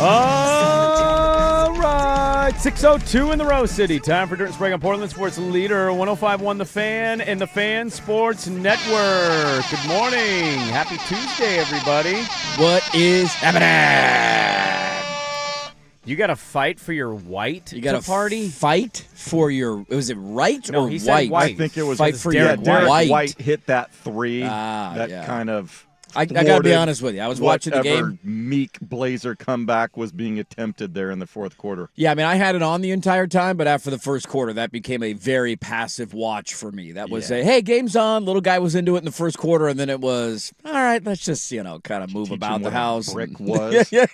All right, 6:02 in the Rose City. Time for Dirt and Sprague on Portland Sports Leader, 105.1 The Fan and the Fan Sports Network. Good morning. Happy Tuesday, everybody. What is happening? You got to fight for your white You got to party? Fight for your, was it right No, or he said white? white. I think it was Fight for your Derek white. White hit that three. Yeah. Kind of. I got to be honest with you. I was watching the whatever game. meek Blazer comeback was being attempted there in the fourth quarter. Yeah, I mean, I had it on the entire time, but after the first quarter, that became a very passive watch for me. That was hey, game's on. Little guy was into it in the first quarter, and then it was, all right, let's just, kind of move Teach about him the what house. a brick was. yeah.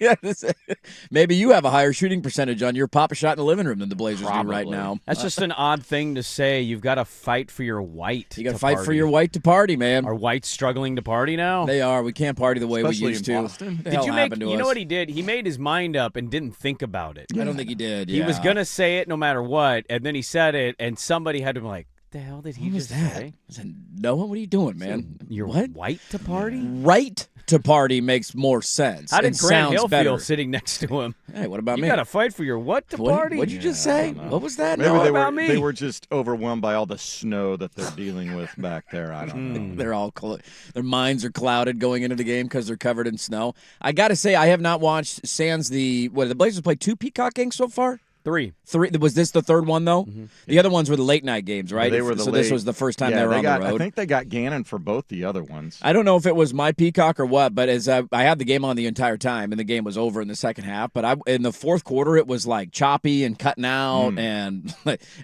Maybe you have a higher shooting percentage on your pop a shot in the living room than the Blazers Probably. do right now. That's just an odd thing to say. You've got to fight for your white. You got to to fight party. for your white to party, man. Are whites struggling to party now? They are. We can't party the way Especially we used in to. Boston. The Did hell you happened to you us? know what he did? He made his mind up and didn't think about it. I don't think he did. He was yeah. going to say it no matter what, and then he said it, and somebody had to be like, the hell did he What was just that? say? I said, Noah, what are you doing, man? You're what? white to party? Right to party makes more sense. How did It Grant sounds Hill better. feel sitting next to him? Hey, what about You me? got to fight for your what to party? What'd you just say? What was that? Maybe No, about me. they were just overwhelmed by all the snow that they're dealing with back there. I don't know. They're all their minds are clouded going into the game because they're covered in snow. I got to say, I have not watched sans the Blazers played 2 Peacock games so far. 3. 3. Was this the third one though? The other ones were the late night games, right? They were the so late, this was the first time yeah, they were on got, the road. I think they got Gannon for both the other ones. I don't know if it was my Peacock or what, but as I had the game on the entire time, and the game was over in the second half. But in the fourth quarter, it was like choppy and cutting out, and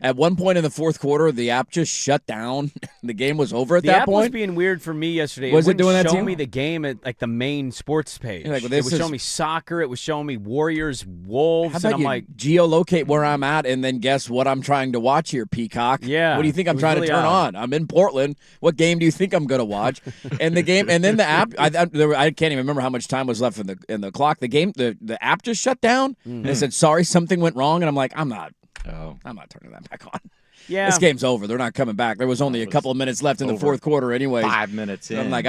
at one point in the fourth quarter, the app just shut down. The game was over at The that app point. was being weird for me yesterday. Was it wouldn't doing that to show you? me the game at like the main sports page. You're like, well, it this was is- showing me soccer. It was showing me Warriors, Wolves, How and about I'm you like, geolocate where I'm at and then guess what I'm trying to watch here, Peacock? Yeah, What do you think it I'm was trying really to turn odd. on? I'm in Portland. What game do you think I'm going to watch? And the game, and then the app. I can't even remember how much time was left in the clock. The game, the app just shut down, and it said, "Sorry, something went wrong." And I'm like, I'm not turning that back on. yeah, This game's over. They're not coming back. There was only a couple of minutes left in the over fourth quarter anyway. 5 minutes in. I'm like,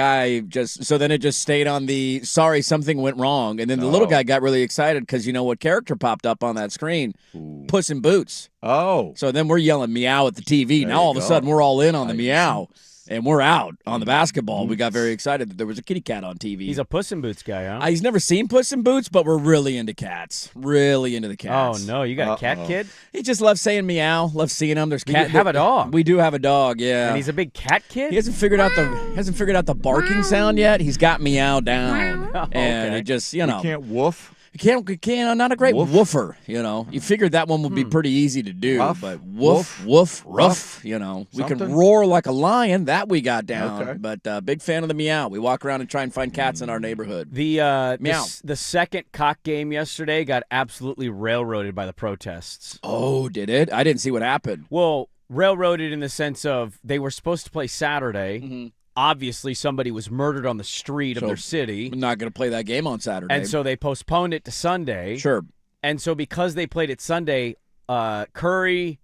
so then it just stayed on the, sorry, something went wrong. And then the little guy got really excited because you know what character popped up on that screen? Puss in Boots. oh. So then we're yelling meow at the TV. There Now all you of a go. sudden we're all in on the meow. And we're out on the basketball. We got very excited that there was a kitty cat on TV. he's a Puss in Boots guy, huh? He's never seen Puss in Boots, but we're really into cats. Really into the Oh cats. no, you got a cat kid, He just loves saying meow, loves seeing them. There's You cat. have a dog. We do have a dog, yeah. and he's a big cat kid. He hasn't figured out the barking sound yet. He's got meow down, Oh, and okay. it just You can't woof. not a great Woof. woofer. You figured that one would be pretty easy to do, Ruff. but woof, rough. We can Something. roar like a lion. That we got down, Okay. but big fan of the meow. We walk around and try and find cats in our neighborhood. The Meow. the second cock game yesterday got absolutely railroaded by the protests. Oh, did it? I didn't see what happened. Well, railroaded in the sense of they were supposed to play Saturday. Obviously, somebody was murdered on the street of their city, I'm not going to play that game on Saturday. and so they postponed it to Sunday. sure. And so because they played it Sunday, Curry,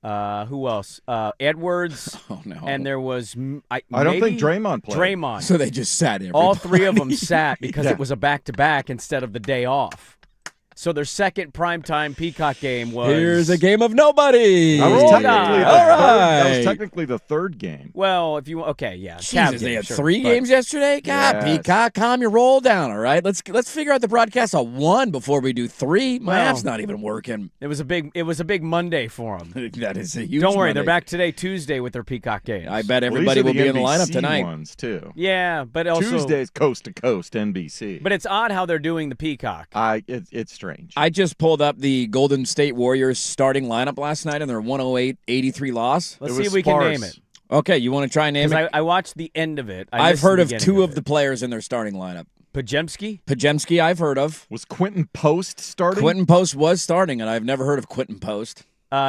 who else? Edwards, Oh no. and there was I don't maybe think Draymond played. Draymond. so they just sat everybody. All three of them sat because Yeah. it was a back-to-back instead of the day off. So their second primetime Peacock game was. Here's a game of nobody. That was, Roll technically Tide. the All third, that right. was technically the third game. Well, if you okay, yeah. Cavs Jesus, they game, had sure, 3 but- games yesterday. God, Yes. Peacock, calm your roll down. All right, let's figure out the broadcast on 1 before we do 3. My Well, app's not even working. It was a big Monday for them. That is a huge. Don't worry, Monday. they're back today, Tuesday, with their Peacock games. I bet Well, these everybody are will be in the NBC lineup tonight. Ones too. Yeah, but also Tuesdays coast to coast NBC. But it's odd how they're doing the Peacock. It's strange. I just pulled up the Golden State Warriors starting lineup last night, and their 108-83 loss. Let's It see was if we can sparse. name it. Okay, you want to try and name Because it? I watched the end of it. I've heard of 2 of the players in their starting lineup. Pajemski. Pajemski, I've heard of. Was Quentin Post starting? Quentin Post was starting, and I've never heard of Quentin Post.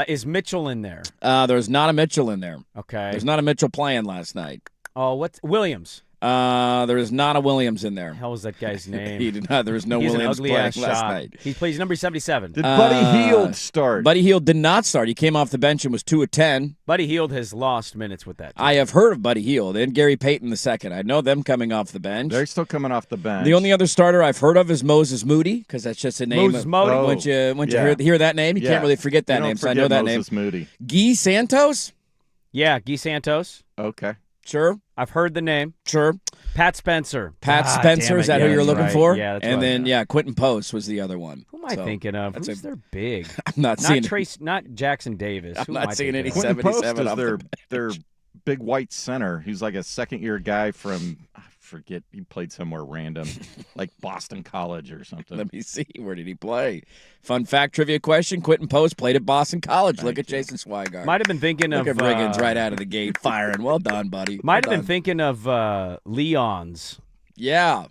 Is Mitchell in there? There's not a Mitchell in there. Okay. There's not a Mitchell playing last night. Oh, what's Williams? There is not a Williams in there. The hell was that guy's name? He did not. There was no He's Williams an ugly playing ass last shot. night. He's number 77. Did Buddy Hield start? Buddy Hield did not start. He came off the bench and was 2 of 10. Buddy Hield has lost minutes with that team. I have heard of Buddy Hield and Gary Payton II. I know them coming off the bench. They're still coming off the bench. The only other starter I've heard of is Moses Moody, because that's just a name. Moses Moody. Oh, Once you yeah. hear that name, you can't really forget that You don't name. So I forget know that Moses name. Moody. Guy Santos? Yeah, Guy Santos. Okay. Sure. I've heard the name. Sure. Pat Spencer. Pat Ah, Spencer, damn is it. that Yeah, who you're that's looking right. for? Yeah, that's and right. then, Quentin Post was the other one. Who am I thinking of? that's Who's their big? I'm not seeing Not Jackson Davis. I'm Who not am I seeing thinking any of? Quentin Post 77 is off the their big white center. He's like a second-year guy from, I forget, he played somewhere random, like Boston College or something. Let me see. Where did he play? Fun fact trivia question. Quentin Post played at Boston College. Look at Jason Swigart. Might have been thinking Look of at Riggins right out of the gate firing. Well done, buddy. Might Well have been thinking of Leon's. Yeah.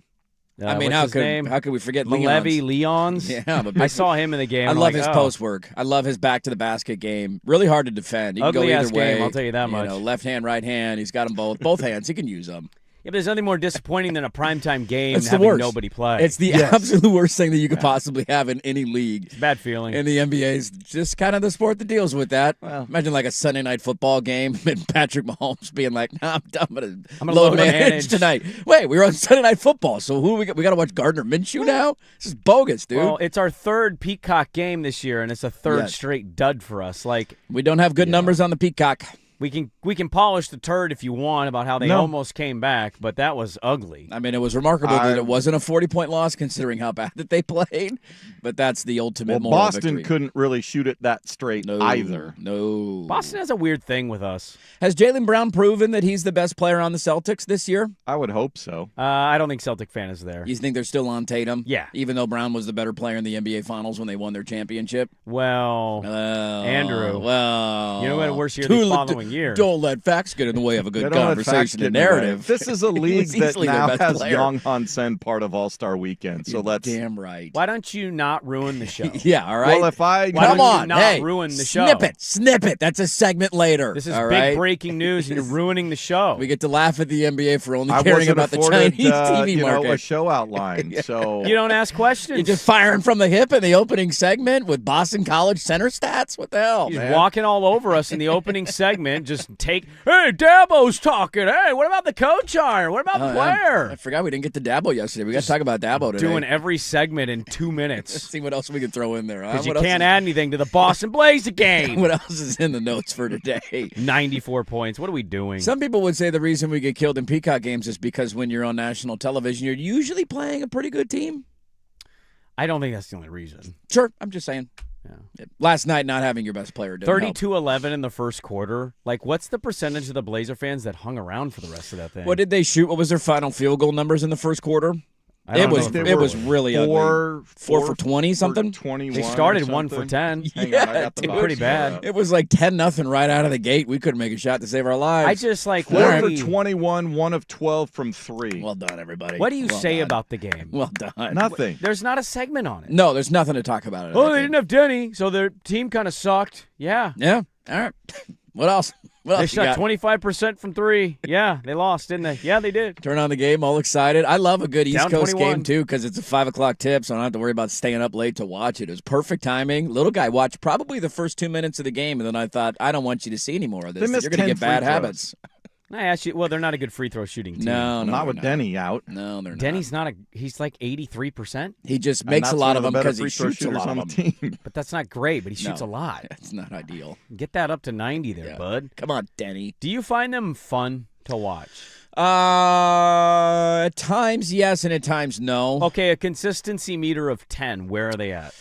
I mean, what's his name? how could we forget Levy Leon's? Leon's. Yeah, but I saw him in the game. I I'm love like, his oh. post work. I love his back to the basket game. Really hard to defend. He can go Ugly either ass way. game, I'll tell you that much. Left hand, right hand. He's got them both. Both hands. He can use them. Yeah, but there's nothing more disappointing than a primetime game It's the having worst. nobody play. It's the absolute worst thing that you could possibly have in any league. It's a bad feeling. And the NBA is just kind of the sport that deals with that. Well, Imagine like a Sunday night football game and Patrick Mahomes being like, "Nah, I'm gonna gonna load load manage manage tonight." Wait, we were on Sunday night football, so who we got to watch Gardner Minshew now? This is bogus, dude. Well, it's our third Peacock game this year, and it's a third Yes. straight dud for us. Like We don't have good numbers on the Peacock. we can polish the turd if you want about how they No. almost came back, but that was ugly. I mean, it was remarkable that it wasn't a 40-point loss considering how bad that they played, but that's the ultimate well, moral Boston victory. couldn't really shoot it that straight No, either. No. Boston has a weird thing with us. Has Jaylen Brown proven that he's the best player on the Celtics this year? I would hope so. I don't think Celtic fan is there. You think they're still on Tatum? Yeah. Even though Brown was the better player in the NBA Finals when they won their championship? Well, Andrew. Well. you know what? Worse year Too the li- following year. Don't let facts get in the way of a They good don't let facts conversation get and in the way. narrative. This is a He league was that easily their now best has player. Young Han Sen part of All-Star Weekend. So You're let's. damn right. Why don't you not ruin the show? Yeah, all right. Well, if I Why Come don't you on, not hey, ruin the show? Snip it. That's a segment later. This is all big right? breaking news, and you're ruining the show. We get to laugh at the NBA for only I caring wasn't about the afforded, Chinese TV you know, market. a show outline. So You don't ask questions. You're just firing from the hip in the opening segment with Boston College center stats? What the hell, He's man? walking all over us in the opening segment. Just hey, Dabo's talking. Hey, what about the coach iron? What about the player? I forgot we didn't get to Dabo yesterday. We got to talk about Dabo today. Doing every segment in 2 minutes. Let's see what else we can throw in there. Huh? Because you What else can't is- add anything to the Boston Blazer game. What else is in the notes for today? 94 points. What are we doing? Some people would say the reason we get killed in Peacock games is because when you're on national television, you're usually playing a pretty good team. I don't think that's the only reason. Sure, I'm just saying. Yeah. Last night, not having your best player didn't help. 32-11 in the first quarter. Like, what's the percentage of the Blazer fans that hung around for the rest of that thing? What did they shoot? What was their final field goal numbers in the first quarter? I don't It was know if it was really ugly. 4 for 20 something. 21. They started or 1 for something. 10. Hang Yeah, on, I got the dude. box Pretty score bad. up. It was like 10-0 right out of the gate. We couldn't make a shot to save our lives. I just like, 4 what, for do you- 21, 1 of 12 from 3. Well done, everybody. what do you Well say done. about the game? Well done. Nothing. There's not a segment on it. No, there's nothing to talk about. Oh, they didn't have Denny, so their team kind of sucked. Yeah. Yeah. All right. What else? What They else you shot got? 25% from 3. Yeah, they lost, didn't they? Yeah, they did. Turn on the game, all excited. I love a good East Down Coast 21. game, too, because it's a 5 o'clock tip, so I don't have to worry about staying up late to watch it. It was perfect timing. Little guy watched probably the first 2 minutes of the game, and then I thought, I don't want you to see any more of this. They missed You're going to 10 get bad free throws. habits. I asked you, well, they're not a good free throw shooting team. No, Not they're with Denny out. No, they're not. Denny's not a, he's like 83%, He just And makes a that's lot one of them the better because he free throw shoots a shooters lot on of the them. team. but that's not great, but he shoots No. a lot. That's not ideal. Get that up to 90 there, Yeah. bud. Come on, Denny. Do you find them fun to watch? At times, yes, and at times, no. Okay, a consistency meter of 10, where are they at?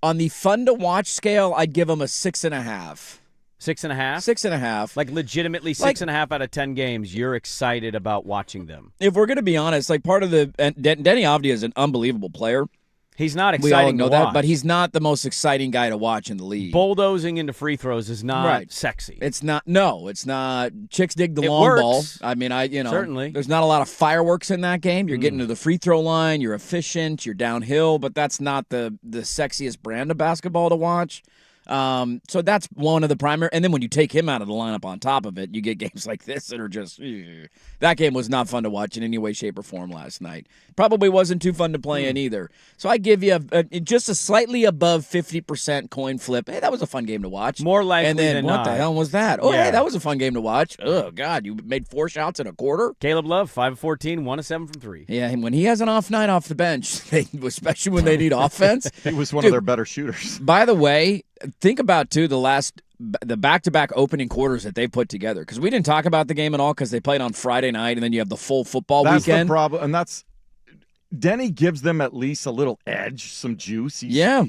On the fun to watch scale, I'd give them a 6.5. 6.5? 6.5. Like legitimately 6.5 out of 10 games, you're excited about watching them. If we're going to be honest, like part of the Denny Avdia is an unbelievable player. He's not We all exciting know to that, watch. but he's not the most exciting guy to watch in the league. Bulldozing into free throws is not Right. sexy. It's not. No, it's not. Chicks dig the It long works. ball. I mean, Certainly. There's not a lot of fireworks in that game. You're getting to the free throw line. You're efficient. You're downhill, but that's not the sexiest brand of basketball to watch. So that's one of the primary. And then when you take him out of the lineup on top of it, you get games like this that are just. That game was not fun to watch in any way, shape, or form last night. Probably wasn't too fun to play in either. So I give you just a slightly above 50% coin flip. Hey, that was a fun game to watch. More likely and then, than what not. the hell was that? Oh, Yeah. hey, that was a fun game to watch. Oh, God, you made 4 shots in a quarter? Caleb Love, 5 of 14, 1 of 7 from 3. Yeah, and when he has an off night off the bench, especially when they need offense. He was one of their better shooters. By the way, think about, too, the back-to-back opening quarters that they put together. Because we didn't talk about the game at all because they played on Friday night, and then you have the full football That's weekend. the problem, and that's Denny gives them at least a little edge, some juice. Yeah.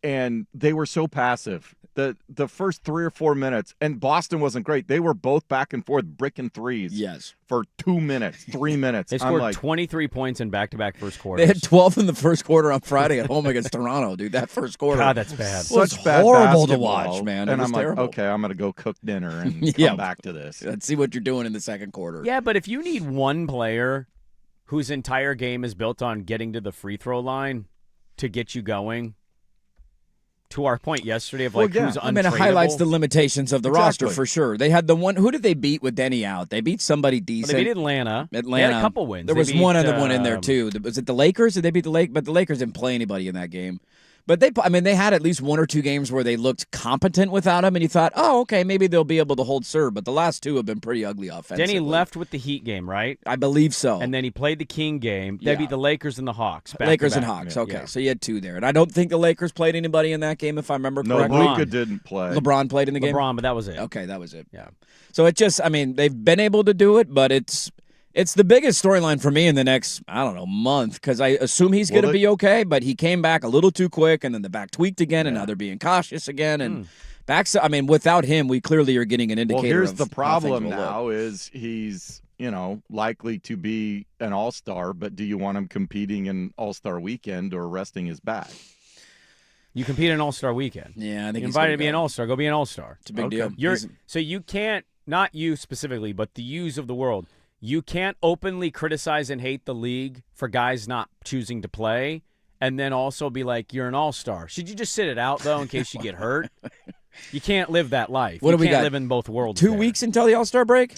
And they were so passive. The first 3 or 4 minutes, and Boston wasn't great. They were both back and forth, bricking threes. Yes. For 2 minutes, 3 minutes. They scored 23 points in back-to-back first quarters. They had 12 in the first quarter on Friday at home against Toronto, dude. That first quarter. God, that's bad. Was Such bad horrible to basketball. watch, man. It And was I'm terrible. like, okay, I'm going to go cook dinner and Yeah. come back to this. Let's see what you're doing in the second quarter. Yeah, but if you need one player whose entire game is built on getting to the free throw line to get you going, to our point yesterday of who's untradeable. I mean, it highlights the limitations of the roster Exactly. for sure. They had the one. Who did they beat with Denny out? They beat somebody decent. They beat Atlanta. They had a couple wins. There They was beat, one other one in there too. Was it the Lakers? Did they beat the Lake? But the Lakers didn't play anybody in that game. But they had at least 1 or 2 games where they looked competent without him, and you thought, oh, okay, maybe they'll be able to hold serve. But the last 2 have been pretty ugly offensively. Denny left with the Heat game, right? I believe so. And then he played the King game. They Yeah. beat the Lakers and the Hawks. back Lakers to and back. Hawks. Okay, Yeah. so you had 2 there, and I don't think the Lakers played anybody in that game, if I remember No, correctly. LeBron. Luka didn't play. LeBron played in the game. LeBron, but that was it. Okay, that was it. Yeah. So it just, I mean, they've been able to do it, but it's the biggest storyline for me in the next, I don't know, month, because I assume he's going to be okay, but he came back a little too quick, and then the back tweaked again, and now they're being cautious again, and I mean, without him, we clearly are getting an indicator. Well, here's of the how things problem will look. now is he's, likely to be an all-star, but do you want him competing in all-star weekend or resting his back? You compete in All-Star weekend. Yeah, I think You're he's invited gonna to be an go. All-Star. Go be an All-Star. It's a big deal. So you can't, not you specifically, but the yous of the world, you can't openly criticize and hate the league for guys not choosing to play and then also be like, you're an all-star. Should you just sit it out, though, in case you get hurt? You can't live that life. What you do we can't got? live in both worlds. 2 there. weeks until the All-Star break?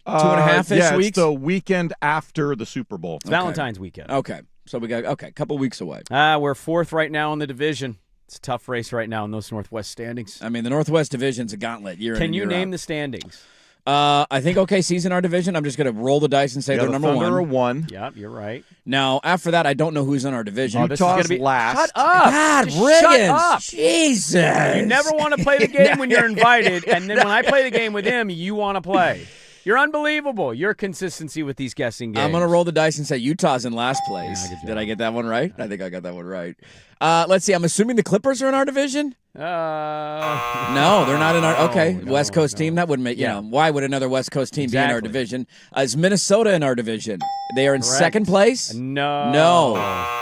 2.5-ish yeah, weeks? It's the weekend after the Super Bowl. It's Valentine's weekend. Okay, so we got, a couple weeks away. We're 4th right now in the division. It's a tough race right now in those Northwest standings. I mean, the Northwest Division's a gauntlet year in Can and you year name out. the standings? I think OKC's in our division. I'm just going to roll the dice and say they're the number Thunder are 1. 1. Yep, you're right. Now, after that, I don't know who's in our division. Oh, this is Utah's gonna be last. Shut up! God, Just Riggins. Shut up! Jesus. You never want to play the game when you're invited, and then when I play the game with him, you want to play. You're unbelievable. Your consistency with these guessing games. I'm going to roll the dice and say Utah's in last place. Yeah, good job. Did I get that one right? I think I got that one right. Let's see. I'm assuming the Clippers are in our division? No, they're not in our. Okay, no, West Coast no. team. That wouldn't make. Yeah. Why would another West Coast team be in our Exactly. division? Is Minnesota in our division? They are in Correct. second place. No. No. No.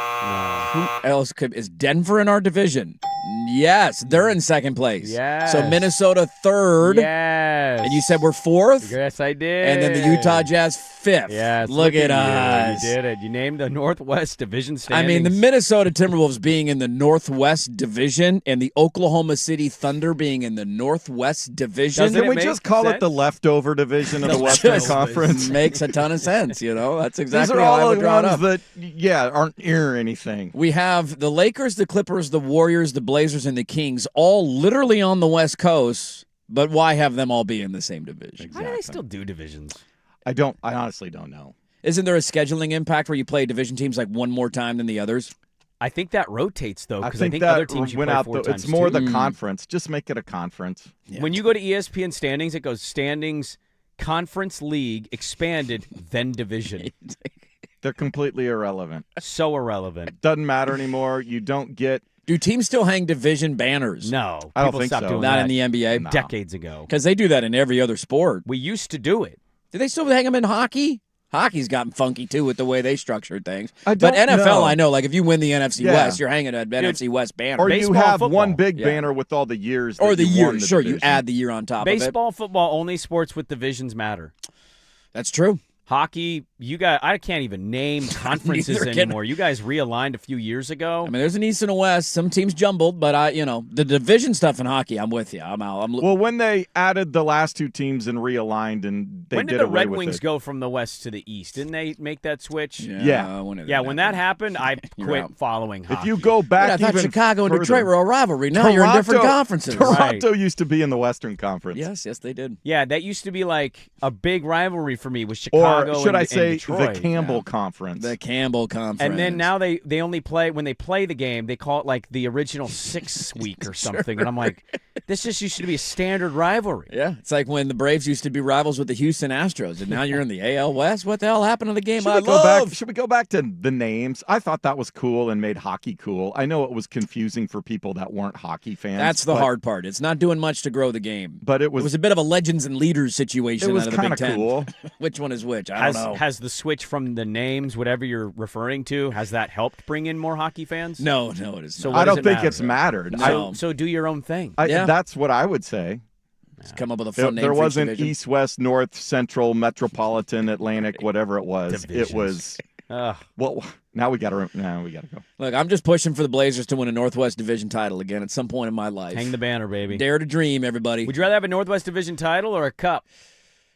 Who else is Denver in our division? Yes, they're in second place. Yes. So Minnesota third. Yes. And you said we're fourth. Yes, I did. And then the Utah Jazz fifth. Yes. Look at us. You did it. You named the Northwest Division I standings. mean, the Minnesota Timberwolves being in the Northwest Division and the Oklahoma City Thunder being in the Northwest Division. Doesn't Can it we make just call it the sense? leftover division of the Western Just Conference? makes a ton of sense, That's These exactly are how I all would the draw it ones up. that, aren't near anything. We have the Lakers, the Clippers, the Warriors, the Blazers, and the Kings all literally on the West Coast, but why have them all be in the same division? Why do they still do divisions? I honestly don't know. Isn't there a scheduling impact where you play division teams like one more time than the others? I think that rotates, though, I because I think think that other teams you went play out. 4 times It's more too. the conference. Just make it a conference. When you go to ESPN standings, it goes standings, conference league, expanded, then division. They're completely irrelevant. So irrelevant. Doesn't matter anymore. You don't get. Do teams still hang division banners? No. I don't People think stopped so. doing Not that in the NBA? No. decades ago. Because they do that in every other sport. We used to do it. Do they still hang them in hockey? Hockey's gotten funky, too, with the way they structured things. I But don't NFL, know. I know. Like, if you win the NFC Yeah. West, you're hanging an NFC West banner. Or Baseball, you have football. one big Yeah. banner with all the years. Or that the you year. won the Sure, you division. add the year on top of it. Baseball, football, only sports with divisions matter. That's true. Hockey, you guys, I can't even name conferences Neither can anymore. You guys realigned a few years ago. I mean, there's an East and a West. Some teams jumbled, but the division stuff in hockey, I'm with you. I'm out. Well, when they added the last two teams and realigned, and they when did did the away Red with Wings it. go from the West to the East? Didn't they make that switch? Yeah. When that happened, I You're quit out. following hockey. If you go back, I thought even Chicago and further, Detroit were a rivalry. Now you're in different conferences. Toronto used to be in the Western Conference. Yes, they did. Yeah, that used to be like a big rivalry for me with Chicago Or should I and say Detroit. the Campbell Conference? The Campbell Conference. And then now they only play, when they play the game, they call it like the original 6 week or something. And I'm like, this just used to be a standard rivalry. Yeah, it's like when the Braves used to be rivals with the Houston Astros, and now you're in the AL West. What the hell happened to the game I love? Should we go back to the names? I thought that was cool and made hockey cool. I know it was confusing for people that weren't hockey fans. That's the hard part. It's not doing much to grow the game. But it was a bit of a legends and leaders situation. It was out of the Big Ten. cool. Which one is which? I don't know. Has the switch from the names, whatever you're referring to, has that helped bring in more hockey fans? No, it is So not. I don't does it think matter? it's mattered. No. So do your own thing. That's what I would say. Let's come up with a fun name There for each wasn't division. East, West, North, Central, Metropolitan, Atlantic, whatever it was. Divisions. It was. Ugh. Well, now we got to go. Look, I'm just pushing for the Blazers to win a Northwest Division title again at some point in my life. Hang the banner, baby. Dare to dream, everybody. Would you rather have a Northwest Division title or a cup?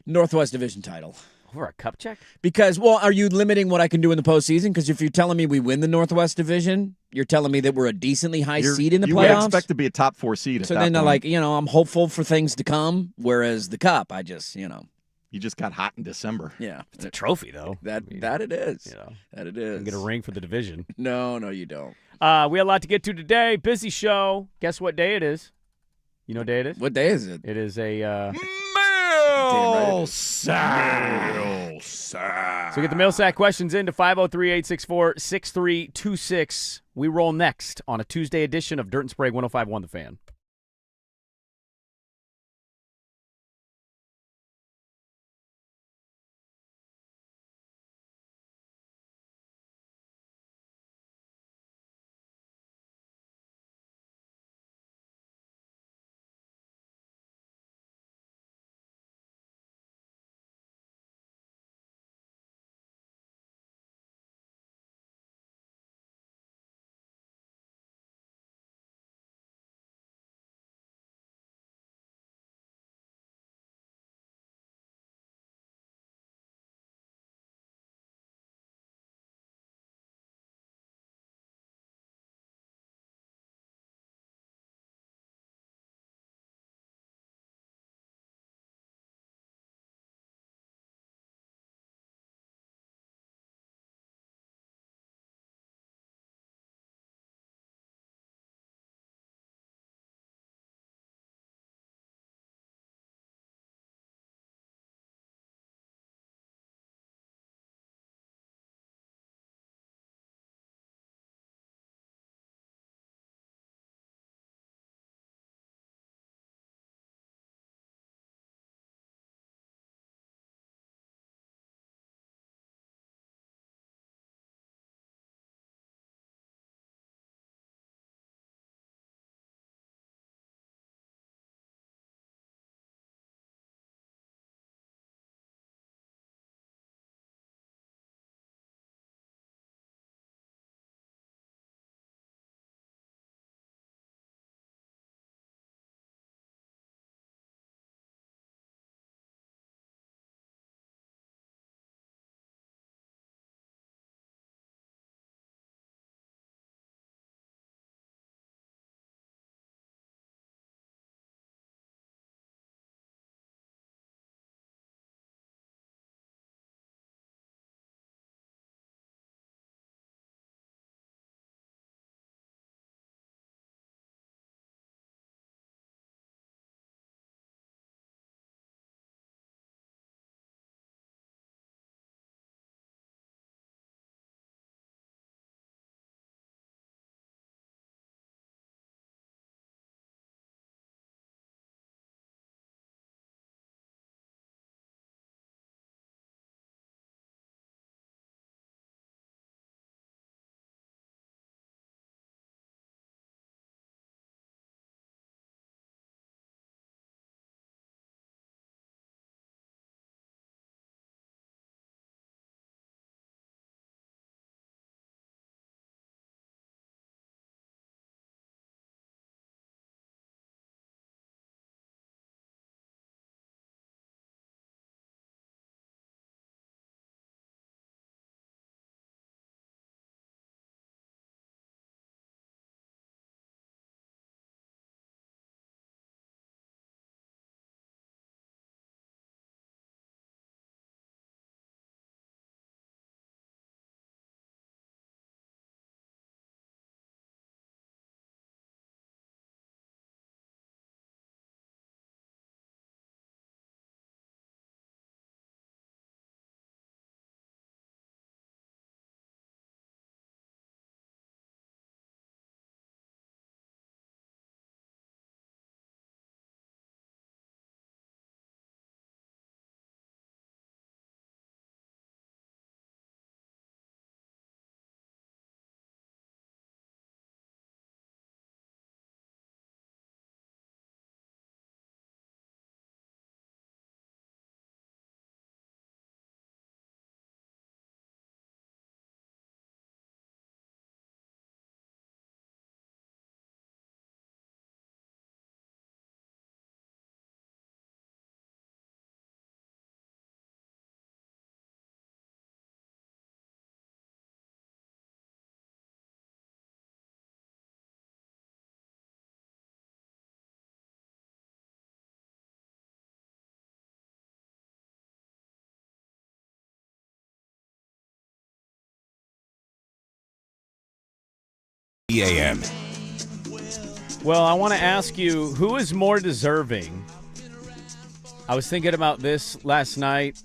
Northwest Division title. Or a cup check? Because, well, are you limiting what I can do in the postseason? Because if you're telling me we win the Northwest Division, you're telling me that we're a decently high seed in the you playoffs. would expect to be a top 4 seed at So that then, point. I'm hopeful for things to come. Whereas the Cup, I just, You just got hot in December. yeah, It's a trophy, though. that it is. That it is. You get a ring for the division. No, you don't. We had a lot to get to today. Busy show. Guess what day it is? You know what day it is? What day is it? It is a Mail sack. So get the mail sack questions into 503-864-6326. We roll next on a Tuesday edition of Dirt and Sprague 105.1 The Fan. a.m. Well, I want to ask you, who is more deserving? I was thinking about this last night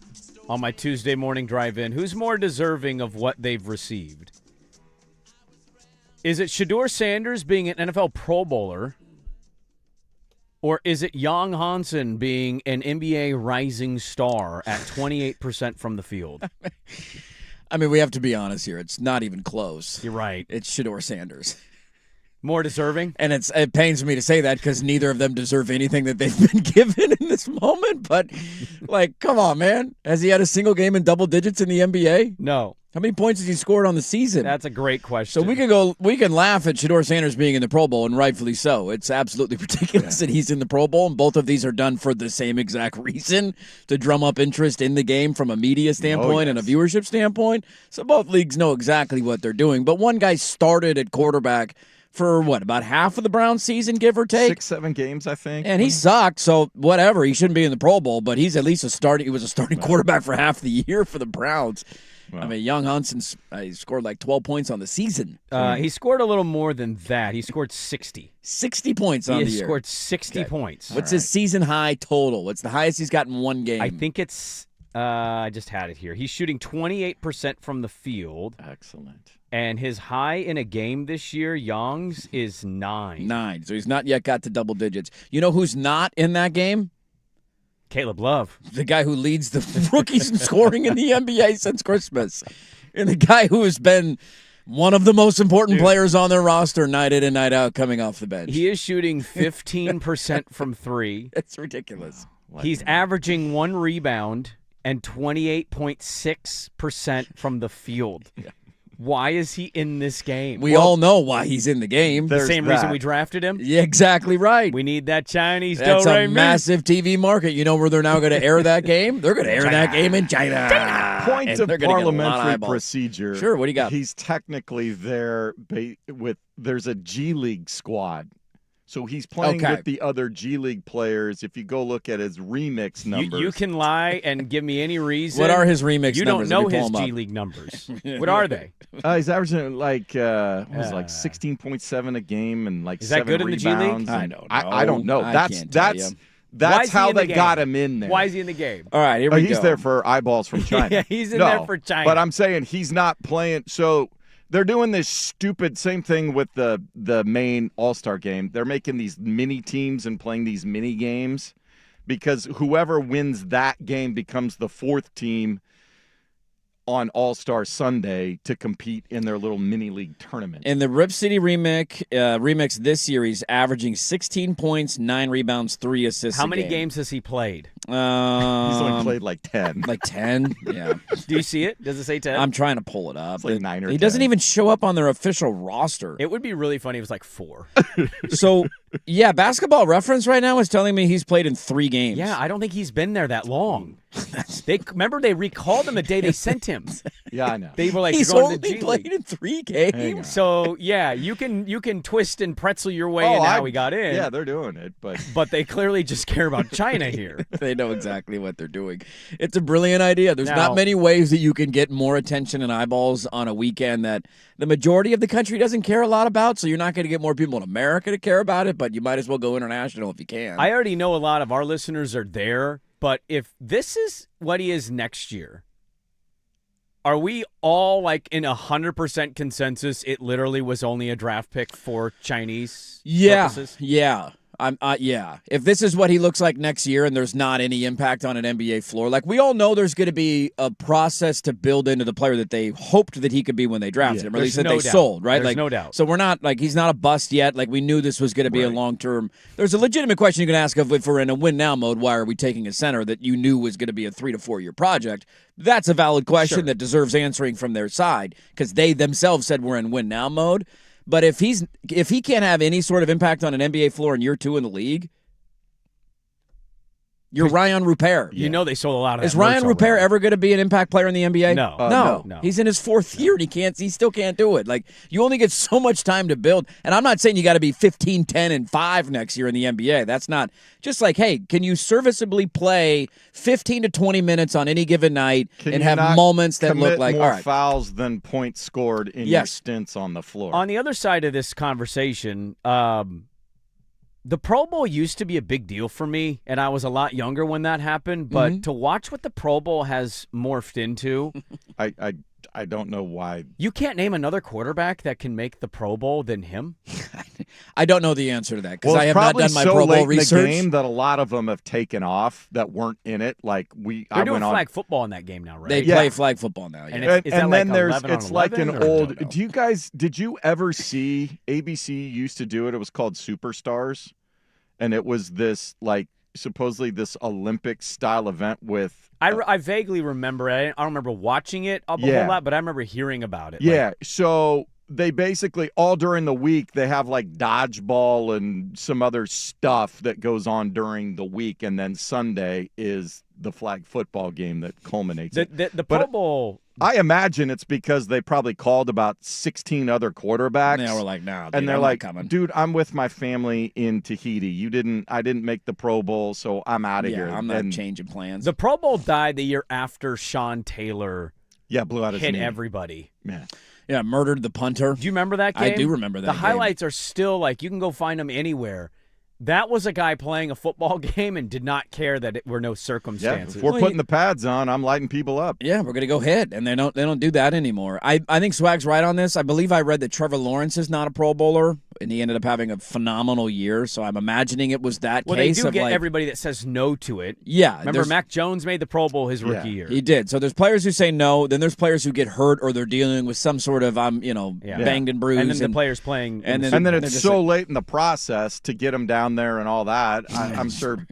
on my Tuesday morning drive-in. Who's more deserving of what they've received? Is it Shedeur Sanders being an NFL Pro Bowler? Or is it Young Hansen being an NBA rising star at 28% from the field? I mean, we have to be honest here. It's not even close. You're right. It's Shedeur Sanders. More deserving? And it pains me to say that because neither of them deserve anything that they've been given in this moment. But, come on, man. Has he had a single game in double digits in the NBA? No. How many points has he scored on the season? That's a great question. So we can laugh at Shedeur Sanders being in the Pro Bowl, and rightfully so. It's absolutely ridiculous that he's in the Pro Bowl, and both of these are done for the same exact reason, to drum up interest in the game from a media standpoint and a viewership standpoint. So both leagues know exactly what they're doing. But one guy started at quarterback for, about half of the Browns season, give or take? 6-7 games, I think. And he sucked, so whatever. He shouldn't be in the Pro Bowl, but he's at least he was a starting quarterback for half the year for the Browns. Wow. I mean, Young Hansen he scored 12 points on the season. He scored a little more than that. He scored 60. 60 points on the year. He scored 60 points. What's his season high total? What's the highest he's got in one game? I think it's I just had it here. He's shooting 28% from the field. Excellent. And his high in a game this year, Young's, is 9. 9. So he's not yet got to double digits. You know who's not in that game? Caleb Love. The guy who leads the rookies in scoring in the NBA since Christmas. And the guy who has been one of the most important players on their roster night in and night out coming off the bench. He is shooting 15% from 3. That's ridiculous. He's averaging 1 rebound and 28.6% from the field. Yeah. Why is he in this game? We all know why he's in the game. The same reason we drafted him? Yeah, exactly right. We need that Chinese That's dough. A massive TV market. You know where they're now going to air that game? They're going to air that game in China. Point of parliamentary procedure. Sure, what do you got? He's technically there there's a G League squad. So he's playing with the other G League players. If you go look at his remix numbers. You can lie and give me any reason. What are his remix numbers? You don't know his G League numbers. What are they? He's averaging 16.7 a game and Is 7 that good rebounds. in the G League? I don't know. I don't know. That's how they got him in there. Why is he in the game? All right, here we go. He's there for eyeballs from China. Yeah, he's in there for China. But I'm saying he's not playing. So they're doing this stupid same thing with the main All-Star game. They're making these mini teams and playing these mini games because whoever wins that game becomes the 4th team on All-Star Sunday to compete in their little mini league tournament. In the Rip City remix this year, he's averaging 16 points, 9 rebounds, 3 assists. How many games has he played? He's only played 10. 10? Yeah. Do you see it? Does it say 10? I'm trying to pull it up. It's 9 or 10. He doesn't even show up on their official roster. It would be really funny if it was 4. So, yeah, Basketball Reference right now is telling me he's played in 3 games. Yeah, I don't think he's been there that long. Remember they recalled him the day they sent him. Yeah, I know. They were like, he's you're only going to the G played League. in 3 games. So yeah, you can twist and pretzel your way into how he got in. Yeah, they're doing it, but they clearly just care about China here. They know exactly what they're doing. It's a brilliant idea. There's Now, not many ways that you can get more attention and eyeballs on a weekend that the majority of the country doesn't care a lot about. So you're not going to get more people in America to care about it, but you might as well go international if you can. I already know a lot of our listeners are there, but if this is what he is next year, are we all in 100% consensus? It literally was only a draft pick for Chinese purposes? Yeah. Yeah. If this is what he looks like next year and there's not any impact on an NBA floor, we all know there's going to be a process to build into the player that they hoped that he could be when they drafted him, or at least that they sold, right? There's no doubt. So we're not he's not a bust yet. We knew this was going to be a long-term. There's a legitimate question you can ask of if we're in a win-now mode, why are we taking a center that you knew was going to be a 3 to 4 year project? That's a valid question that deserves answering from their side because they themselves said we're in win-now mode. But if he can't have any sort of impact on an NBA floor in year 2 in the league, You're Ryan Rupert. You know they sold a lot of that. Is Ryan merch Rupert already. ever going to be an impact player in the NBA? No. No. He's in his 4th year, and he still can't do it. Like, you only get so much time to build. And I'm not saying you got to be 15, 10, and 5 next year in the NBA. That's not just like, hey, can you serviceably play 15 to 20 minutes on any given night and have moments that look like more all right, fouls than points scored in your stints on the floor? On the other side of this conversation, the Pro Bowl used to be a big deal for me, and I was a lot younger when that happened. But to watch what the Pro Bowl has morphed into, I don't know why. You can't name another quarterback that can make the Pro Bowl than him. I don't know the answer to that because I have probably not done my so Pro Bowl late research. In the game that a lot of them have taken off that weren't in it. Like they're doing flag football in that game now, right? They play flag football now. Yeah. And, is that then like there's 11 it's on like 11, an or? old. Did you ever see ABC used to do it? It was called Superstars, and it was this like supposedly this Olympic style event with. I vaguely remember it. I don't remember watching it a whole lot, but I remember hearing about it. Yeah, so they basically all during the week they have like dodgeball and some other stuff that goes on during the week, and then Sunday is the flag football game that culminates. The Pro Bowl. I imagine it's because they probably called about 16 other quarterbacks. And they were like, "No," and they're I'm like, not coming. "Dude, I'm with my family in Tahiti. I didn't make the Pro Bowl, so I'm out of here." I'm not changing plans. The Pro Bowl died the year after Sean Taylor blew out his hit knee. everybody. Yeah, murdered the punter. Do you remember that game? I do remember that The game. highlights are still like you can go find them anywhere. That was a guy playing a football game and did not care that it were no circumstances. If we're putting the pads on, I'm lighting people up. Yeah, we're gonna go hit, and they don't do that anymore. I think Swag's right on this. I believe I read that Trevor Lawrence is not a Pro Bowler, and he ended up having a phenomenal year. So I'm imagining it was that well, case. They do of get like, everybody that says no to it. Yeah, remember Mac Jones made the Pro Bowl his rookie year. He did. So there's players who say no. Then there's players who get hurt or they're dealing with some sort of banged and bruised. And then the players playing, and then it's so late in the process to get them down there and all that. I'm sure.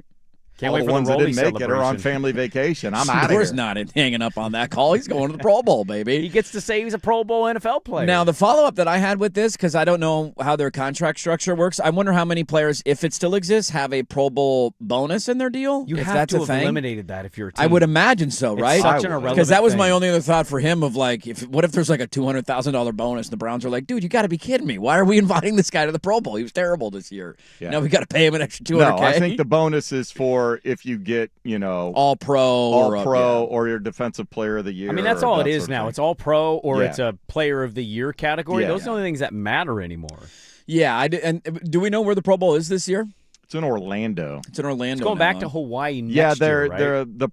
Can't all wait the for ones the that Rolly didn't make it are on celebration. family vacation. I'm out of here. He's not hanging up on that call. He's going to the Pro Bowl, baby. He gets to say he's a Pro Bowl NFL player. Now, the follow-up that I had with this, because I don't know how their contract structure works, I wonder how many players, if it still exists, have a Pro Bowl bonus in their deal. You if have that's to a have thing. eliminated that if you're a team. I would imagine so, right? It's such an irrelevant because that was my thing. only other thought for him of like, what if there's like a $200,000 bonus and the Browns are like, dude, you got to be kidding me. Why are we inviting this guy to the Pro Bowl? He was terrible this year. Yeah. Now we got to pay him an extra $200K. No, I think the bonus is for if you get, All-Pro or your Defensive Player of the Year. I mean, that's all it is now. Thing. It's all pro or it's a Player of the Year category. Yeah. Those are the only things that matter anymore. Yeah, and do we know where the Pro Bowl is this year? It's in Orlando. It's in Orlando. It's going now, back to Hawaii next year, right?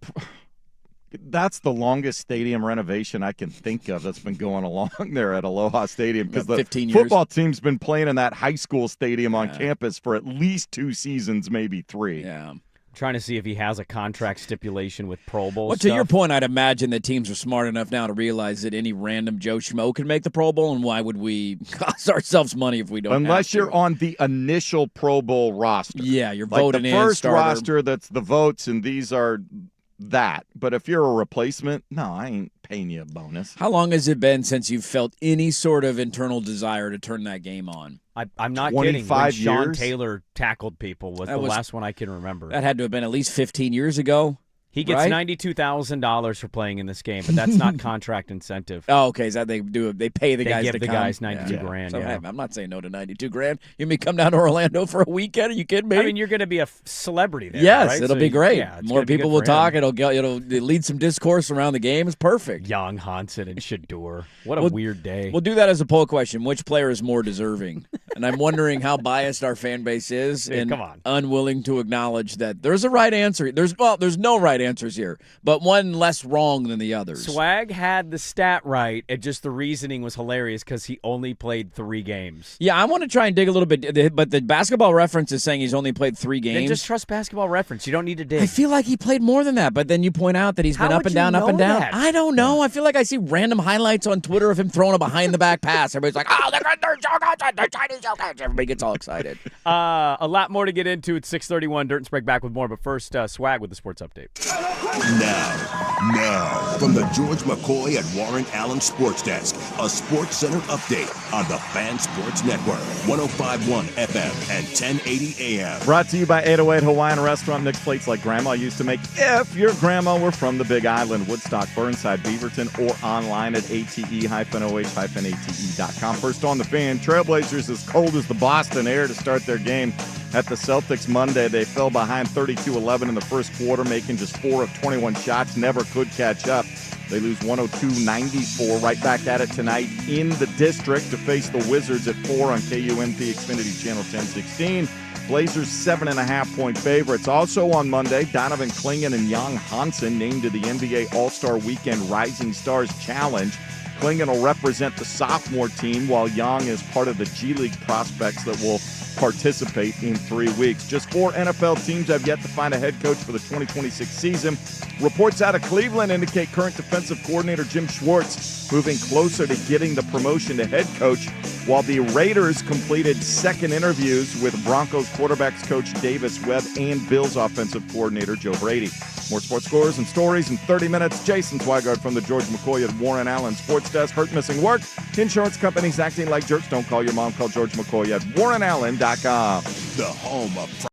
That's the longest stadium renovation I can think of that's been going along there at Aloha Stadium because the 15 years. football team's been playing in that high school stadium on campus for at least 2 seasons, maybe 3. Yeah. Trying to see if he has a contract stipulation with Pro Bowl Well, stuff. to your point, I'd imagine that teams are smart enough now to realize that any random Joe Schmo can make the Pro Bowl, and why would we cost ourselves money if we don't Unless have to? you're on the initial Pro Bowl roster. Yeah, you're like voting the in. first starter. roster that's the votes, and these are that. But if you're a replacement, no, I ain't paying you a bonus. How long has it been since you've felt any sort of internal desire to turn that game on? I'm not kidding. When 25 Sean years? Taylor tackled people was the last one I can remember. That had to have been at least 15 years ago. He gets right? $92,000 for playing in this game, but that's not contract incentive. Oh, okay. Is that they do? They pay the They guys give to the come? guys $92 grand. So, yeah. hey, I'm not saying no to $92,000. You mean come down to Orlando for a weekend? Are you kidding me? I mean, you're going to be a celebrity there. Yes, right? it'll So be great. yeah, it's More gonna be people good will for talk. him. It'll lead some discourse around the game. It's perfect. Young, Hansen, and Shador. What a weird day. We'll do that as a poll question. Which player is more deserving? And I'm wondering how biased our fan base is and come on. unwilling to acknowledge that there's a right answer. There's no right answers here, but one less wrong than the others. Swag had the stat right, and just the reasoning was hilarious because he only played 3 games. Yeah, I want to try and dig a little bit, but the Basketball Reference is saying he's only played 3 games. Then just trust Basketball Reference. You don't need to dig. I feel like he played more than that, but then you point out that he's been How up would and you down, up and know down. that? I don't know. I feel like I see random highlights on Twitter of him throwing a behind-the-back pass. Everybody's like, oh, they're Chinese jokers. Everybody gets all excited. A lot more to get into. It's 6:31. Dirt and Sprague back with more, but first, Swag with the sports update. Now, from the George McCoy at Warren Allen Sports Desk, A Sports Center update on the Fan Sports Network, 105.1 FM and 1080 AM. Brought to you by 808 Hawaiian Restaurant. Mixed plates like Grandma used to make. If your grandma were from the Big Island, Woodstock, Burnside, Beaverton, or online at ate-oh-ate.com. First on the Fan, Trailblazers as cold as the Boston air to start their game at the Celtics Monday. They fell behind 32-11 in the first quarter, making just 4 of 21 shots. Never could catch up. They lose 102-94. Right back at it tonight in the district to face the Wizards at 4 on KUNP Xfinity Channel 1016. Blazers 7.5-point favorites. Also on Monday, Donovan Clingan and Jan Hansen named to the NBA All-Star Weekend Rising Stars Challenge. Clingan will represent the sophomore team, while Young is part of the G League prospects that will participate in 3 weeks. Just 4 NFL teams have yet to find a head coach for the 2026 season. Reports out of Cleveland indicate current defensive coordinator Jim Schwartz moving closer to getting the promotion to head coach, while the Raiders completed second interviews with Broncos quarterbacks coach Davis Webb and Bills offensive coordinator Joe Brady. More sports scores and stories in 30 minutes. Jason Swigard from the George McCoy at Warren Allen Sports Desk. Hurt, missing work. Insurance companies acting like jerks. Don't call your mom. Call George McCoy at warrenallen.com. The home of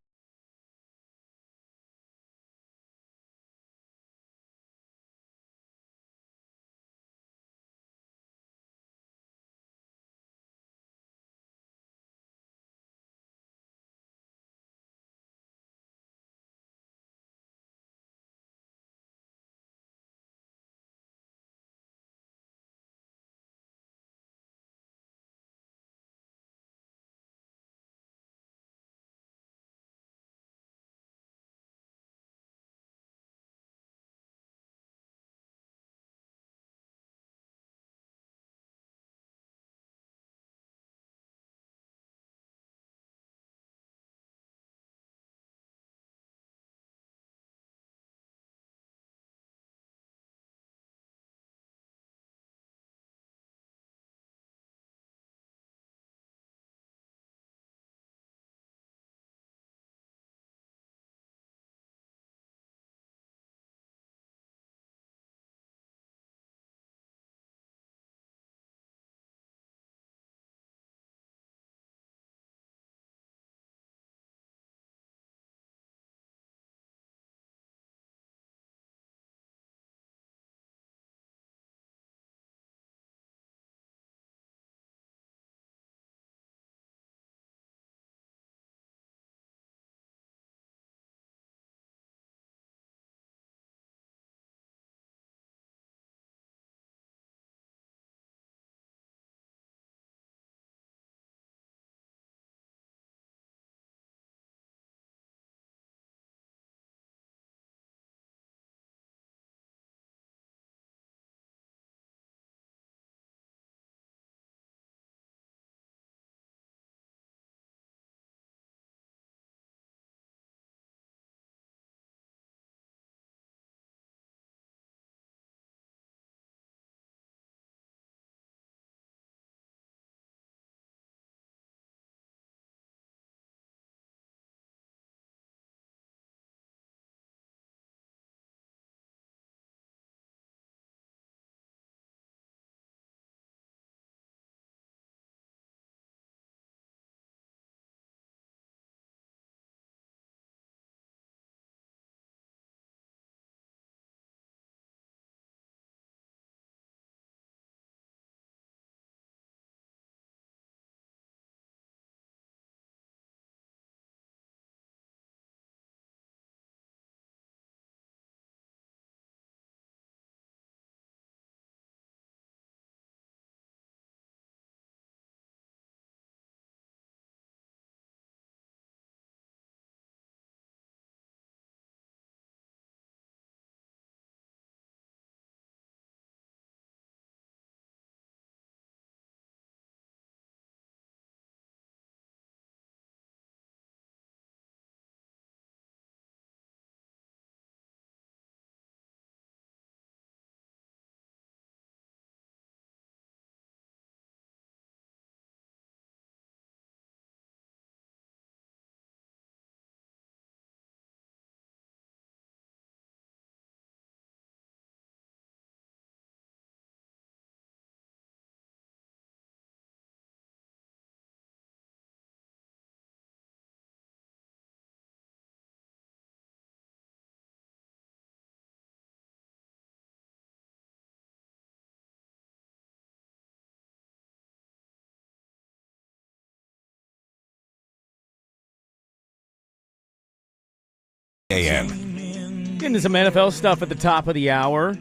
a.m. Getting to some NFL stuff at the top of the hour.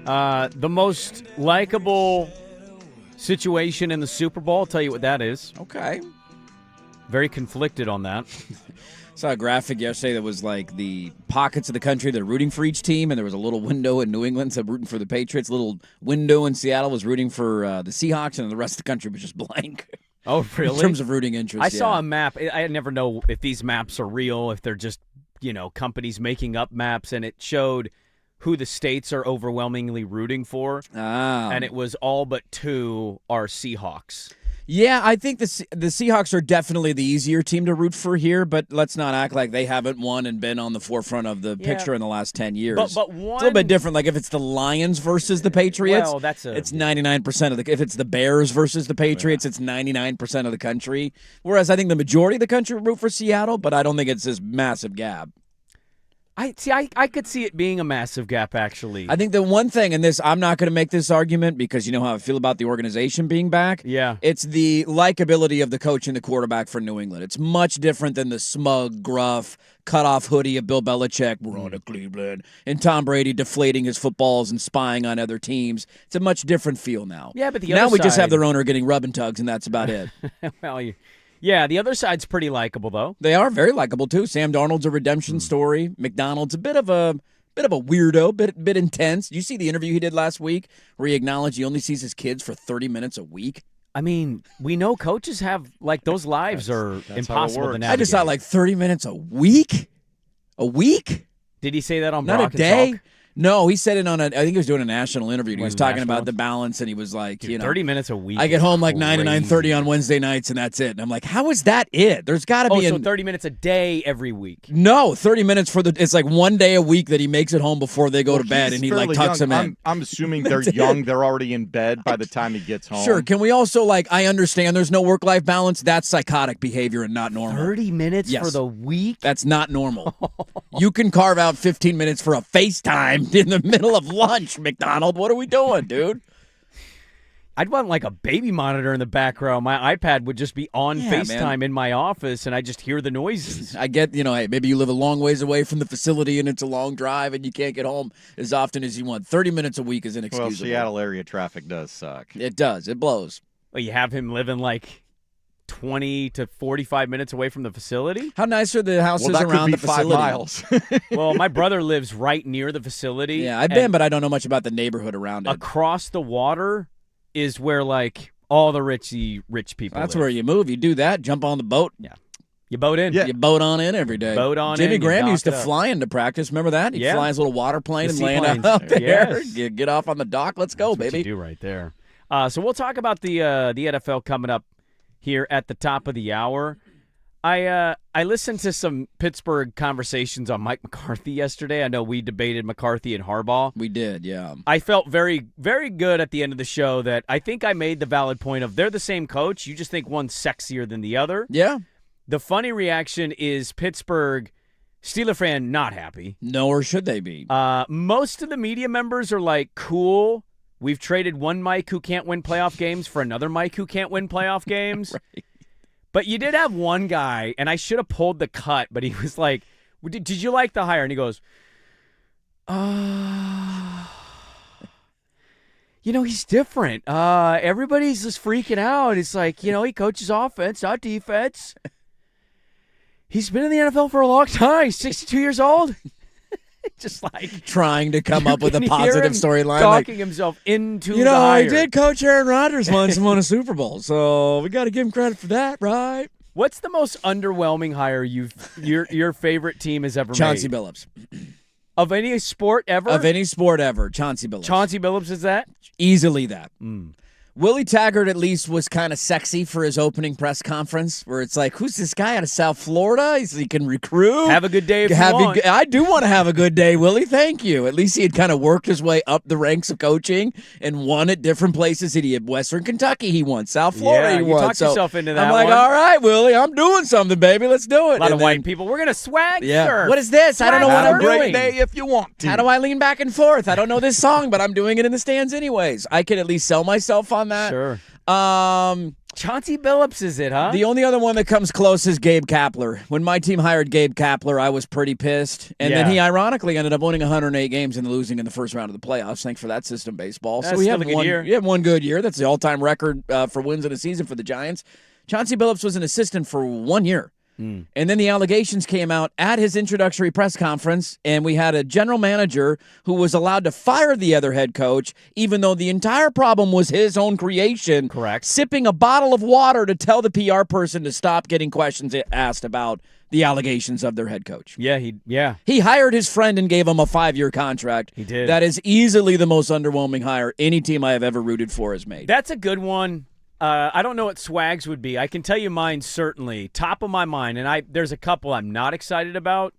The most likable situation in the Super Bowl, I'll tell you what that is. Okay. Very conflicted on that. Saw a graphic yesterday that was like the pockets of the country that are rooting for each team, and there was a little window in New England said rooting for the Patriots. A little window in Seattle was rooting for the Seahawks, and the rest of the country was just blank. Oh, really? In terms of rooting interest, I saw a map. I never know if these maps are real, if they're just, companies making up maps, and it showed who the states are overwhelmingly rooting for, and it was all but 2 are Seahawks. Yeah, I think the Seahawks are definitely the easier team to root for here, but let's not act like they haven't won and been on the forefront of the picture in the last 10 years. But one, it's a little bit different. Like if it's the Lions versus the Patriots, well, it's 99% of the. If it's the Bears versus the Patriots, it's 99% of the country. Whereas I think the majority of the country would root for Seattle, but I don't think it's this massive gap. I could see it being a massive gap, actually. I think the one thing in this, I'm not going to make this argument because you know how I feel about the organization being back. Yeah. It's the likability of the coach and the quarterback for New England. It's much different than the smug, gruff, cut-off hoodie of Bill Belichick, we're on to Cleveland, and Tom Brady deflating his footballs and spying on other teams. It's a much different feel now. Yeah, but now we just have their owner getting rub and tugs, and that's about it. Well, yeah, the other side's pretty likable, though. They are very likable, too. Sam Darnold's a redemption story. McDonald's a bit of a weirdo, bit intense. You see the interview he did last week where he acknowledged he only sees his kids for 30 minutes a week? I mean, we know coaches have, those lives are impossible to navigate. I just thought, 30 minutes a week? A week? Did he say that on Not Brock a day? and Talk? No, he said it on I think he was doing a national interview. He was talking about the balance, and he was like, 30 minutes a week. I get home 9 to 9:30 on Wednesday nights, and that's it. And I'm like, how is that it? There's got to be so 30 minutes a day every week. No, 30 minutes it's like one day a week that he makes it home before they go to bed, and he tucks them in. I'm assuming they're young. They're already in bed by the time he gets home. Sure. Can we also I understand there's no work-life balance. That's psychotic behavior and not normal. 30 minutes for the week? That's not normal. You can carve out 15 minutes for a FaceTime in the middle of lunch, McDonald. What are we doing, dude? I'd want a baby monitor in the background. My iPad would just be on FaceTime in my office, and I just hear the noises. I get, hey, maybe you live a long ways away from the facility, and it's a long drive, and you can't get home as often as you want. 30 minutes a week is inexcusable. Well, Seattle area traffic does suck. It does. It blows. Well, you have him living 20 to 45 minutes away from the facility? How nice are the houses around the facility? 5 miles. Well, my brother lives right near the facility. Yeah, I've been, but I don't know much about the neighborhood around it. Across the water is where, all the rich people That's live. where you move. You do that, jump on the boat. Yeah. You boat in. Yeah. You boat on in every day. Boat on Jimmy in. Graham used to fly into practice. Remember that? He'd fly his little water plane and land out there. Yes. Get off on the dock. Let's go, That's baby. What you do right there. So we'll talk about the NFL coming up here at the top of the hour. I listened to some Pittsburgh conversations on Mike McCarthy yesterday. I know we debated McCarthy and Harbaugh. We did, yeah. I felt very, very good at the end of the show that I think I made the valid point of they're the same coach. You just think one's sexier than the other. Yeah. The funny reaction is Pittsburgh, Steeler fan, not happy. No, or should they be? Most of the media members are cool. We've traded one Mike who can't win playoff games for another Mike who can't win playoff games. Right. But you did have one guy, and I should have pulled the cut, but he was like, did you like the hire? And he goes, he's different. Everybody's just freaking out. It's he coaches offense, not defense. He's been in the NFL for a long time. He's 62 years old. Just trying to come up with a positive storyline, talking himself into the hire. I did coach Aaron Rodgers once and won a Super Bowl, so we got to give him credit for that, right? What's the most underwhelming hire your favorite team has ever Chauncey made? Billups. Of any sport ever? Of any sport ever, Chauncey Billups. Chauncey Billups is that? Easily that. Willie Taggart at least was kind of sexy for his opening press conference, where it's who's this guy out of South Florida? He can recruit. Have a good day if you want. I do want to have a good day, Willie. Thank you. At least he had kind of worked his way up the ranks of coaching and won at different places. He had Western Kentucky he won. South Florida he won. You talked yourself into that I'm like, one. all right, Willie, I'm doing something, baby. Let's do it. A lot of white people. We're going to swag surf. What is this? I don't know what I'm doing. Have a great day if you want to. How do I lean back and forth? I don't know this song, but I'm doing it in the stands anyways. I can at least sell myself on that. Sure. Chauncey Billups is it, huh? The only other one that comes close is Gabe Kapler. When my team hired Gabe Kapler, I was pretty pissed. And then he ironically ended up winning 108 games and losing in the first round of the playoffs. Thanks for that system baseball. That's so we still have a good year. We have one good year. That's the all-time record for wins in a season for the Giants. Chauncey Billups was an assistant for 1 year. And then the allegations came out at his introductory press conference, and we had a general manager who was allowed to fire the other head coach, even though the entire problem was his own creation. Correct. Sipping a bottle of water to tell the PR person to stop getting questions asked about the allegations of their head coach. Yeah, He hired his friend and gave him a 5-year contract. He did. That is easily the most underwhelming hire any team I have ever rooted for has made. That's a good one. I don't know what Swags would be. I can tell you mine certainly. Top of my mind, and there's a couple I'm not excited about.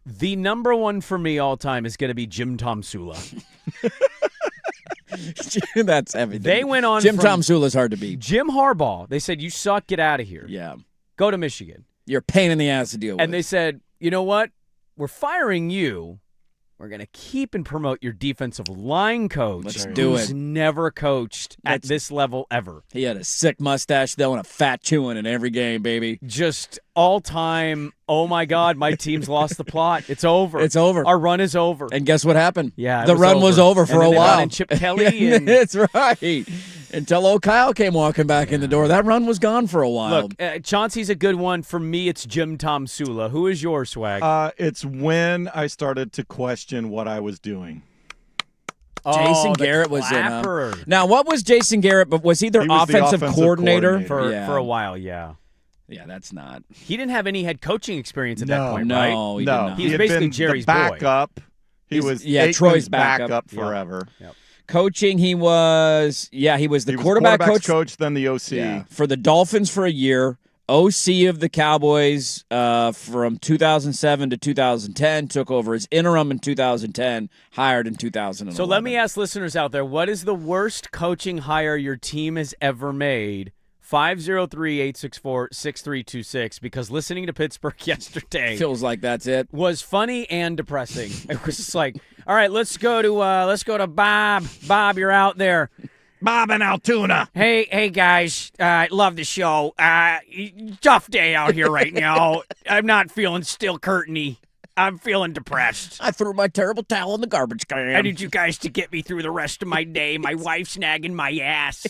The number one for me all time is going to be Jim Tomsula. That's everything. They went on Jim from Tomsula's hard to beat. Jim Harbaugh. They said, you suck, get out of here. Yeah. Go to Michigan. You're a pain in the ass to deal with. And they said, you know what? We're firing you. We're going to keep and promote your defensive line coach. Let's do who's it. never coached at this level ever. He had a sick mustache, though, and a fat chewing in every game, baby. Just all-time, oh, my God, my team's lost the plot. It's over. It's over. Our run is over. And guess what happened? Yeah, the run was over for and a then they brought while. in Chip Kelly. And, That's right. Until old Kyle came walking back in the door. That run was gone for a while. look, Chauncey's a good one. For me, it's Jim Tomsula. Who is your Swag? It's when I started to question what I was doing. Jason the Garrett was in. clapper. Now, what was Jason Garrett? But was he their He was the offensive offensive coordinator? coordinator. For a while, yeah. Yeah, that's not. He didn't have any head coaching experience at that point, No, right? he did not. He was had basically been Jerry's the boy. backup. He He's- was yeah, Aikman's Troy's backup. forever. Yep. Coaching, he was the He was quarterback quarterback's coach. then the OC. Yeah, for the Dolphins for a year, OC of the Cowboys from 2007 to 2010, took over as interim in 2010, hired in 2011. So let me ask listeners out there, what is the worst coaching hire your team has ever made? 503-864-6326, because listening to Pittsburgh yesterday Feels like that's it. was funny and depressing. It was just like, all right, let's go to Bob. Bob, you're out there. Bob and Altoona. Hey guys, love the show. Tough day out here right now. I'm not feeling still curtainy. I'm feeling depressed. I threw my terrible towel in the garbage can. I need you guys to get me through the rest of my day. My wife's nagging my ass.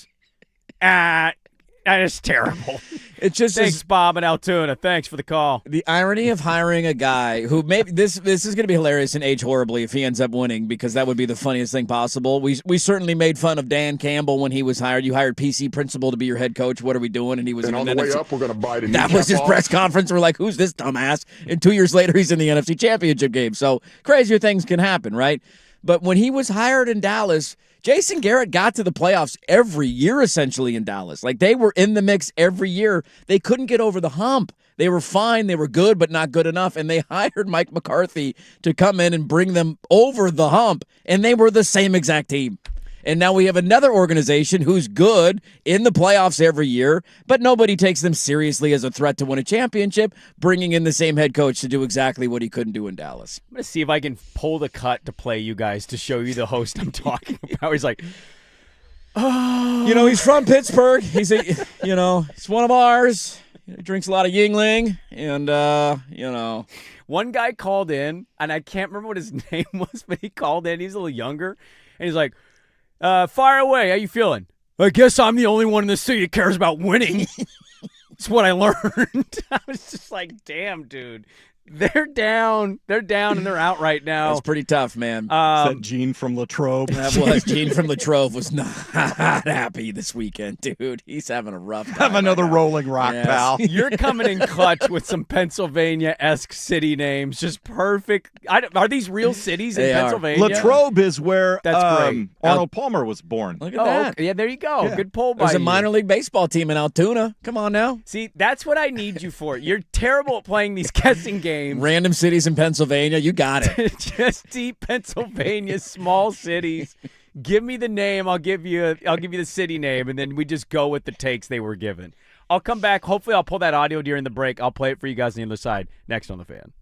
That is terrible. It's just Thanks, Bob and Altoona. Thanks for the call. the irony of hiring a guy who maybe this is going to be hilarious and age horribly if he ends up winning, because that would be the funniest thing possible. We certainly made fun of Dan Campbell when he was hired. You hired PC Principal to be your head coach. What are we doing? And he was And on the way up, we're going to buy the That was his press conference. We're like, who's this dumbass? And 2 years later, he's in the NFC Championship game. So crazier things can happen, right? But when he was hired in Dallas, Jason Garrett got to the playoffs every year, essentially, in Dallas. Like, they were in the mix every year. They couldn't get over the hump. They were fine. They were good, but not good enough. And they hired Mike McCarthy to come in and bring them over the hump. And they were the same exact team. And now we have another organization who's good in the playoffs every year, but nobody takes them seriously as a threat to win a championship, bringing in the same head coach to do exactly what he couldn't do in Dallas. I'm going to see if I can pull the cut to play you guys to show you the host I'm talking about. He's like, He's from Pittsburgh. He's he's one of ours. He drinks a lot of Yingling, and one guy called in, and I can't remember what his name was, but he called in. He's a little younger, and he's like, fire away. How you feeling? I guess I'm the only one in the city that cares about winning. It's what I learned. I was just like, damn, dude. They're down, and they're out right now. That's pretty tough, man. Is that Gene from Latrobe? That was Gene from Latrobe was not happy this weekend, dude. He's having a rough time. Have another right now. Rolling Rock, Yes. pal. You're coming in clutch with some Pennsylvania-esque city names. Just perfect. Are these real cities in They are. Pennsylvania? Latrobe is where That's great. Arnold Palmer was born. Look at Oh, that. okay. Yeah, there you go. Yeah. Good poll by There's a you. minor league baseball team in Altoona. Come on now. See, that's what I need you for. You're terrible at playing these guessing games. Random cities in Pennsylvania. You got it. Just deep Pennsylvania, small cities. Give me the name. I'll give you the city name, and then we just go with the takes they were given. I'll come back. Hopefully, I'll pull that audio during the break. I'll play it for you guys on the other side. Next on The Fan.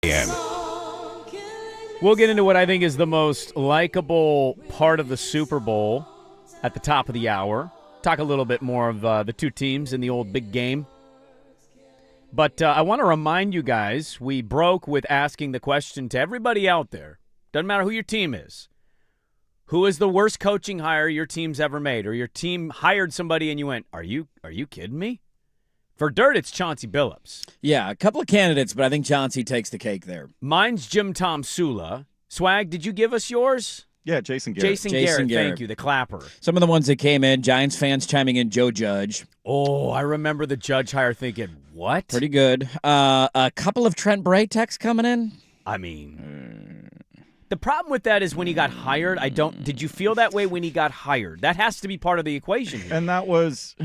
AM. We'll get into what I think is the most likable part of the Super Bowl at the top of the hour. Talk a little bit more of the two teams in the old big game. But I want to remind you guys, we broke with asking the question to everybody out there. Doesn't matter who your team is. Who is the worst coaching hire your team's ever made? Or your team hired somebody and you went, are you kidding me? For Dirt, it's Chauncey Billups. Yeah, a couple of candidates, but I think Chauncey takes the cake there. Mine's Jim Tom Sula. Swag, did you give us yours? Yeah, Jason Garrett. Jason Garrett, thank you, the clapper. Some of the ones that came in, Giants fans chiming in, Joe Judge. Oh, I remember the Judge hire thinking, what? Pretty good. A couple of Trent Bray texts coming in. I mean, the problem with that is when he got hired, did you feel that way when he got hired? That has to be part of the equation here. And that was,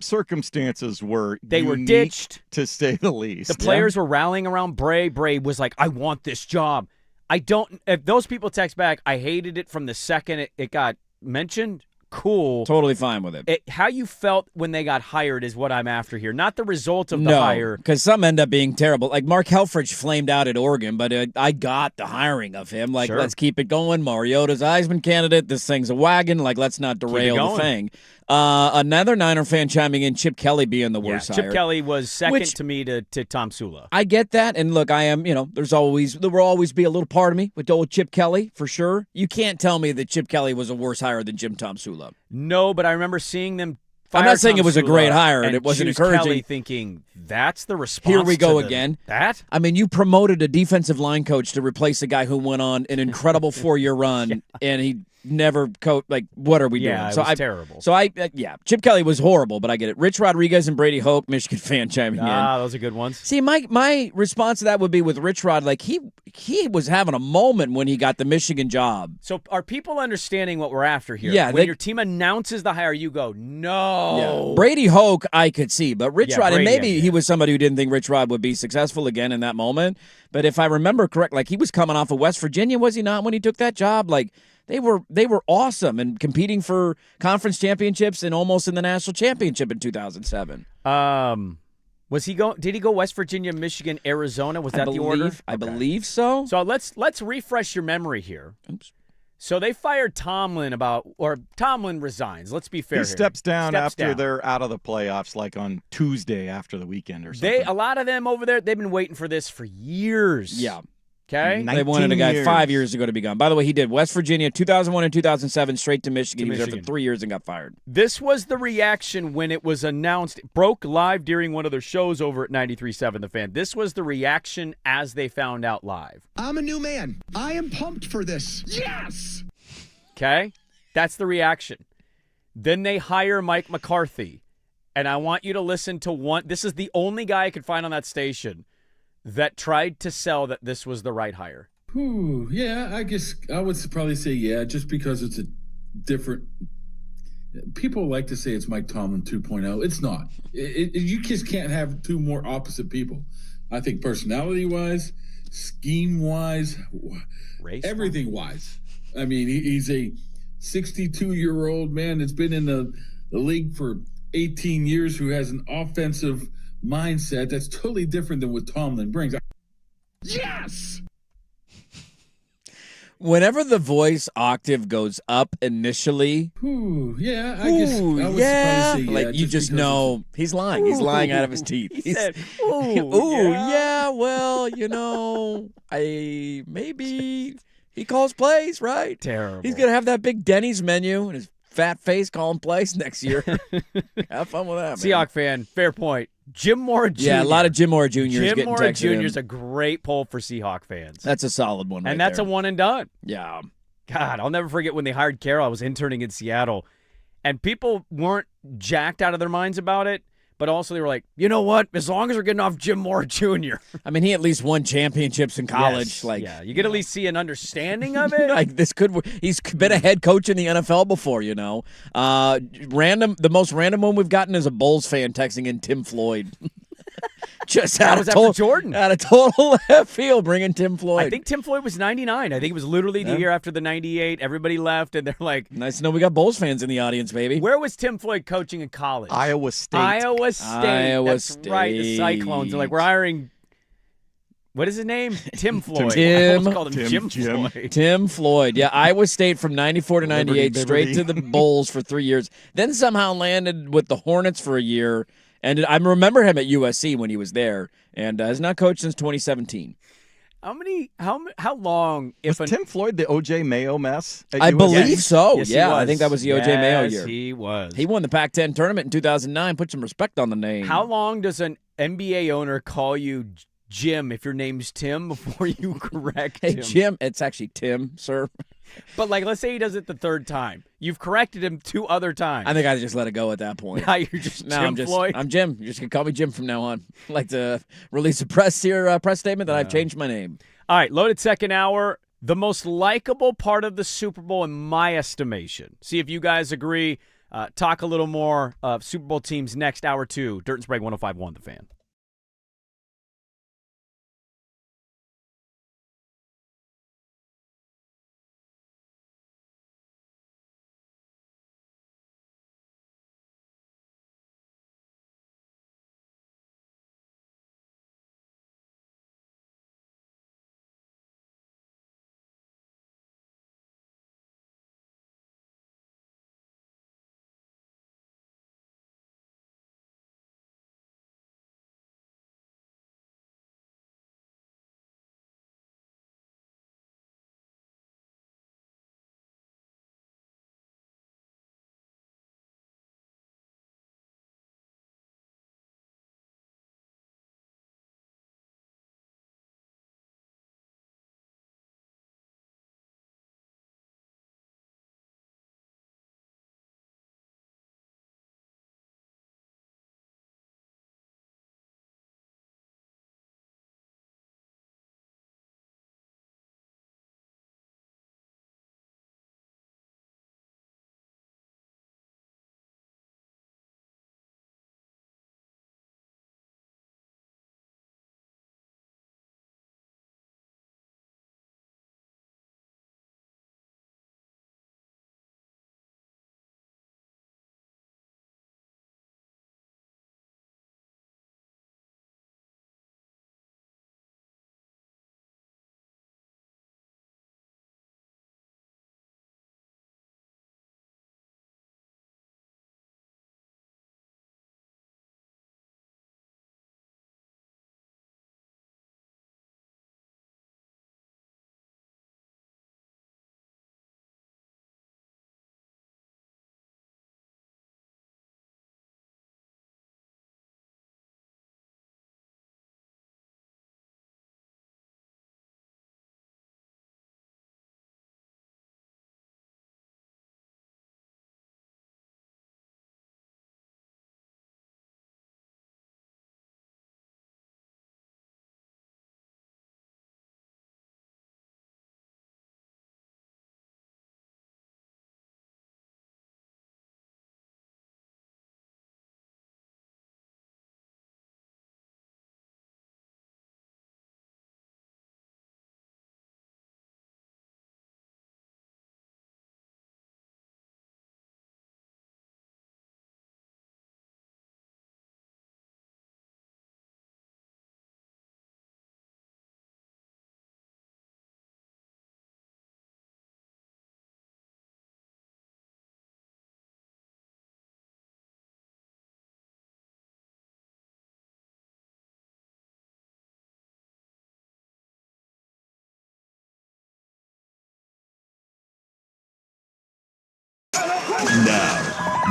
circumstances were They were unique, ditched. to say the least. The players were rallying around Bray. Bray was like, I want this job. If those people text back, I hated it from the second it got mentioned, cool. Totally fine with it. How you felt when they got hired is what I'm after here, not the result of the hire. Because some end up being terrible. Like Mark Helfrich flamed out at Oregon, but I got the hiring of him. Like, Sure. Let's keep it going. Mariota's Heisman candidate. This thing's a wagon. Like, let's not derail the thing. Another Niner fan chiming in, Chip Kelly being the worst hire. Chip Kelly was second to me to Tom Sula. I get that, and look, I am, there will always be a little part of me with old Chip Kelly, for sure. You can't tell me that Chip Kelly was a worse hire than Jim Tom Sula. No, but I remember seeing them fire I'm not saying Tom it was a Sula great hire and it wasn't choose encouraging. Kelly thinking, that's the response. Here we go to again. That? I mean, you promoted a defensive line coach to replace a guy who went on an incredible 4-year run, and he never coached. Like, what are we doing? Yeah, it was terrible. So Chip Kelly was horrible, but I get it. Rich Rodriguez and Brady Hoke, Michigan fan chiming in. Those are good ones. See, my response to that would be with Rich Rod, like he was having a moment when he got the Michigan job. So are people understanding what we're after here? Yeah. When your team announces the hire, you go, no. Yeah. Brady Hoke, I could see, but Rich Rod, and maybe Brady, he was somebody who didn't think Rich Rod would be successful again in that moment. But if I remember correct, like he was coming off of West Virginia, was he not, when he took that job? Like they were awesome and competing for conference championships and almost in the national championship in 2007. Was he go? Did he go West Virginia, Michigan, Arizona? Was that the order? I believe so. So let's refresh your memory here. Oops. So they fired Tomlin Tomlin resigns. Let's be fair. He steps down after down. they're out of the playoffs, like on Tuesday after the weekend or something. A lot of them over there, they've been waiting for this for years. Yeah. Okay. They wanted a guy years. 5 years ago to be gone. By the way, he did West Virginia 2001 and 2007 straight to Michigan. He was there for 3 years and got fired. This was the reaction when it was announced. It broke live during one of their shows over at 93.7 The Fan. This was the reaction as they found out live. I'm a new man. I am pumped for this. Yes! Okay? That's the reaction. Then they hire Mike McCarthy. And I want you to listen to one. This is the only guy I could find on that station that tried to sell that this was the right hire. Yeah, I guess I would probably say yeah, just because it's a different. People like to say it's Mike Tomlin 2.0. It's not. You just can't have two more opposite people. I think personality-wise, scheme-wise, everything-wise. I mean, he's a 62-year-old man that's been in the league for 18 years who has an offensive mindset that's totally different than what Tomlin brings. Yes! Whenever the voice octave goes up initially, Yeah, I guess I would probably say yeah. Like you just know he's lying. He's lying out of his teeth. He said, yeah, well, maybe he calls plays, right? Terrible. He's going to have that big Denny's menu and his fat face calling plays next year. Have fun with that, man. Seahawk fan, fair point. Jim Mora Jr. Yeah, a lot of Jim Mora Jr. Jim Mora Jr. is in. a great poll for Seahawk fans. That's a solid one, and that's there. a one and done. Yeah. God, I'll never forget when they hired Carroll. I was interning in Seattle, and people weren't jacked out of their minds about it, but also they were like, you know what? As long as we're getting off Jim Mora Jr. I mean, he at least won championships in college. Yes, you could at least see an understanding of it. Like he's been a head coach in the NFL before, The most random one we've gotten is a Bulls fan texting in Tim Floyd. Just that was after Jordan. Out of total left field, bringing Tim Floyd. I think Tim Floyd was 99. I think it was literally the year after the 98. Everybody left, and they're like... Nice to know we got Bulls fans in the audience, baby. Where was Tim Floyd coaching in college? Iowa State. Iowa State. That's right, the Cyclones. They're like, we're hiring What is his name? Tim Floyd. Tim. I almost called him Jim Floyd. Tim Floyd. Yeah, Iowa State from 94 to 98, straight Liberty. to the Bulls for 3 years. Then somehow landed with the Hornets for a year. And I remember him at USC when he was there, and has not coached since 2017. How long? Was Tim Floyd the O.J. Mayo mess? I believe so. Yes, he yeah, I was. think that was the O.J. Mayo year. Yes, he was. He won the Pac-10 tournament in 2009. Put some respect on the name. How long does an NBA owner call you Jim if your name's Tim before you correct Hey, him? Jim, it's actually Tim, sir. But, let's say he does it the third time. You've corrected him 2 other times. I think I just let it go at that point. Now you're just Jim Floyd? I'm Jim. You're just going to call me Jim from now on. I'd like to release a press statement that I've changed my name. All right, loaded second hour. The most likable part of the Super Bowl, in my estimation. See if you guys agree. Talk a little more of Super Bowl teams next hour 2. Dirt and Sprague 105.1 The Fan.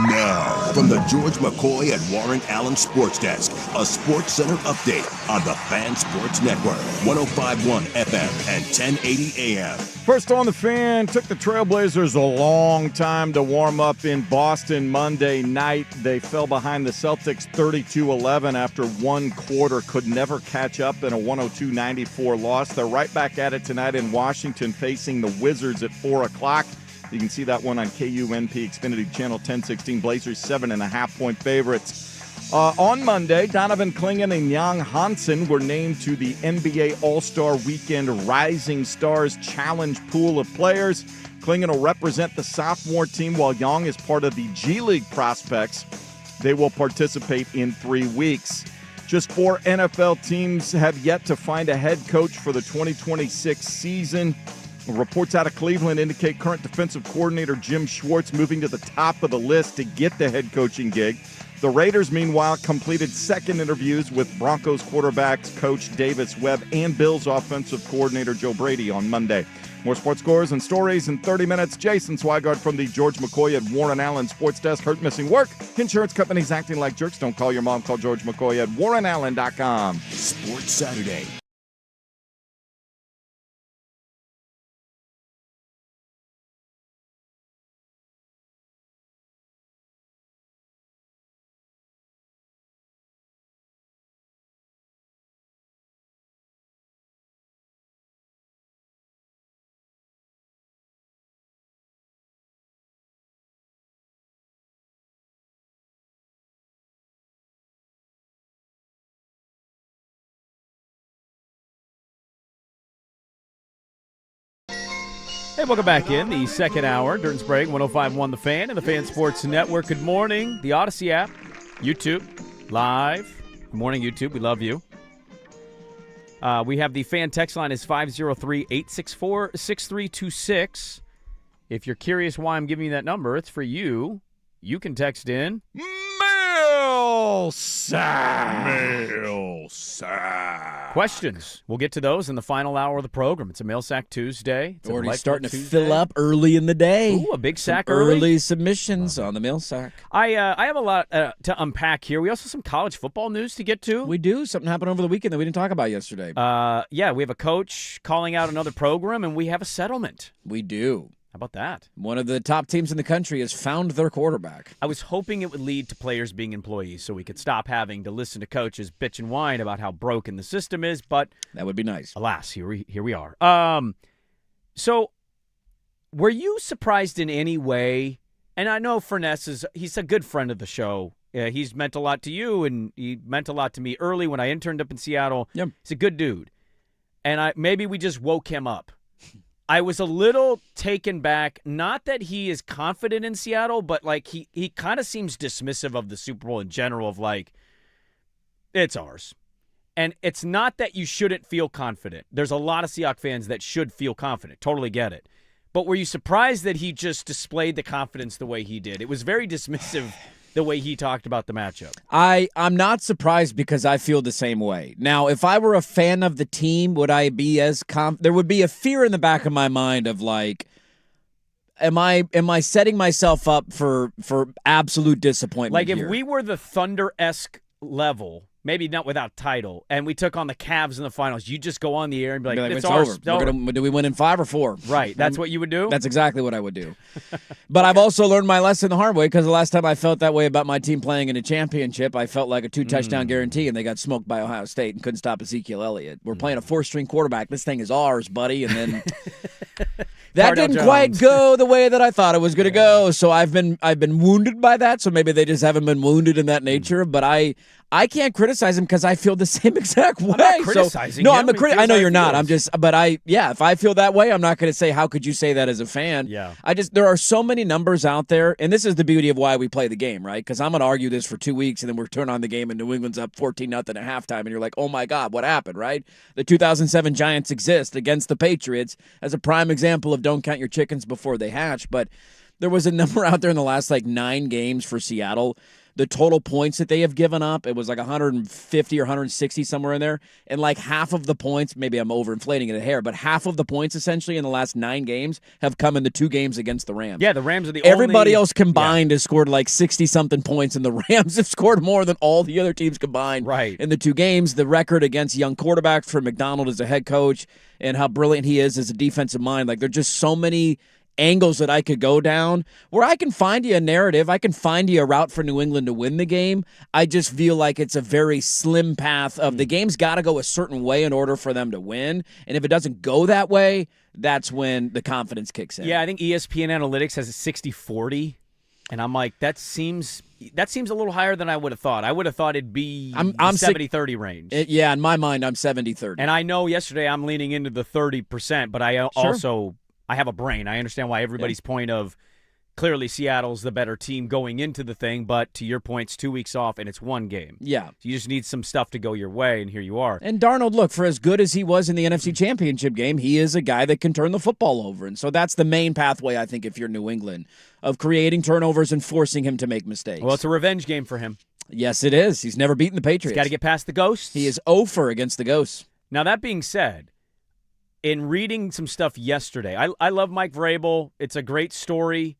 Now, from the George McCoy and Warren Allen Sports Desk, a Sports Center update on the Fan Sports Network, 105.1 FM and 1080 AM. First on the Fan, took the Trailblazers a long time to warm up in Boston Monday night. They fell behind the Celtics 32-11 after one quarter, could never catch up in a 102-94 loss. They're right back at it tonight in Washington, facing the Wizards at 4 o'clock. You can see that one on KUNP Xfinity Channel 1016. Blazers 7.5-point favorites. On Monday, Donovan Clingan and Jan Hansen were named to the NBA All-Star Weekend Rising Stars Challenge pool of players. Clingan will represent the sophomore team while Young is part of the G League prospects. They will participate in 3 weeks. Just 4 NFL teams have yet to find a head coach for the 2026 season. Reports out of Cleveland indicate current defensive coordinator Jim Schwartz moving to the top of the list to get the head coaching gig. The Raiders, meanwhile, completed second interviews with Broncos quarterbacks coach Davis Webb and Bills offensive coordinator Joe Brady on Monday. More sports scores and stories in 30 minutes. Jason Swigard from the George McCoy at Warren Allen Sports Desk. Hurt missing work. Insurance companies acting like jerks. Don't call your mom. Call George McCoy at warrenallen.com. Sports Saturday. Hey, welcome back in the second hour. Dirt and Sprague, 105.1 The Fan and the Fan Sports Network. Good morning. The Odyssey app, YouTube, live. Good morning, YouTube. We love you. We have the fan text line is 503-864-6326. If you're curious why I'm giving you that number, it's for you. You can text in. Mail sack. Questions. We'll get to those in the final hour of the program. It's a Mail Sack Tuesday. It's Already a starting to Tuesday. fill up early in the day. Ooh, a big sack early submissions on the Mail Sack. I have a lot to unpack here. We also have some college football news to get to. We do. Something happened over the weekend that we didn't talk about yesterday. Yeah, we have a coach calling out another program, and we have a settlement. We do. How about that? One of the top teams in the country has found their quarterback. I was hoping it would lead to players being employees so we could stop having to listen to coaches bitch and whine about how broken the system is, but that would be nice. Alas, here we are. So were you surprised in any way? And I know Furness he's a good friend of the show. He's meant a lot to you, and he meant a lot to me early when I interned up in Seattle. Yep. He's a good dude. And maybe we just woke him up. I was a little taken back, not that he is confident in Seattle, but like he kind of seems dismissive of the Super Bowl in general, of like, it's ours. And it's not that you shouldn't feel confident. There's a lot of Seahawks fans that should feel confident. Totally get it. But were you surprised that he just displayed the confidence the way he did? It was very dismissive the way he talked about the matchup. I'm not surprised because I feel the same way. Now, if I were a fan of the team, would I be as there would be a fear in the back of my mind of like, am I setting myself up for absolute disappointment? Like if here? we were the Thunder-esque level, maybe not without title, and we took on the Cavs in the finals, you just go on the air and be like, it's ours. Over. Do we win in 5 or 4? Right. That's what you would do? That's exactly what I would do. But I've also learned my lesson the hard way because the last time I felt that way about my team playing in a championship, I felt like a 2-touchdown guarantee, and they got smoked by Ohio State and couldn't stop Ezekiel Elliott. We're playing a 4-string quarterback. This thing is ours, buddy. And then that didn't quite go the way that I thought it was going to go. So I've been wounded by that. So maybe they just haven't been wounded in that nature. But I can't criticize him because I feel the same exact way. I'm not criticizing him. I'm a critic. I know you're not. If I feel that way, I'm not going to say, how could you say that as a fan? Yeah. There are so many numbers out there, and this is the beauty of why we play the game, right? Because I'm going to argue this for 2 weeks, and then we're turn on the game, and New England's up 14-0 at halftime, and you're like, oh my God, what happened, right? The 2007 Giants exist against the Patriots as a prime example of don't count your chickens before they hatch, but there was a number out there in the last 9 games for Seattle. The total points that they have given up, it was 150 or 160 somewhere in there. And half of the points, maybe I'm overinflating it a hair, but half of the points essentially in the last 9 games have come in the 2 games against the Rams. Yeah, the Rams are the Everybody else combined has scored 60-something points, and the Rams have scored more than all the other teams combined in the 2 games. The record against young quarterbacks for McDonald as a head coach and how brilliant he is as a defensive mind. There are just so many angles that I could go down where I can find you a narrative. I can find you a route for New England to win the game. I just feel like it's a very slim path of the game's got to go a certain way in order for them to win. And if it doesn't go that way, that's when the confidence kicks in. Yeah, I think ESPN Analytics has a 60-40. And I'm like, that seems a little higher than I would have thought. I would have thought it'd be I'm 70-30 range. In my mind, I'm 70-30. And I know yesterday I'm leaning into the 30%, but I also I have a brain. I understand why everybody's point of clearly Seattle's the better team going into the thing, but to your point, it's 2 weeks off and it's one game. Yeah. So you just need some stuff to go your way, and here you are. And Darnold, look, for as good as he was in the NFC Championship game, he is a guy that can turn the football over. And so that's the main pathway, I think, if you're New England, of creating turnovers and forcing him to make mistakes. Well, it's a revenge game for him. Yes, it is. He's never beaten the Patriots. He's got to get past the Ghosts. He is 0-for against the Ghosts. Now, that being said, in reading some stuff yesterday, I love Mike Vrabel. It's a great story.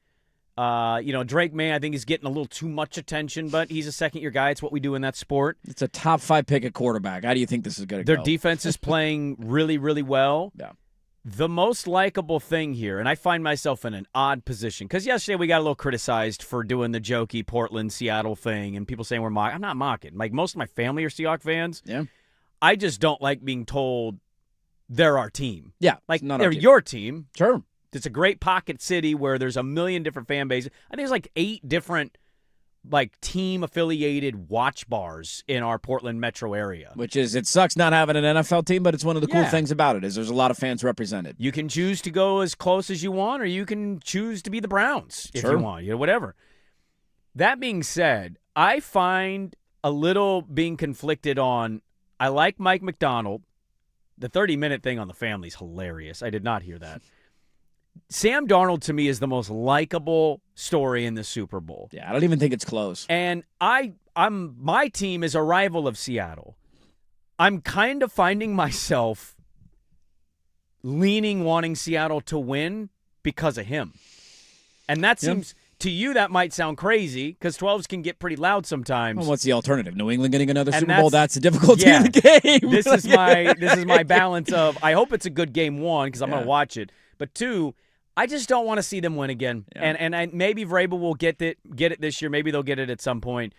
Drake May, I think, is getting a little too much attention, but he's a second-year guy. It's what we do in that sport. It's a top 5 pick at quarterback. How do you think this is going to go? Their defense is playing really, really well. Yeah. The most likable thing here, and I find myself in an odd position, because yesterday we got a little criticized for doing the jokey Portland-Seattle thing, and people saying we're mocking. I'm not mocking. Like, most of my family are Seahawks fans. Yeah. I just don't like being told they're our team. Yeah. Like, not they're our team. your team. Sure. It's a great pocket city where there's a million different fan bases. I think there's like 8 different team-affiliated watch bars in our Portland metro area. Which is, it sucks not having an NFL team, but it's one of the cool Yeah. things about it is there's a lot of fans represented. You can choose to go as close as you want, or you can choose to be the Browns if Sure. you want, whatever. That being said, I find a little being conflicted on, I like Mike McDonald. The 30-minute thing on the family's hilarious. I did not hear that. Sam Darnold, to me, is the most likable story in the Super Bowl. Yeah, I don't even think it's close. And my team is a rival of Seattle. I'm kind of finding myself wanting Seattle to win because of him. And that seems, to you, that might sound crazy because 12s can get pretty loud sometimes. Well, what's the alternative? New England getting another And Super Bowl? That's the difficulty yeah. of the game. This is my balance of, I hope it's a good game, 1, because I'm going to watch it. But 2, I just don't want to see them win again. Yeah. And maybe Vrabel will get it this year. Maybe they'll get it at some point.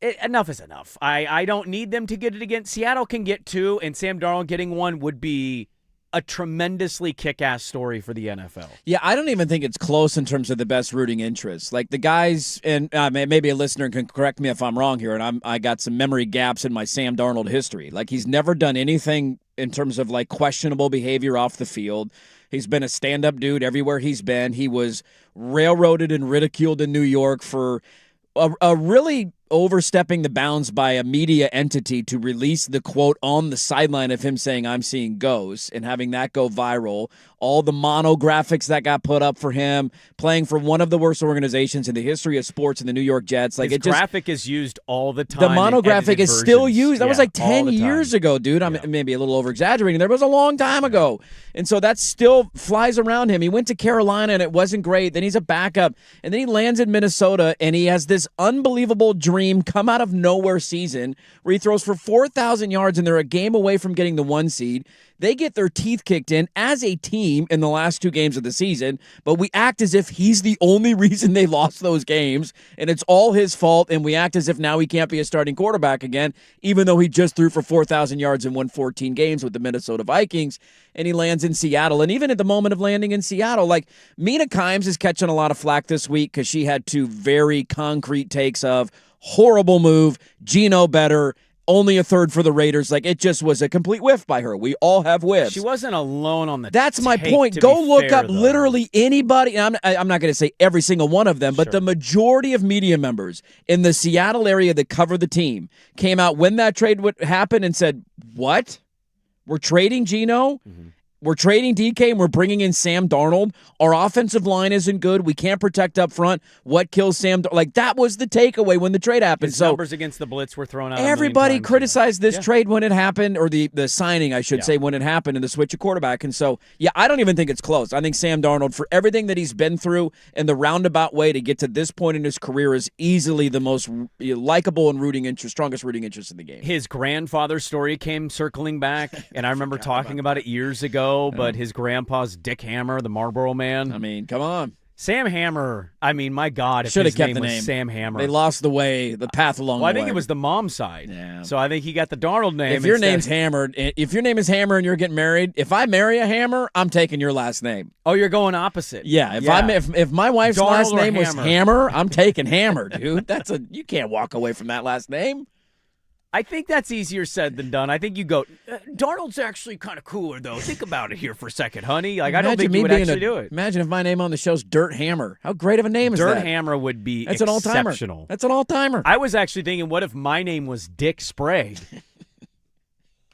Enough is enough. I don't need them to get it again. Seattle can get 2, and Sam Darnold getting 1 would be a tremendously kick-ass story for the NFL. Yeah, I don't even think it's close in terms of the best rooting interests. Like the guys, and maybe a listener can correct me if I'm wrong here, and I got some memory gaps in my Sam Darnold history. Like he's never done anything in terms of like questionable behavior off the field. He's been a stand-up dude everywhere he's been. He was railroaded and ridiculed in New York for a really overstepping the bounds by a media entity to release the quote on the sideline of him saying, "I'm seeing ghosts," and having that go viral. All the monographics that got put up for him, playing for one of the worst organizations in the history of sports in the New York Jets. Like His it just, graphic is used all the time. the monographic is still used. That was like 10 all years ago, dude. I'm maybe a little over-exaggerating. There was a long time ago. And so that still flies around him. He went to Carolina, and it wasn't great. Then he's a backup. And then he lands in Minnesota, and he has this unbelievable dream come out of nowhere season where he throws for 4,000 yards, and they're a game away from getting the 1 seed. They get their teeth kicked in as a team in the last 2 games of the season, but we act as if he's the only reason they lost those games, and it's all his fault, and we act as if now he can't be a starting quarterback again, even though he just threw for 4,000 yards and won 14 games with the Minnesota Vikings, and he lands in Seattle. And even at the moment of landing in Seattle, like Mina Kimes is catching a lot of flack this week because she had 2 very concrete takes of horrible move, Geno better, only a third for the Raiders. Like, it just was a complete whiff by her. We all have whiffs. She wasn't alone on the That's my take, point. to Go be look fair, up though. literally anybody. And I'm not going to say every single one of them, but Sure. the majority of media members in the Seattle area that cover the team came out when that trade would happen and said, what? We're trading Geno? Mm-hmm. We're trading DK and we're bringing in Sam Darnold. Our offensive line isn't good. We can't protect up front. What kills Sam? Like, that was the takeaway when the trade happened. His So numbers against the blitz were thrown out. everybody criticized this Yeah. trade when it happened, or the signing, I should say, when it happened, and the switch of quarterback. And so, yeah, I don't even think it's close. I think Sam Darnold, for everything that he's been through and the roundabout way to get to this point in his career, is easily the most likable and strongest rooting interest in the game. His grandfather's story came circling back, and I remember talking about it years ago, but his grandpa's Dick Hammer, the Marlboro Man. I mean, come on. Sam Hammer, I mean, my God, if Should have his kept name the was name. Sam Hammer. They lost the path along Well, I the way. think it was the mom's side. Yeah. So I think he got the Darnold name. If your instead. name's Hammer, if your name is Hammer and you're getting married, if I marry a Hammer, I'm taking your last name. Oh, you're going opposite. Yeah, if my wife's Darnold last or name was Hammer. Hammer, I'm taking Hammer, dude. You can't walk away from that last name. I think that's easier said than done. I think you go, Darnold's actually kind of cooler, though. Think about it here for a second, honey. Like, I don't think you would actually do it. Imagine if my name on the show's Dirt Hammer. How great of a name is that? Dirt Hammer would be That's exceptional. an all-timer. That's an all-timer. I was actually thinking, what if my name was Dick Sprague?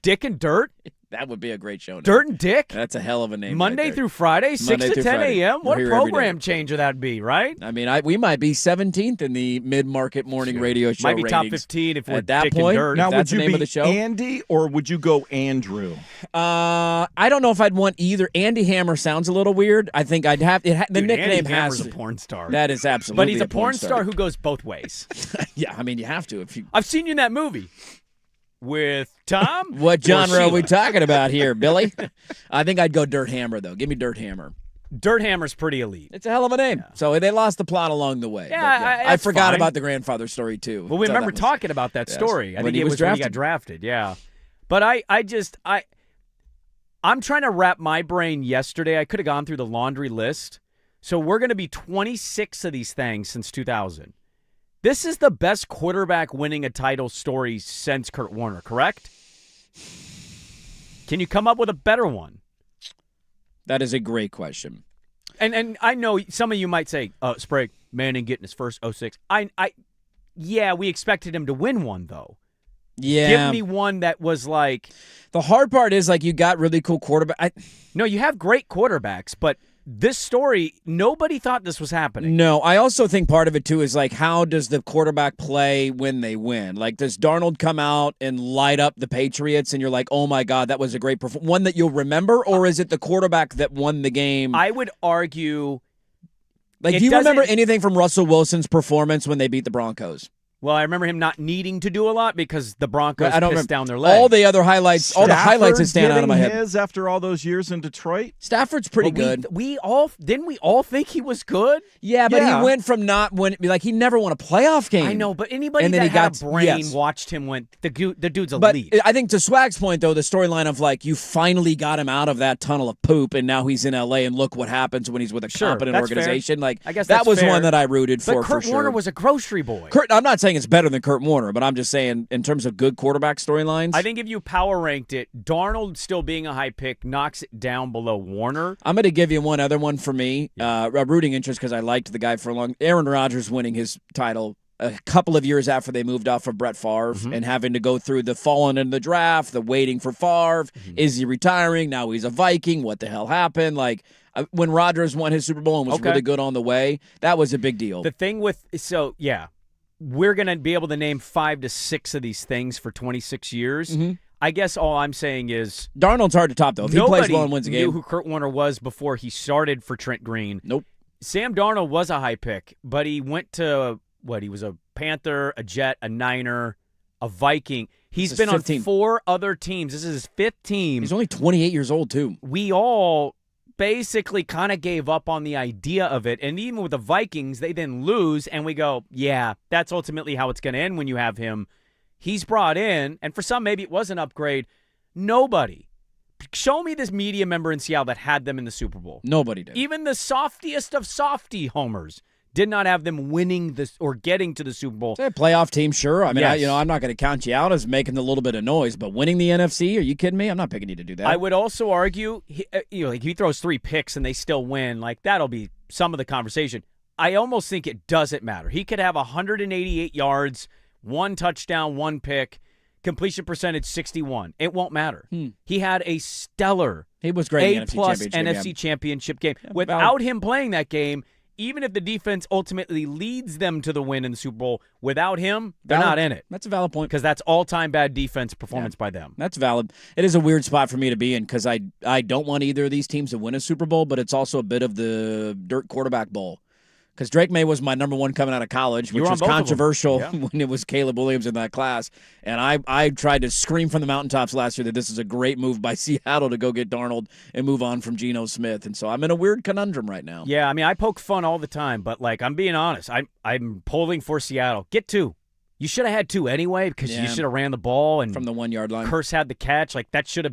Dick and Dirt? That would be a great show name. Dirt and Dick? That's a hell of a name. Monday through Friday, 6 to 10 a.m.? What a program changer that'd be, right? I mean, we might be 17th in the mid-market morning radio show might be top ratings. 15 if we're at that Dick point. and Dirt. Now, That's would the you name of be the show. Andy or would you go Andrew? I don't know if I'd want either. Andy Hammer sounds a little weird. I think I'd have the Dude, nickname Andy Hammer's has a porn star. That is absolutely. But he's a porn star who goes both ways. Yeah, I mean, you have to if you. I've seen you in that movie with Tom. What genre are we Sheila? talking about here, Billy? I think I'd go Dirt Hammer though. Give me Dirt Hammer. Dirt Hammer's pretty elite. It's a hell of a name. Yeah. So they lost the plot along the way. Yeah, I forgot fine. about the grandfather story too. Well, we So remember that was- talking about that story. I When think he it was was when he drafted. got drafted. Yeah, but I'm trying to wrap my brain yesterday. I could have gone through the laundry list. So we're going to be 26 of these things since 2000. This is the best quarterback winning a title story since Kurt Warner, correct? Can you come up with a better one? That is a great question. And I know some of you might say, Sprague, Manning getting his first 06. Yeah, we expected him to win one, though. Yeah. Give me one that was like... The hard part is, like, you got really cool quarterback. No, you have great quarterbacks, but this story, nobody thought this was happening. No, I also think part of it, too, is, like, how does the quarterback play when they win? Like, does Darnold come out and light up the Patriots, and you're like, oh, my God, that was a great performance? One that you'll remember, or is it the quarterback that won the game? I would argue... Like, do you remember anything from Russell Wilson's performance when they beat the Broncos? Well, I remember him not needing to do a lot because the Broncos pissed down their leg. All the other highlights, all the highlights that stand out of my head. His after all those years in Detroit? Stafford's pretty good. Didn't we all think he was good? Yeah, but he went from not winning, like he never won a playoff game. I know, but anybody And then that he had got- a brain yes. watched him win. The dude's But elite. I think to Swag's point, though, the storyline of like you finally got him out of that tunnel of poop, and now he's in L.A. and look what happens when he's with a competent that's fair. organization. Like I guess that that's was fair. one that I rooted But for Kurt sure. Warner was a grocery boy. I'm not saying it's better than Kurt Warner, but I'm just saying in terms of good quarterback storylines. I think if you power ranked it, Darnold still being a high pick knocks it down below Warner. I'm going to give you one other one for me, a rooting interest because I liked the guy for a long. Aaron Rodgers winning his title a couple of years after they moved off of Brett Favre and having to go through the falling in the draft, the waiting for Favre. Is he retiring? Now he's a Viking. What the hell happened? Like when Rodgers won his Super Bowl and was really good on the way, that was a big deal. The thing with we're going to be able to name 5 to 6 of these things for 26 years. I guess all I'm saying is Darnold's hard to top, though. If he plays well and wins a game. Nobody knew who Kurt Warner was before he started for Trent Green. Nope. Sam Darnold was a high pick, but he went to, he was a Panther, a Jet, a Niner, a Viking. He's been on 4 other teams. This is his 5th team. He's only 28 years old, too. We all basically kind of gave up on the idea of it. And even with the Vikings, they then lose, and we go, yeah, that's ultimately how it's going to end when you have him. He's brought in, and for some, maybe it was an upgrade. Nobody. Show me this media member in Seattle that had them in the Super Bowl. Nobody did. Even the softiest of softy homers did not have them winning this or getting to the Super Bowl. It's a playoff team, sure. I mean, Yes. I'm not going to count you out as making a little bit of noise, but winning the NFC, are you kidding me? I'm not picking you to do that. I would also argue, like he throws 3 picks and they still win. Like that'll be some of the conversation. I almost think it doesn't matter. He could have 188 yards, 1 touchdown, 1 pick, completion percentage 61. It won't matter. He had a stellar He was great in the A-plus NFC Championship game. Yeah, Without him playing that game, even if the defense ultimately leads them to the win in the Super Bowl, without him, they're not in it. That's a valid point. Because that's all-time bad defense performance by them. That's valid. It is a weird spot for me to be in because I don't want either of these teams to win a Super Bowl, but it's also a bit of the dirt quarterback bowl. Because Drake May was my number 1 coming out of college, which was controversial when it was Caleb Williams in that class. And I tried to scream from the mountaintops last year that this is a great move by Seattle to go get Darnold and move on from Geno Smith. And so I'm in a weird conundrum right now. Yeah, I mean, I poke fun all the time, but, like, I'm being honest. I'm polling for Seattle. Get 2. You should have had 2 anyway because you should have ran the ball. And from the 1-yard line. Curse had the catch. Like,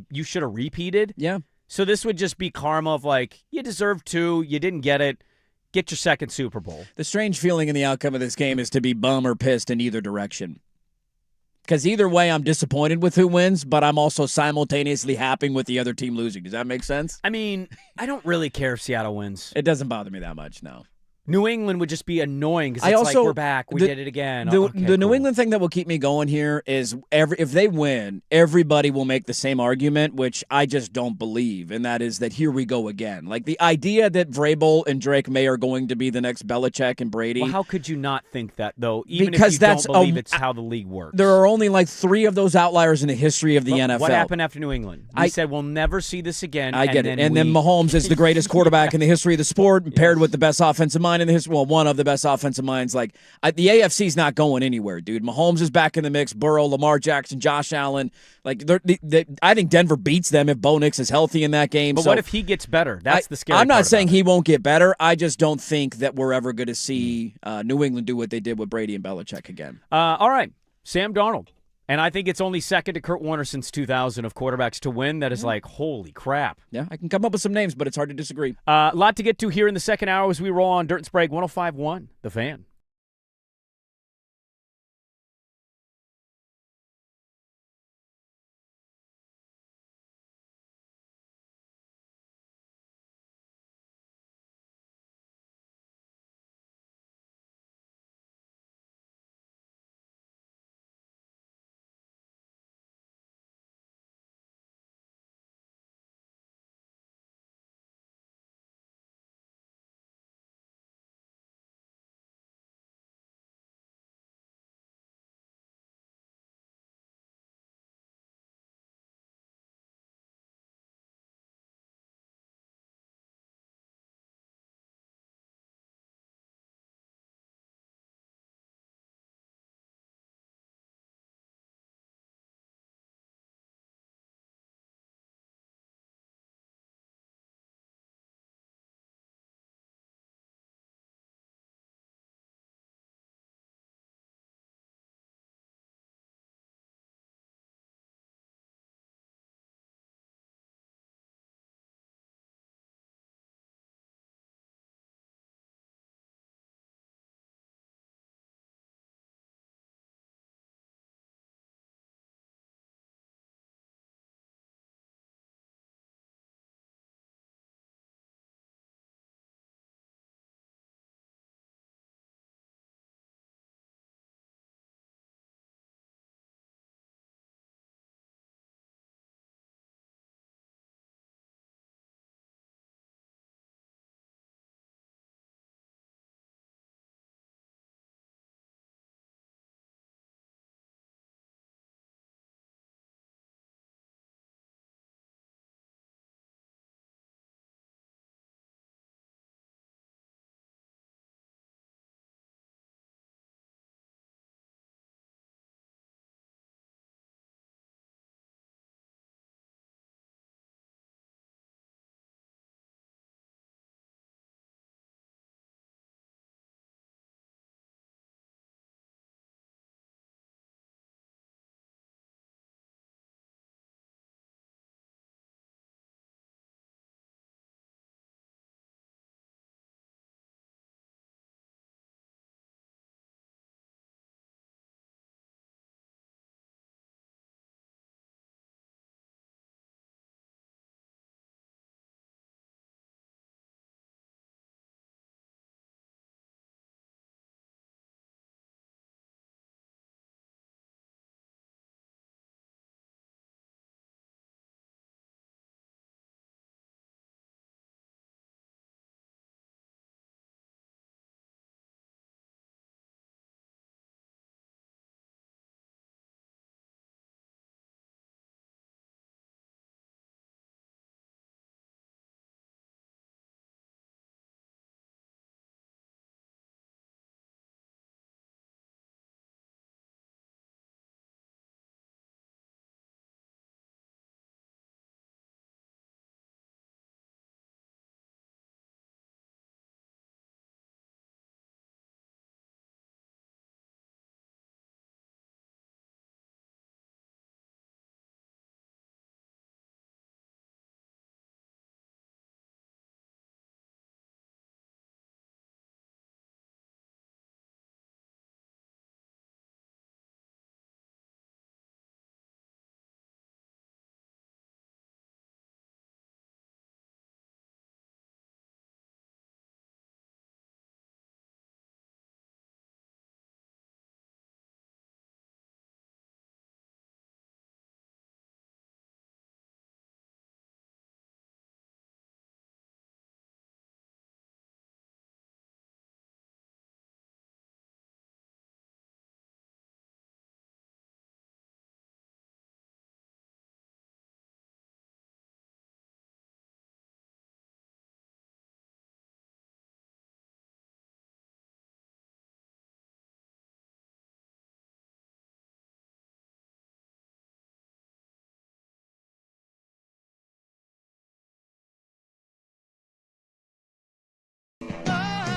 you should have repeated. Yeah. So this would just be karma of, like, you deserve 2. You didn't get it. Get your 2nd Super Bowl. The strange feeling in the outcome of this game is to be bum or pissed in either direction. Because either way, I'm disappointed with who wins, but I'm also simultaneously happy with the other team losing. Does that make sense? I mean, I don't really care if Seattle wins. It doesn't bother me that much, no. New England would just be annoying because I it's also- like, we're back. We did it again. The Okay, New cool. England thing that will keep me going here is if they win, everybody will make the same argument, which I just don't believe, and that is that here we go again. Like the idea that Vrabel and Drake May are going to be the next Belichick and Brady. Well, how could you not think that, though, even Because if you that's don't believe it's how the league works? There are only like 3 of those outliers in the history of the NFL. What happened after New England? We said we'll never see this again. I get it. And then Mahomes is the greatest quarterback in the history of the sport, paired with the best offensive mind in the history. Well, one of the best offensive minds. Like the AFC's not going anywhere, dude. Mahomes is back in the mix. Burrow, Lamar Jackson, Josh Allen. Like I think Denver beats them if Bo Nix is healthy in that game. But what if he gets better? That's the scary I'm not part saying about he won't get better. I just don't think that we're ever going to see New England do what they did with Brady and Belichick again. All right, Sam Darnold. And I think it's only second to Kurt Warner since 2000 of quarterbacks to win. That is like, holy crap. Yeah, I can come up with some names, but it's hard to disagree. A lot to get to here in the second hour as we roll on Dirt and Sprague 105.1, The Fan.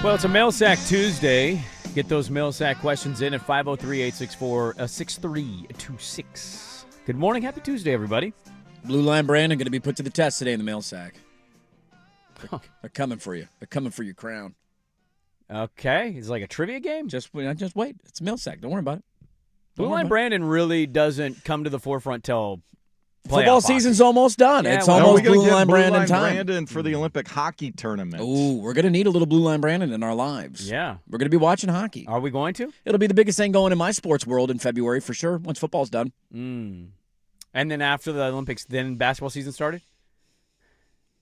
Well, it's a Mail Sack Tuesday. Get those Mail Sack questions in at 503-864-6326. Good morning. Happy Tuesday, everybody. Blue Line Brandon going to be put to the test today in the mail sack. They're coming for you. They're coming for your crown. Okay. It's like a trivia game? Just wait. It's a mail sack. Don't worry about it. Blue Line Brandon really doesn't come to the forefront till football season's almost done. Yeah, it's well, almost Blue Blue Line Brandon time. Brandon for the Olympic hockey tournament. Ooh, we're going to need a little Blue Line Brandon in our lives. Yeah. We're going to be watching hockey. Are we going to? It'll be the biggest thing going in my sports world in February for sure, once football's done. And then after the Olympics, then basketball season started?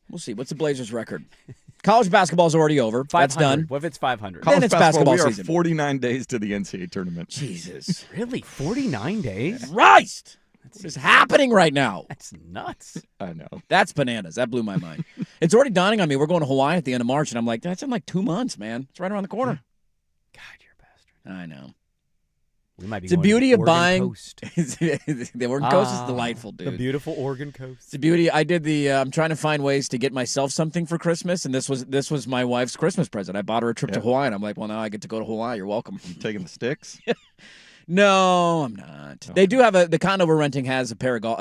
We'll see. What's the Blazers' record? College basketball's already over. That's done. What if it's 500? Then it's basketball we are season. 49 days to the NCAA tournament. Jesus. Really? 49 days? Christ! What is happening right now? That's nuts. I know. That's bananas. That blew my mind. It's already dawning on me. We're going to Hawaii at the end of March, and I'm like, that's in like 2 months, man. It's right around the corner. God, you're a bastard. I know. We might be It's the going to beauty of Oregon buying. Coast. The Oregon Coast is delightful, dude. The beautiful Oregon Coast. It's the beauty. I did the. I'm trying to find ways to get myself something for Christmas, and this was my wife's Christmas present. I bought her a trip to Hawaii, and I'm like, well, now I get to go to Hawaii. You're welcome. You taking the sticks? No, I'm not. They do have the condo we're renting has a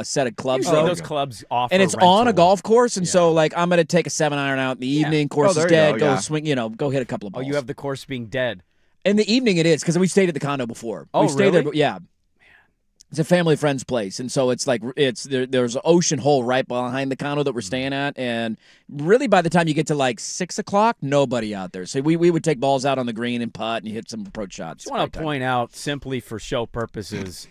set of clubs Usually though, those clubs offer and it's rental. on a golf course, and so like I'm gonna take a 7-iron out in the evening. Course there is you dead. go, yeah. Swing. Go hit a couple of Oh, balls. you have the course being dead. In the evening it is because we stayed at the condo before. Oh, we stayed really? there. Yeah. It's a family friend's place, and so it's like there's an ocean hole right behind the condo that we're staying at, and really by the time you get to like 6 o'clock, nobody out there. So we would take balls out on the green and putt and hit some approach shots. I just want to point out, simply for show purposes,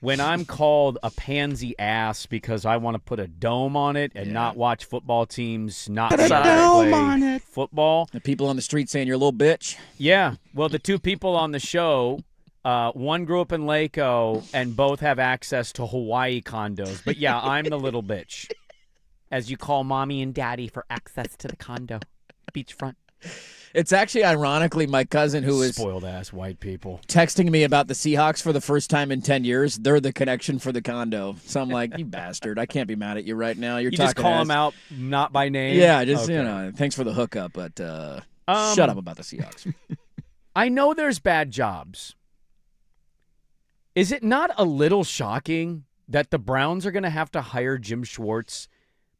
when I'm called a pansy ass because I want to put a dome on it and not watch football teams not play football. The people on the street saying you're a little bitch. Yeah, well, the two people on the show. One grew up in Lako, and both have access to Hawaii condos. But, yeah, I'm the little bitch, as you call mommy and daddy for access to the condo, beachfront. It's actually, ironically, my cousin who is spoiled-ass white people texting me about the Seahawks for the first time in 10 years. They're the connection for the condo. So I'm like, you bastard. I can't be mad at you right now. You just call them out, not by name? Yeah, just, thanks for the hookup, but shut up about the Seahawks. I know there's bad jobs. Is it not a little shocking that the Browns are going to have to hire Jim Schwartz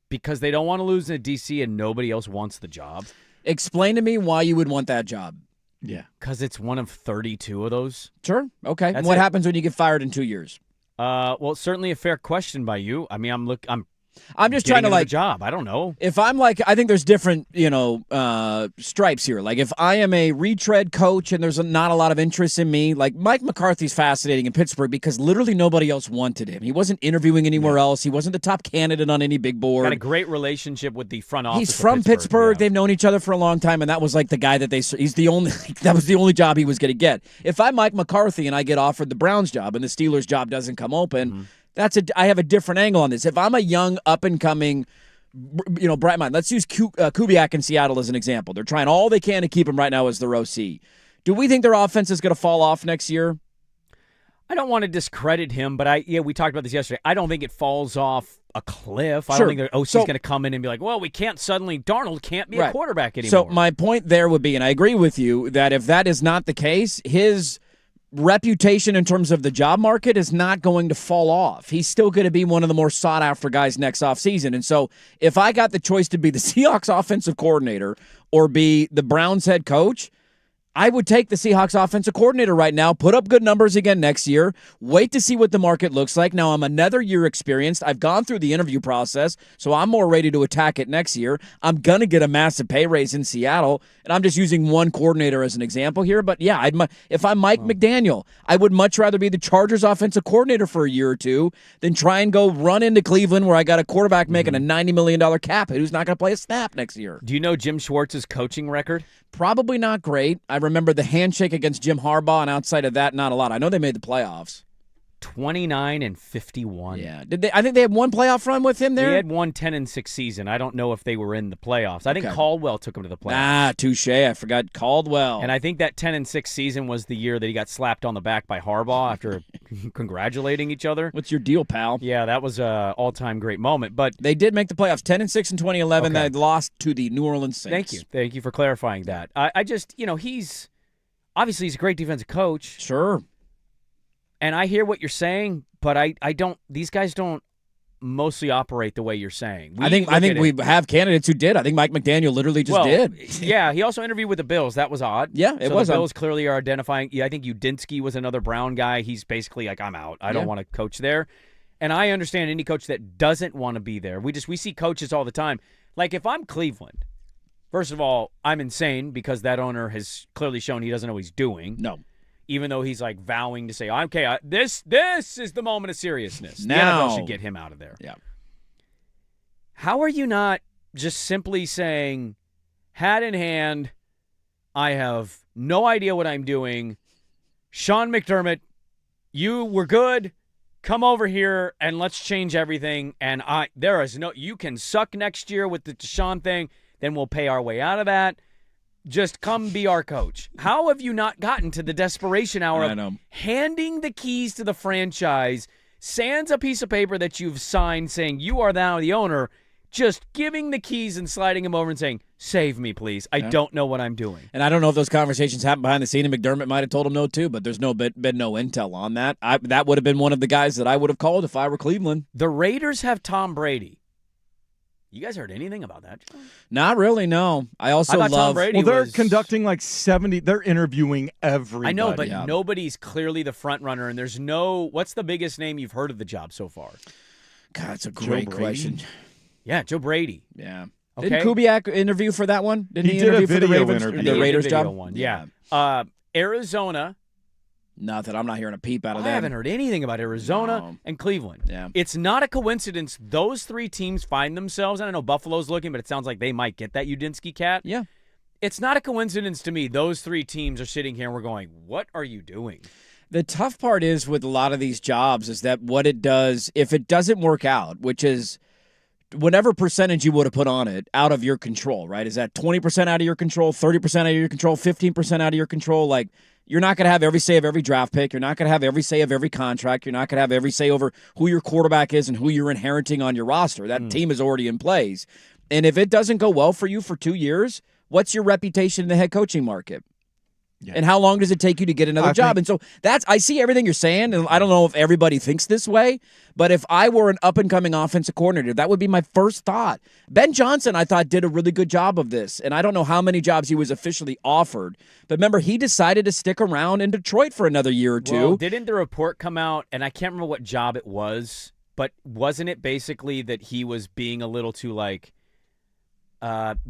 because they don't want to lose in D.C. and nobody else wants the job? Explain to me why you would want that job. Yeah. Because it's one of 32 of those. Sure. Okay. That's What it. happens when you get fired in 2 years? Well, it's certainly a fair question by you. I mean, I'm just trying to like job. I don't know. If I'm like, I think there's different, stripes here. Like if I am a retread coach and there's not a lot of interest in me, like Mike McCarthy's fascinating in Pittsburgh because literally nobody else wanted him. He wasn't interviewing anywhere else. He wasn't the top candidate on any big board. Got a great relationship with the front office. He's from Pittsburgh. Yeah. They've known each other for a long time, and that was like the guy that that was the only job he was going to get. If I'm Mike McCarthy and I get offered the Browns job and the Steelers job doesn't come open, I have a different angle on this. If I'm a young, up-and-coming, bright mind, let's use Kubiak in Seattle as an example. They're trying all they can to keep him right now as their OC. Do we think their offense is going to fall off next year? I don't want to discredit him, but we talked about this yesterday. I don't think it falls off a cliff. I Sure. don't think their OC's going to come in and be like, well, Darnold can't be a quarterback anymore. So my point there would be, and I agree with you, that if that is not the case, his reputation in terms of the job market is not going to fall off. He's still going to be one of the more sought-after guys next offseason. And so if I got the choice to be the Seahawks offensive coordinator or be the Browns head coach, I would take the Seahawks offensive coordinator right now, put up good numbers again next year, wait to see what the market looks like. Now, I'm another year experienced. I've gone through the interview process, so I'm more ready to attack it next year. I'm going to get a massive pay raise in Seattle, and I'm just using one coordinator as an example here. But, yeah, if I'm Mike McDaniel, I would much rather be the Chargers offensive coordinator for a year or two than try and go run into Cleveland where I got a quarterback making a $90 million cap hit who's not going to play a snap next year. Do you know Jim Schwartz's coaching record? Probably not great. I remember the handshake against Jim Harbaugh, and outside of that, not a lot. I know they made the playoffs. 29-51. Yeah. Did they? I think they had one playoff run with him there. They had one 10-6 season. I don't know if they were in the playoffs. I think Caldwell took them to the playoffs. Ah, touche. I forgot Caldwell. And I think that 10-6 season was the year that he got slapped on the back by Harbaugh after congratulating each other. What's your deal, pal? Yeah, that was a all-time great moment. But They did make the playoffs 10-6 in 2011. Okay. They lost to the New Orleans Saints. Thank you for clarifying that. I just, he's obviously a great defensive coach. Sure. And I hear what you're saying, but I don't. These guys don't mostly operate the way you're saying. I think we have candidates who did. I think Mike McDaniel literally just did. Yeah, he also interviewed with the Bills. That was odd. Yeah, it was. The Bills clearly are identifying. Yeah, I think Udinsky was another Brown guy. He's basically like, I'm out. I don't want to coach there. And I understand any coach that doesn't want to be there. We see coaches all the time. Like if I'm Cleveland, first of all, I'm insane because that owner has clearly shown he doesn't know what he's doing. No. Even though he's like vowing to say, okay, this is the moment of seriousness. Now, the NFL should get him out of there. Yeah. How are you not just simply saying, hat in hand, I have no idea what I'm doing. Sean McDermott, you were good. Come over here and let's change everything. And you can suck next year with the Deshaun thing. Then we'll pay our way out of that. Just come be our coach. How have you not gotten to the desperation hour of handing the keys to the franchise, sans a piece of paper that you've signed saying you are now the owner, just giving the keys and sliding them over and saying, save me, please. I don't know what I'm doing. And I don't know if those conversations happened behind the scene, and McDermott might have told him no, too, but there's been no intel on that. That would have been one of the guys that I would have called if I were Cleveland. The Raiders have Tom Brady. You guys heard anything about that, John? Not really, no. I also love... Tom Brady they're conducting like 70... They're interviewing everybody. I know, but nobody's clearly the front runner, and there's no... What's the biggest name you've heard of the job so far? God, that's a great question. Yeah, Joe Brady. Yeah. Okay. Didn't Kubiak interview for that one? Didn't he did a interview for the video Ravens? interview. The Raiders video job? one. Yeah. Arizona. Nothing. I'm not hearing a peep out of that. I haven't heard anything about Arizona and Cleveland. Yeah. It's not a coincidence those three teams find themselves, and I know Buffalo's looking, but it sounds like they might get that Udinsky cat. Yeah. It's not a coincidence to me. Those three teams are sitting here and we're going, what are you doing? The tough part is with a lot of these jobs is that what it does, if it doesn't work out, which is whatever percentage you would have put on it, out of your control, right? Is that 20% out of your control, 30% out of your control, 15% out of your control? Like, you're not going to have every say of every draft pick. You're not going to have every say of every contract. You're not going to have every say over who your quarterback is and who you're inheriting on your roster. That team is already in place. And if it doesn't go well for you for 2 years, what's your reputation in the head coaching market? Yeah. And how long does it take you to get another job? And so I see everything you're saying, and I don't know if everybody thinks this way, but if I were an up-and-coming offensive coordinator, that would be my first thought. Ben Johnson, I thought, did a really good job of this, and I don't know how many jobs he was officially offered, but remember, he decided to stick around in Detroit for another year or two. Well, didn't the report come out, and I can't remember what job it was, but wasn't it basically that he was being a little too,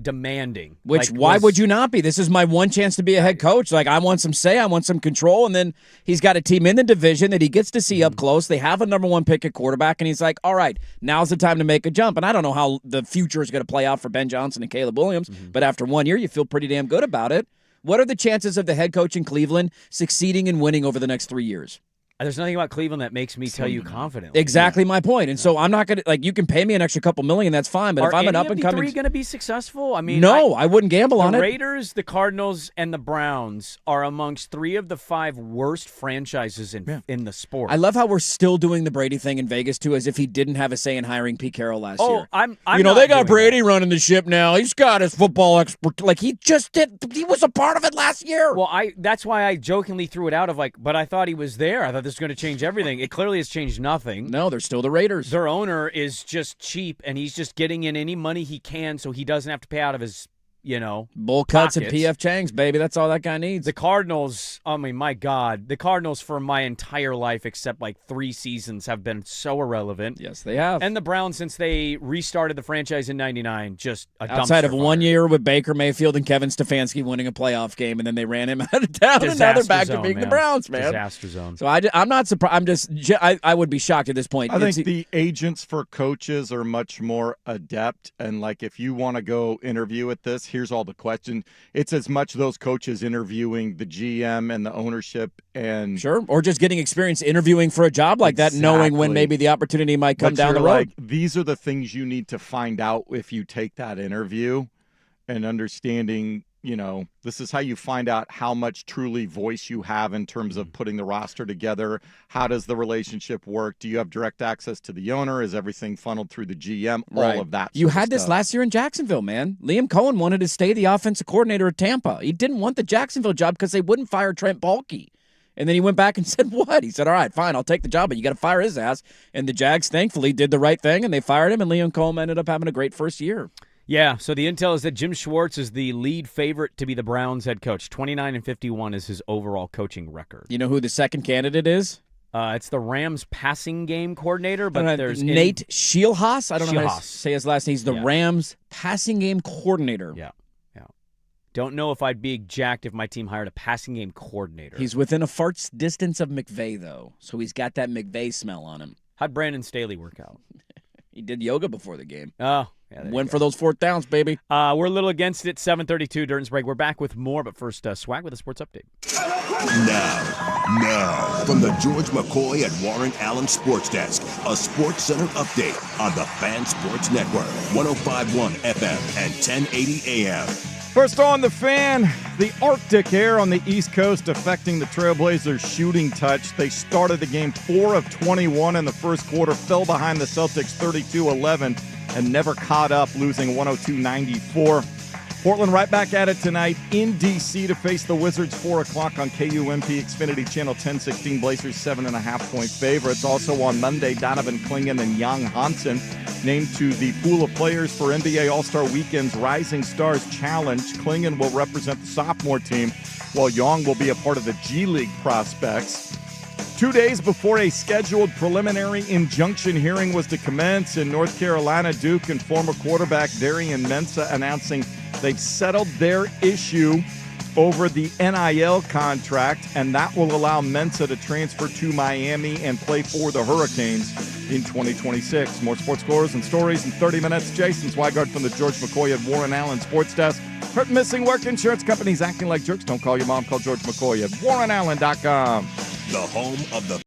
demanding? Why would you not be? This is my one chance to be a head coach. Like, I want some say, I want some control, and then he's got a team in the division that he gets to see up close. They have a number one pick at quarterback, and he's like, all right, now's the time to make a jump. And I don't know how the future is going to play out for Ben Johnson and Caleb Williams, but after 1 year, you feel pretty damn good about it. What are the chances of the head coach in Cleveland succeeding and winning over the next 3 years? There's nothing about Cleveland that makes me tell you confidently. Exactly my point. And so I'm not going to, you can pay me an extra couple million, that's fine. But if I'm an up-and-coming... Are any of the three going to be successful? I mean... No, I wouldn't gamble on it. The Raiders, the Cardinals, and the Browns are amongst 3 of the 5 worst franchises in the sport. I love how we're still doing the Brady thing in Vegas, too, as if he didn't have a say in hiring Pete Carroll last year. I'm they got Brady running the ship now. He's got his football expert. Like, he just did... He was a part of it last year. Well, that's why I jokingly threw it out of, but I thought he was there. I thought this was going to change everything. It clearly has changed nothing. No, they're still the Raiders. Their owner is just cheap, and he's just getting in any money he can so he doesn't have to pay out of his, bull cuts pockets. and PF Changs, baby. That's all that guy needs. The Cardinals, I mean, my God. The Cardinals for my entire life, except 3 seasons, have been so irrelevant. Yes, they have. And the Browns, since they restarted the franchise in '99, just a outside of dumpster 1 fire. year with Baker Mayfield and Kevin Stefanski winning a playoff game, and then they ran him out of town, and now they're back to being the Browns, man. Disaster zone. So I'm not surprised. I would be shocked at this point. I think the agents for coaches are much more adept, and if you want to go interview at this, here's all the questions. It's as much those coaches interviewing the GM and the ownership and sure, or just getting experience interviewing for a job like that, knowing when maybe the opportunity might come down the road. These are the things you need to find out if you take that interview, and understanding, this is how you find out how much truly voice you have in terms of putting the roster together. How does the relationship work? Do you have direct access to the owner? Is everything funneled through the GM? All of that. You had this last year in Jacksonville, man. Liam Cohen wanted to stay the offensive coordinator at Tampa. He didn't want the Jacksonville job because they wouldn't fire Trent Baalke. And then he went back and said, what? He said, all right, fine, I'll take the job, but you got to fire his ass. And the Jags, thankfully, did the right thing, and they fired him, and Liam Cohen ended up having a great first year. Yeah, so the intel is that Jim Schwartz is the lead favorite to be the Browns head coach. 29-51 is his overall coaching record. You know who the second candidate is? It's the Rams passing game coordinator, but there's Nate Scheelhaas. I don't know how to Scheelhaas. say his last name. He's the Rams passing game coordinator. Yeah. Don't know if I'd be jacked if my team hired a passing game coordinator. He's within a fart's distance of McVay, though, so he's got that McVay smell on him. How'd Brandon Staley work out? He did yoga before the game. Oh, yeah. Went for those fourth downs, baby. We're a little against it. 7:32 Dirt and Sprague. We're back with more, but first, Swag with a sports update. Now, from the George McCoy and Warren Allen Sports Desk, a Sports Center update on the Fan Sports Network, 105.1 FM and 1080 AM. First on the Fan, the Arctic air on the East Coast affecting the Trailblazers' shooting touch. They started the game 4 of 21 in the first quarter, fell behind the Celtics 32-11, and never caught up, losing 102-94. Portland right back at it tonight in D.C. to face the Wizards, 4 o'clock on KUMP Xfinity Channel 1016. Blazers 7.5-point favorites. Also on Monday, Donovan Clingan and Jan Hansen named to the pool of players for NBA All-Star Weekend's Rising Stars Challenge. Clingan will represent the sophomore team, while Young will be a part of the G League prospects. 2 days before a scheduled preliminary injunction hearing was to commence in North Carolina, Duke and former quarterback Darian Mensah announcing they've settled their issue over the NIL contract, and that will allow Mensah to transfer to Miami and play for the Hurricanes in 2026. More sports scores and stories in 30 minutes. Jason Swigard from the George McCoy and Warren Allen Sports Desk. Hurt missing work, insurance companies acting like jerks. Don't call your mom. Call George McCoy at warrenallen.com. The home of the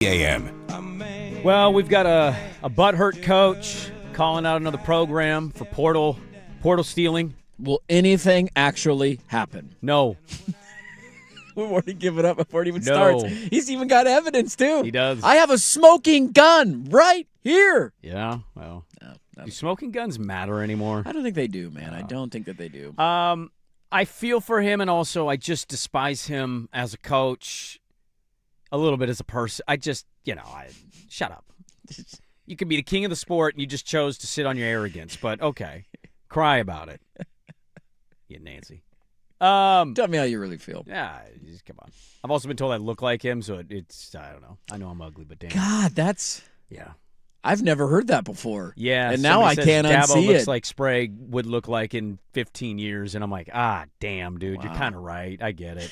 AM. Well, we've got a butthurt coach calling out another program for portal stealing. Will anything actually happen? No. We've already given up before it even No. starts. He's even got evidence, too. He does. I have a smoking gun right here. Yeah, well, No, do smoking guns matter anymore? I don't think they do, man. I don't think that they do. I feel for him, and also I just despise him as a coach, a little bit as a person. I just, shut up. You could be the king of the sport, and you just chose to sit on your arrogance. But okay, cry about it, you Nancy. Tell me how you really feel. Yeah, just come on. I've also been told I look like him, so it's I don't know. I know I'm ugly, but damn. God, Yeah. I've never heard that before. Yeah, and now I somebody can't says Dabo unsee looks it. like Sprague would look like in 15 years, and I'm like, damn, dude, you're kind of right. I get it.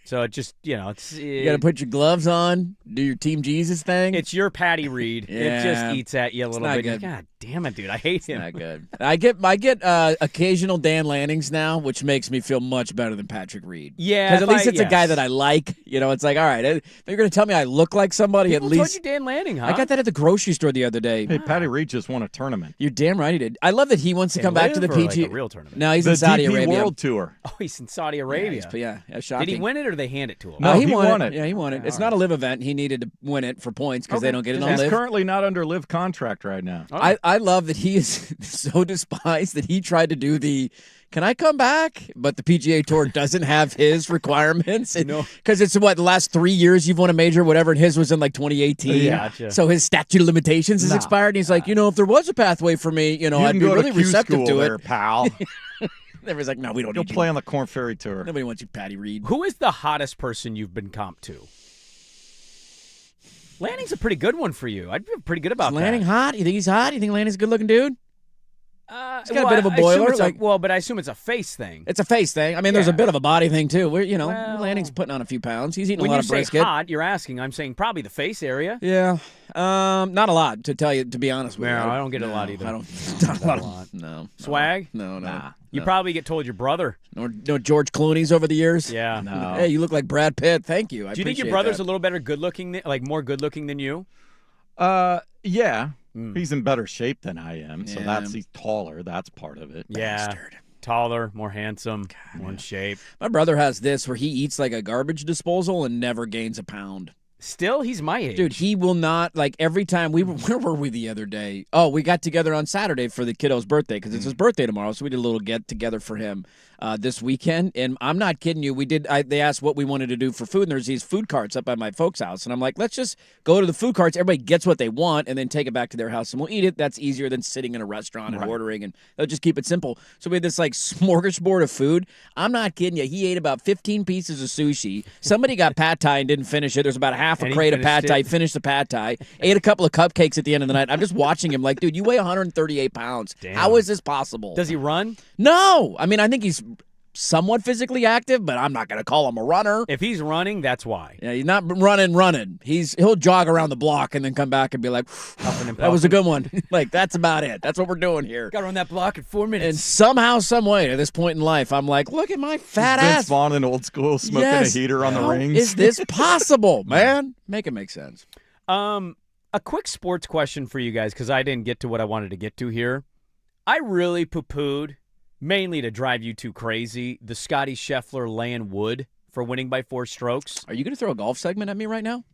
So it just, you got to put your gloves on, do your Team Jesus thing. It's your Patty Reed. Yeah. It just eats at you a little not bit. good. God damn it, dude, I hate him. Not good. I get occasional Dan Lannings now, which makes me feel much better than Patrick Reed. Yeah, because at least it's a guy yes. that I like. It's like, all right, if you're going to tell me I look like somebody, People at least. told you Dan Lanning, huh? I got that at the grocery store the other day. Hey, Patty Reed just won a tournament. You're damn right he did. I love that he wants to come back to the Live or PG. like a real tournament? No, he's The in Saudi DP Arabia. World Tour. Oh, he's in Saudi Arabia. Yeah, shocking. Did he win it or did they hand it to him? No, he he won won it. it. Yeah, he won it. It's not a live event. He needed to win it for points because they don't get it on He's live. currently not under live contract right now. I love that he is so despised that he tried to do the can I come back? But the PGA Tour doesn't have his requirements. Because it's the last 3 years you've won a major, whatever, and his was in like 2018. Yeah. Gotcha. So his statute of limitations is expired. And he's like, if there was a pathway for me, You I'd can be go really to Q receptive school to there, it. pal. Everybody's like, no, we don't Go need play you. on the Corn Ferry Tour. Nobody wants you, Patty Reed. Who is the hottest person you've been comped to? Lanning's a pretty good one for you. I'd feel pretty good about Is Lanning that. hot? You think he's hot? You think Lanning's a good-looking dude? He's got a bit of a boiler, but I assume it's a face thing. It's a face thing. I mean, there's a Yeah. bit of a body thing, too. Where, Well, Lanning's putting on a few pounds. He's eating When a lot you of say brisket. hot, you're asking. I'm saying probably the face area. Yeah. Not a lot, to be honest with you. No, I don't get it a lot either. I don't. Not a lot. No. Swag? No. You probably get told your brother. No George Clooney's over the years. Yeah. No. Hey, you look like Brad Pitt. Thank you. Do you think your brother's a little better good looking, more good looking than you? Yeah. He's in better shape than I am, so Yeah. he's taller. That's part of it. Yeah. Taller, more handsome, more in shape. My brother has this where he eats like a garbage disposal and never gains a pound. Still, he's my age. Dude, he will not, every time where were we the other day? Oh, we got together on Saturday for the kiddo's birthday because it's his birthday tomorrow, so we did a little get together for him this weekend. And I'm not kidding you. They asked what we wanted to do for food, and there's these food carts up at my folks' house. And I'm like, let's just go to the food carts. Everybody gets what they want and then take it back to their house and we'll eat it. That's easier than sitting in a restaurant and ordering, and they'll just keep it simple. So we had this smorgasbord of food. I'm not kidding you. He ate about 15 pieces of sushi. Somebody got pad thai and didn't finish it. There's about half a And he crate of pad finished thai. it. Finished the pad thai. Ate a couple of cupcakes at the end of the night. I'm just watching him like, dude, you weigh 138 pounds. Damn. How is this possible? Does he run? No. I mean, I think he's somewhat physically active, but I'm not going to call him a runner. If he's running, that's why. Yeah, he's not running. He'll jog around the block and then come back and be like, Huffing and that was a puffing. good one. That's about it. That's what we're doing here. Got to run that block in 4 And minutes. somehow, some way, at this point in life, I'm like, look at my fat Vince ass. Vaughn in old school smoking Yes. a heater on the How rings. is this possible, man? Make it make sense. A quick sports question for you guys, because I didn't get to what I wanted to get to here. I really poo-pooed, mainly to drive you two crazy, the Scotty Scheffler laying wood for winning by 4 strokes. Are you going to throw a golf segment at me right now?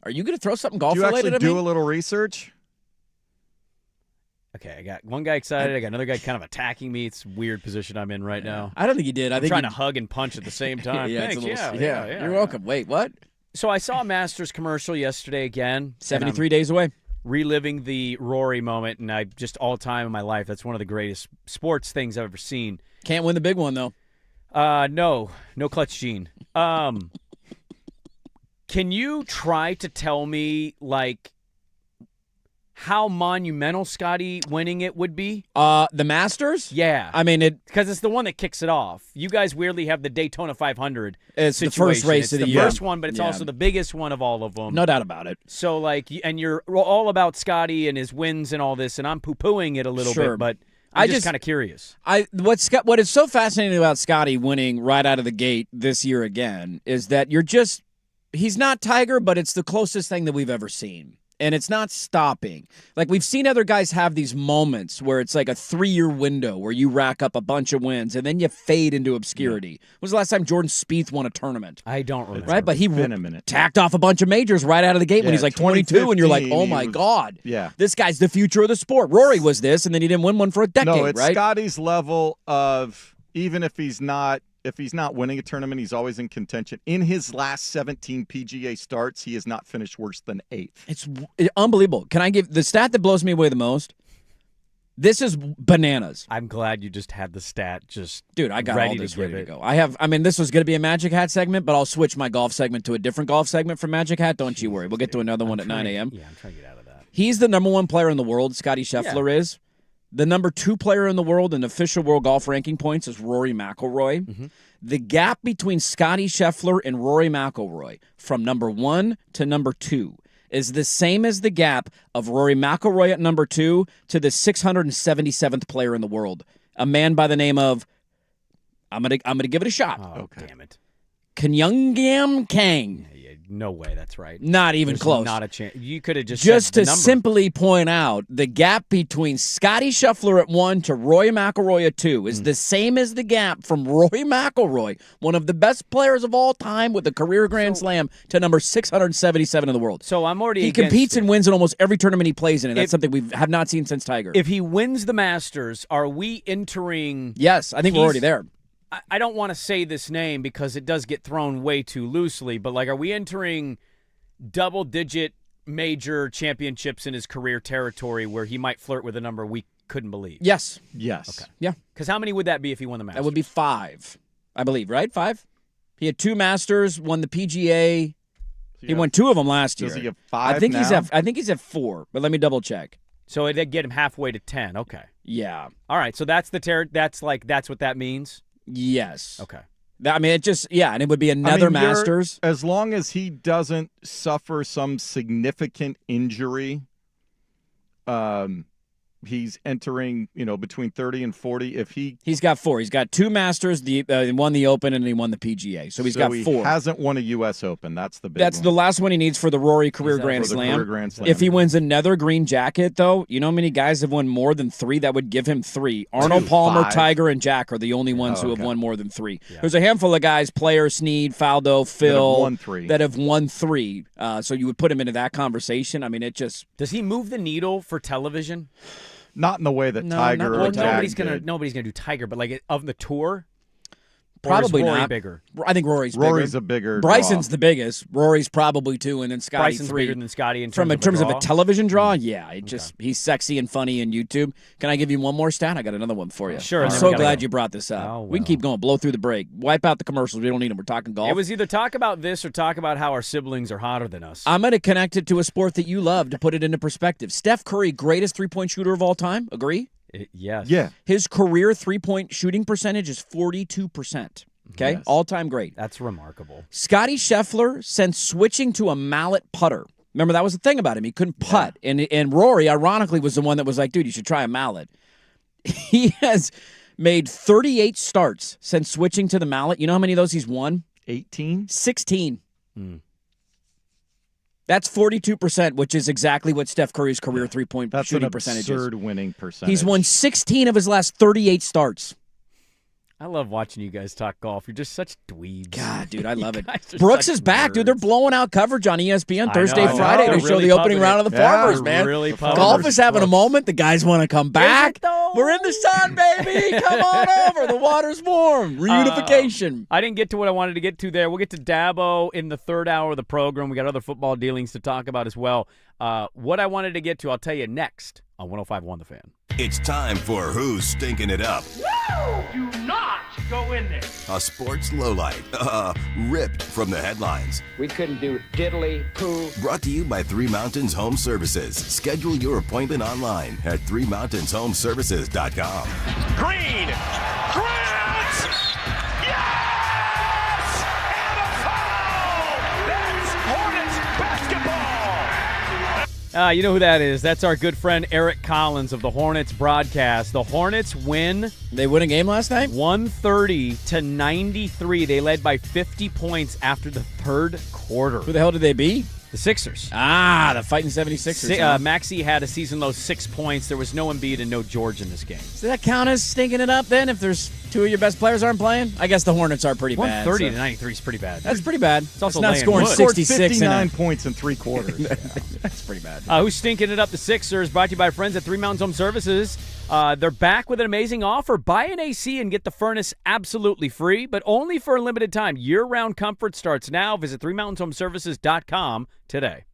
Are you going to throw something Do you golf-related actually at me? do a little research? Okay, I got one guy excited. I got another guy kind of attacking me. It's a weird position I'm in right now. I don't think you did. I I'm think trying you to hug and punch at the same time. yeah, it's Thanks. a little, yeah. You're welcome. Wait, what? So I saw a Masters commercial yesterday again. and I'm 73 days away. reliving the Rory moment, and I just all time in my life. That's one of the greatest sports things I've ever seen. Can't win the big one, though. No clutch gene. Can you try to tell me how monumental Scotty winning it would be? The Masters? Yeah, I mean, because it's the one that kicks it off. You guys weirdly have the Daytona 500. It's the first situation. race It's of the the year. first one, but it's Yeah. also the biggest one of all of them. No doubt about it. So, and you're all about Scotty and his wins and all this, and I'm poo-pooing it a little Sure. bit, but I'm just kind of curious. What is so fascinating about Scotty winning right out of the gate this year again is that he's not Tiger, but it's the closest thing that we've ever seen. And it's not stopping. Like, we've seen other guys have these moments where it's like a 3-year window where you rack up a bunch of wins and then you fade into obscurity. When was the last time Jordan Spieth won a tournament? I don't remember. Right? But he been a minute. tacked off a bunch of majors right out of the gate when he's like 22, and you're like, oh my God. Yeah. This guy's the future of the sport. Rory was this, and then he didn't win one for a decade, No, it's right? Scotty's level of, even if he's not winning a tournament, he's always in contention. In his last 17 PGA starts, he has not finished worse than 8th. It's unbelievable. Can I give the stat that blows me away the most? This is bananas. I'm glad you just had the stat Dude, I got ready all this to give ready it. to go. This was going to be a Magic Hat segment, but I'll switch my golf segment to a different golf segment for Magic Hat. Don't you worry. We'll get to another one at 9 a.m. Yeah, I'm trying to get out of that. He's the number 1 player in the world, Scotty Scheffler is. The number 2 player in the world in official world golf ranking points is Rory McIlroy. Mm-hmm. The gap between Scotty Scheffler and Rory McIlroy from number 1 to number 2 is the same as the gap of Rory McIlroy at number 2 to the 677th player in the world, a man by the name of, I'm gonna give it a shot. Oh, damn it. Kanyungyam Kang. No way that's right. Not even There's close. Not a chance. You could have just Just said to the number. simply point out, the gap between Scotty Scheffler at 1 to Rory McIlroy at 2 is the same as the gap from Rory McIlroy, one of the best players of all time with a career Grand Slam, to number 677 in the world. So I'm already He against competes it. and wins in almost every tournament he plays in, and that's something we have not seen since Tiger. If he wins the Masters, are we entering... Yes, I think we're already there. I don't want to say this name because it does get thrown way too loosely, but are we entering double-digit major championships in his career territory where he might flirt with a number we couldn't believe? Yes. Yes. Okay. Yeah. Because how many would that be if he won the Masters? That would be 5, I believe, right? 5? He had 2 Masters, won the PGA. He won 2 of them last year. Does he have 5 I think now? I think he's at 4, but let me double check. So it'd get him halfway to 10. Okay. Yeah. All right. So that's the that's what that means? Yes. Okay. I mean, and it would be another Masters. As long as he doesn't suffer some significant injury, he's entering, between 30 and 40. If He's got 4. He's got 2 Masters, he won the Open, and he won the PGA. So he's got 4. He hasn't won a U.S. Open. That's the big That's one. the last one he needs for the Rory career Exactly. Grand For the Slam. career Grand Slam. If he wins another green jacket, though, you know how many guys have won more than 3? That would give him 3. Arnold Palmer, 5. Tiger, and Jack are the only ones who have okay. won more than 3. There's a handful of guys, Player, Snead, Faldo, Phil, won 3. that have won 3. So you would put him into that conversation. I mean, it just... Does he move the needle for television? Not in the way that No, Tiger not- or well, Jack nobody's gonna do Tiger, but of the tour, Probably or is Rory not. bigger. I think Rory's a bigger Bryson's draw. the biggest. Rory's probably 2, and then Scotty Bryson's 3. bigger than Scotty in From terms of a draw? television draw, yeah, he's sexy and funny in YouTube. Can I give you one more stat? I got another one for you. Sure, I'm and then so we gotta glad go. you brought this up. Oh, We can well. keep going. Blow through the break. Wipe out the commercials. We don't need them. We're talking golf. It was either talk about this or talk about how our siblings are hotter than us. I'm going to connect it to a sport that you love to put it into perspective. Steph Curry, greatest three-point shooter of all time. Agree? Yes. Yeah. His career three-point shooting percentage is 42%. Okay? Yes. All-time great. That's remarkable. Scotty Scheffler, since switching to a mallet putter, remember that was the thing about him. He couldn't putt. And Rory, ironically, was the one that was like, dude, you should try a mallet. He has made 38 starts since switching to the mallet. You know how many of those he's won? 18? 16. That's 42%, which is exactly what Steph Curry's career three-point That's shooting an percentage absurd is. winning percentage. He's won 16 of his last 38 starts. I love watching you guys talk golf. You're just such dweebs. God, dude, I love it. guys are Brooks such is back, dude. They're nerds. blowing out coverage on ESPN I Thursday, know. Friday They're to show really the opening pumping round it. of the Yeah, Farmers, they're man. really pumping Golf it. is having a moment. The guys want to come back. though? We're in the sun, baby. Come on over. The water's warm. Reunification. I didn't get to what I wanted to get to there. We'll get to Dabo in the third hour of the program. We got other football dealings to talk about as well. What I wanted to get to, I'll tell you next on 105.1 The Fan. It's time for Who's Stinking It Up? Do not go in there. A sports lowlight, ripped from the headlines. We couldn't do diddly poo. Brought to you by Three Mountains Home Services. Schedule your appointment online at threemountainshomservices.com. Green. Grant. Yes! And a foul! That's Hornets basketball. You know who that is. That's our good friend Eric Collins of the Hornets broadcast. The Hornets win. They win a game last night? 130-93. They led by 50 points after the third quarter. Who the hell did they beat? The Sixers. The fighting 76ers. Maxey had a season-low 6 points. There was no Embiid and no George in this game. Does that count as stinking it up then if there's two of your best players aren't playing? I guess the Hornets are pretty bad. 130-93 is pretty bad. That's pretty bad. It's also not laying scoring wood. 66 59 points in 3 quarters. That's pretty bad. Who's stinking it up? The Sixers, brought to you by friends at Three Mountains Home Services. They're back with an amazing offer. Buy an AC and get the furnace absolutely free, but only for a limited time. Year-round comfort starts now. Visit ThreeMountainsHomeservices.com today.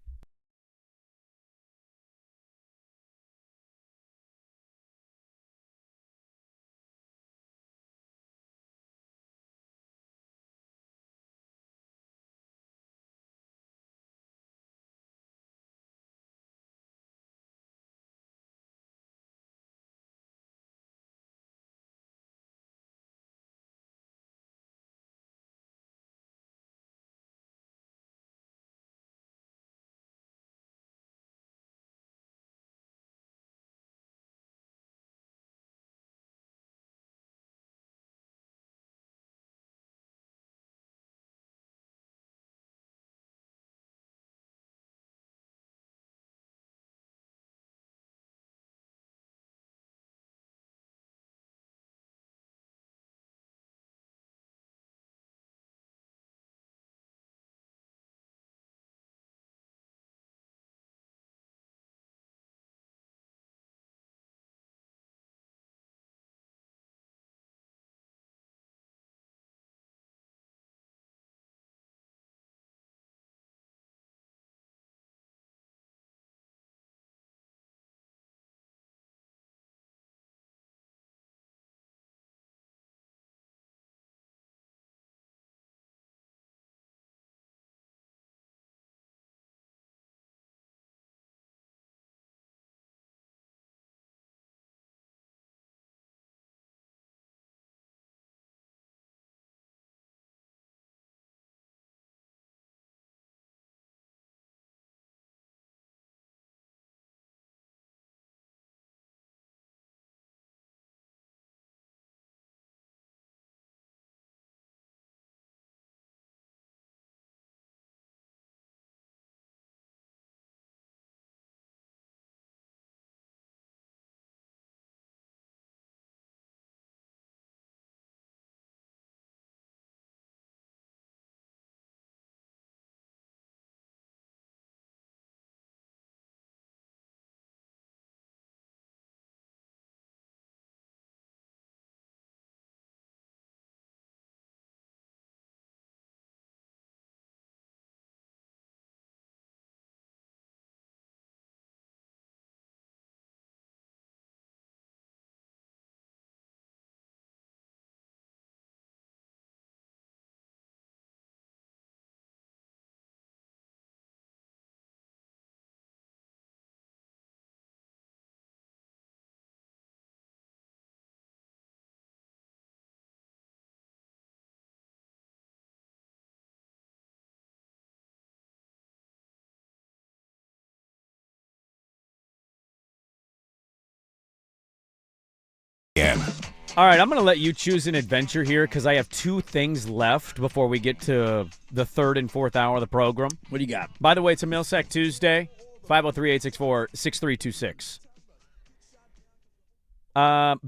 All right, I'm going to let you choose an adventure here because I have 2 things left before we get to the 3rd and 4th hour of the program. What do you got? By the way, it's a Millsack Tuesday, 503-864-6326.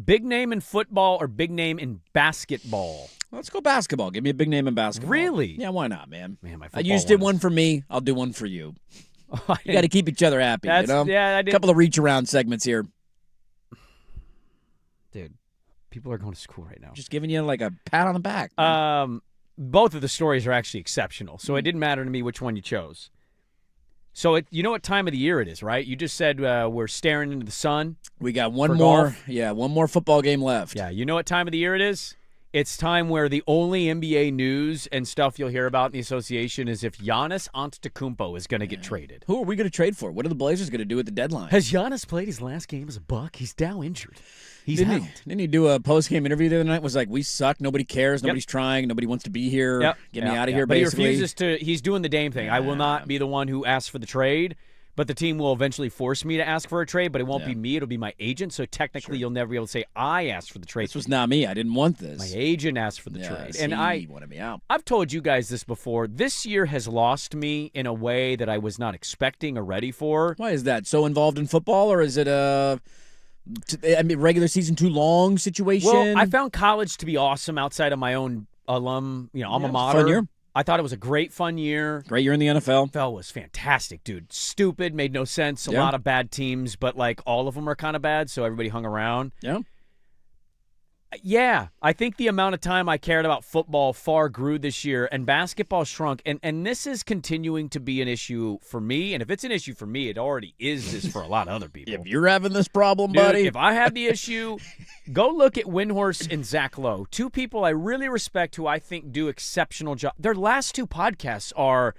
Big name in football or big name in basketball? Let's go basketball. Give me a big name in basketball. Really? Yeah, why not, man? Man, my You just did one for me. I'll do one for you. You got to keep each other happy, you know? Yeah, I did. A couple of reach-around segments here. Dude, people are going to school right now. Just giving you like a pat on the back. Both of the stories are actually exceptional, so it didn't matter to me which one you chose. So you know what time of the year it is, right? You just said we're staring into the sun. We got one for more. golf. Yeah, one more football game left. Yeah, you know what time of the year it is? It's time where the only NBA news and stuff you'll hear about in the association is if Giannis Antetokounmpo is going to get traded. Who are we going to trade for? What are the Blazers going to do at the deadline? Has Giannis played his last game as a Buck? He's now injured. He's out. Didn't he do a post-game interview the other night? Was like, we suck. Nobody cares. Nobody's trying. Nobody wants to be here. Get me out of here, But basically. he refuses to. He's doing the Dame thing. I will not be the one who asks for the trade. but the team will eventually force me to ask for a trade, but it won't be me. It'll be my agent. So technically, you'll never be able to say I asked for the trade. This was not me. I didn't want this. My agent asked for the trade. And he wanted me out. I've told you guys this before. This year has lost me in a way that I was not expecting or ready for. Why is that? So involved in football, or is it regular season too long situation? Well, I found college to be awesome outside of my own alma mater. Fun year. I thought it was a great, fun year. Great year in the NFL. NFL was fantastic, dude. Stupid, made no sense. A lot of bad teams, but like all of them are kind of bad, so everybody hung around. Yeah. Yeah, I think the amount of time I cared about football far grew this year, and basketball shrunk. And this is continuing to be an issue for me. And if it's an issue for me, it already is this for a lot of other people. If you're having this problem, Dude, buddy. if I have the issue, go look at Windhorst and Zach Lowe, two people I really respect who I think do exceptional job. Their last two podcasts are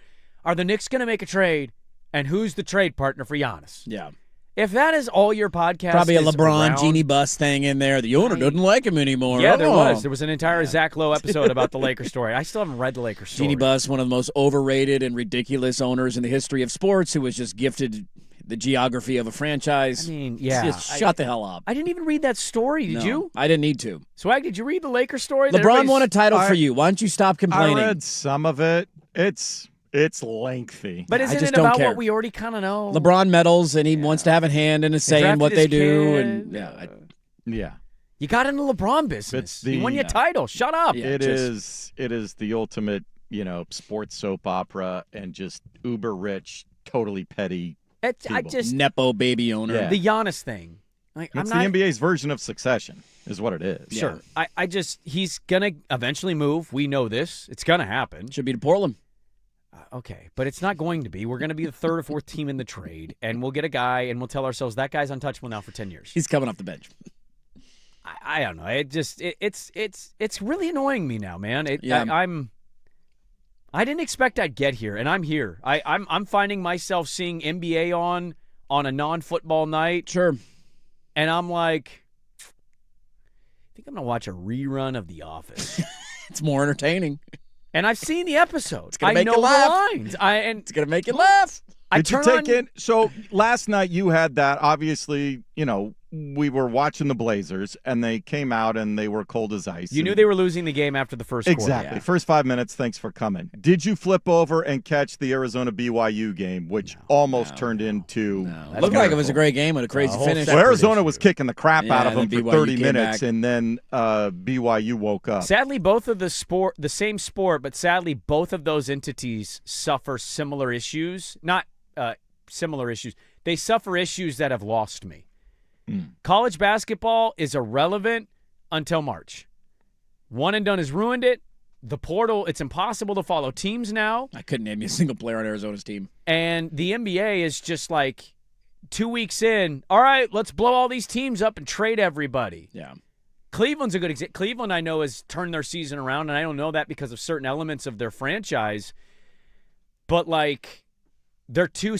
the Knicks going to make a trade, and who's the trade partner for Giannis? Yeah. If that is all your podcast, Probably a is LeBron around, genie bus thing in there. The owner doesn't like him anymore. Yeah, there was. There was an entire Zach Lowe episode about the Lakers story. I still haven't read the Lakers story. Genie Bus, one of the most overrated and ridiculous owners in the history of sports, who was just gifted the geography of a franchise. I mean, yeah. Just shut the hell up. I didn't even read that story. Did you? I didn't need to. Swag, did you read the Lakers story? LeBron won a title for you. Why don't you stop complaining? I read some of it. It's lengthy. But isn't it don't about care. what we already kind of know? LeBron medals, and he wants to have a hand in saying what they do. And yeah. You got into LeBron business. He won you a title. Shut up. Yeah, It is the ultimate, sports soap opera, and just uber rich, totally petty. I just Nepo baby owner. Yeah. the Giannis thing. Like, It's the NBA's version of Succession, is what it is. Sure. He's gonna eventually move. We know this. It's gonna happen. Should be to Portland. Okay, but it's not going to be. We're going to be the third or fourth team in the trade, and we'll get a guy, and we'll tell ourselves that guy's untouchable now for 10 years. He's coming off the bench. I don't know. It's really annoying me now, man. I didn't expect I'd get here, and I'm here. I'm finding myself seeing NBA on a non-football night. Sure. And I'm like, I think I'm going to watch a rerun of The Office. It's more entertaining. And I've seen the episode. It's gonna make know you laugh. the lines. It's going to make you laugh. Did you take in? So last night you had that. Obviously, we were watching the Blazers, and they came out and they were cold as ice. You knew they were losing the game after the first quarter. Exactly. First 5 minutes, thanks for coming. Did you flip over and catch the Arizona-BYU game, which almost turned into... It looked like it was a great game with a crazy finish. Well, Arizona was kicking the crap out of them and for BYU 30 came minutes, back. and then BYU woke up. Sadly, both of the same sport, but sadly, both of those entities suffer similar issues. Not similar issues. They suffer issues that have lost me. College basketball is irrelevant until March. One and done has ruined it. The portal, it's impossible to follow teams now. I couldn't name you a single player on Arizona's team. And the NBA is just like 2 weeks in, all right, let's blow all these teams up and trade everybody. Yeah. Cleveland's a good example. Cleveland, I know, has turned their season around, and I don't know that because of certain elements of their franchise. But, like, they're 2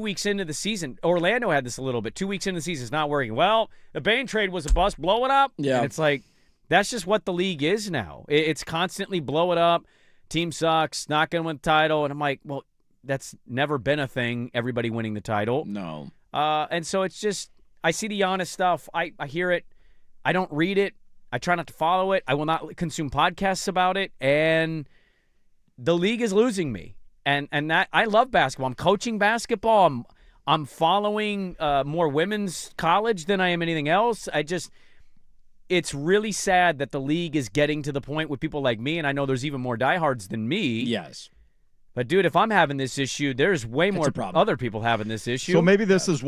weeks into the season. Orlando had this a little bit. 2 weeks into the season is not working. Well, the Bain trade was a bust. Blow it up. Yeah. And it's like, that's just what the league is now. It's constantly blow it up. Team sucks. Not going to win the title. And I'm like, well, that's never been a thing, everybody winning the title. No. And so it's just, I see the Giannis stuff. I hear it. I don't read it. I try not to follow it. I will not consume podcasts about it. And the league is losing me. And that I love basketball. I'm coaching basketball. I'm following more women's college than I am anything else. It's really sad that the league is getting to the point with people like me, and I know there's even more diehards than me. Yes. But, dude, if I'm having this issue, there's way more other people having this issue. So maybe this is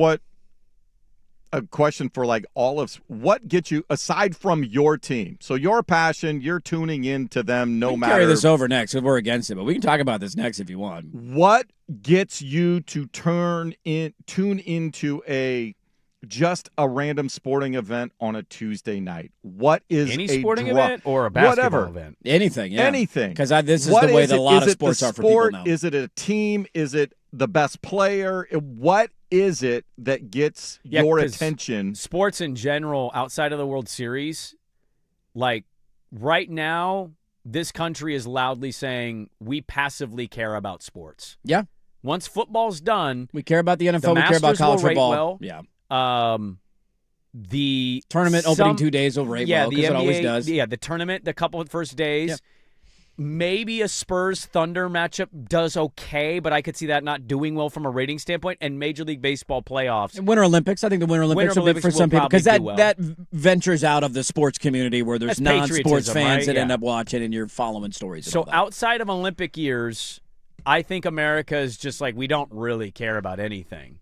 a question for like all of what gets you aside from your team. So your passion, you're tuning into them no matter. Carry this over next if we're against it, but we can talk about this next if you want. What gets you to tune into just a random sporting event on a Tuesday night? What is any sporting event or a basketball event? Anything, yeah. Anything. Because this is the way that a lot of sports are for people now. Is it a team? Is it the best player? What is it that gets your attention? Sports in general, outside of the World Series, like right now, this country is loudly saying we passively care about sports. Yeah. Once football's done, We care about the NFL. the We care about Masters will college rate football. well. Yeah. The Tournament opening 2 days will rate well, because it always does. Yeah, the tournament, the couple of first days. Yep. Maybe a Spurs-Thunder matchup does okay, but I could see that not doing well from a rating standpoint. And Major League Baseball playoffs. Winter Olympics. I think the Winter Olympics will be Olympics for will some people, because probably that do well. ventures out of the sports community where there's That's non-sports patriotism, fans right? that end Yeah. up watching, and you're following stories. And So all that. outside of Olympic years, I think America is just like, we don't really care about anything.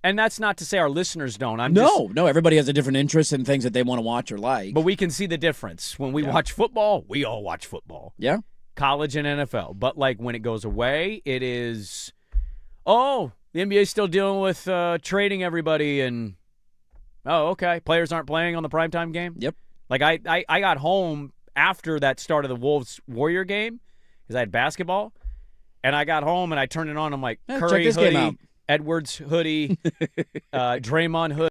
And that's not to say our listeners don't. No, everybody has a different interest in things that they want to watch or like. But we can see the difference. When we watch football, we all watch football. Yeah. College and NFL. But, like, when it goes away, it is, the NBA is still dealing with trading everybody. And, okay, players aren't playing on the primetime game? Yep. Like, I got home after that start of the Wolves-Warrior game because I had basketball. And I got home and I turned it on. I'm like, check Curry this game hoodie, out. Edwards hoodie, Draymond hoodie.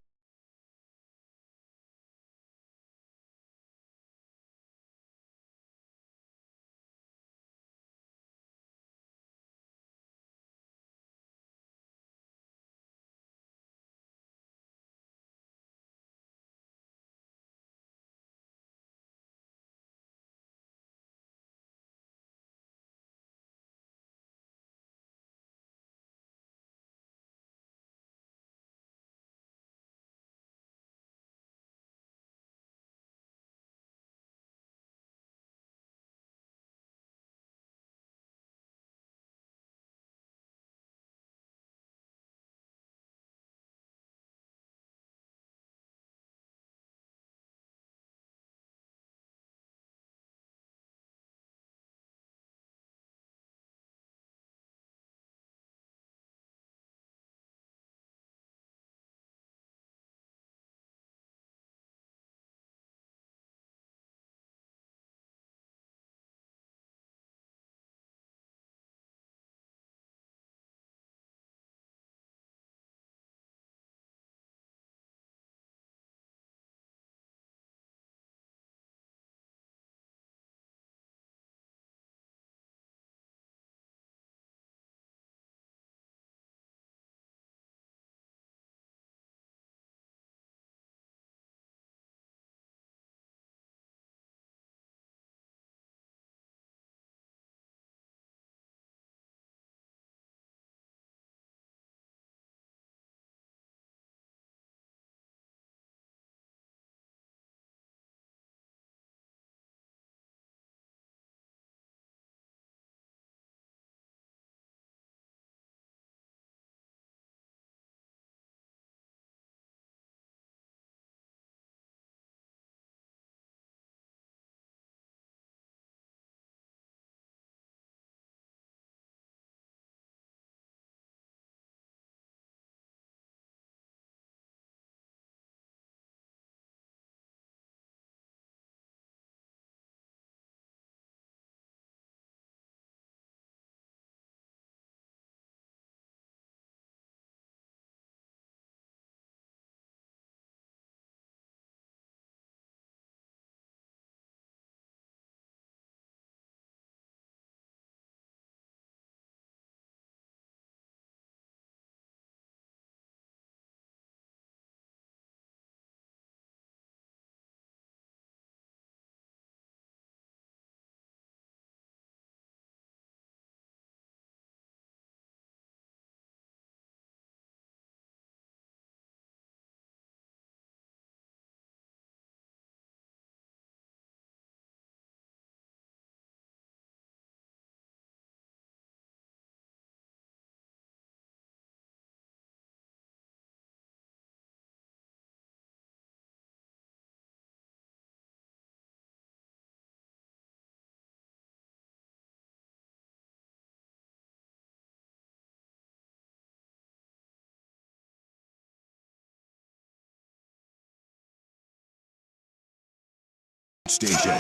station.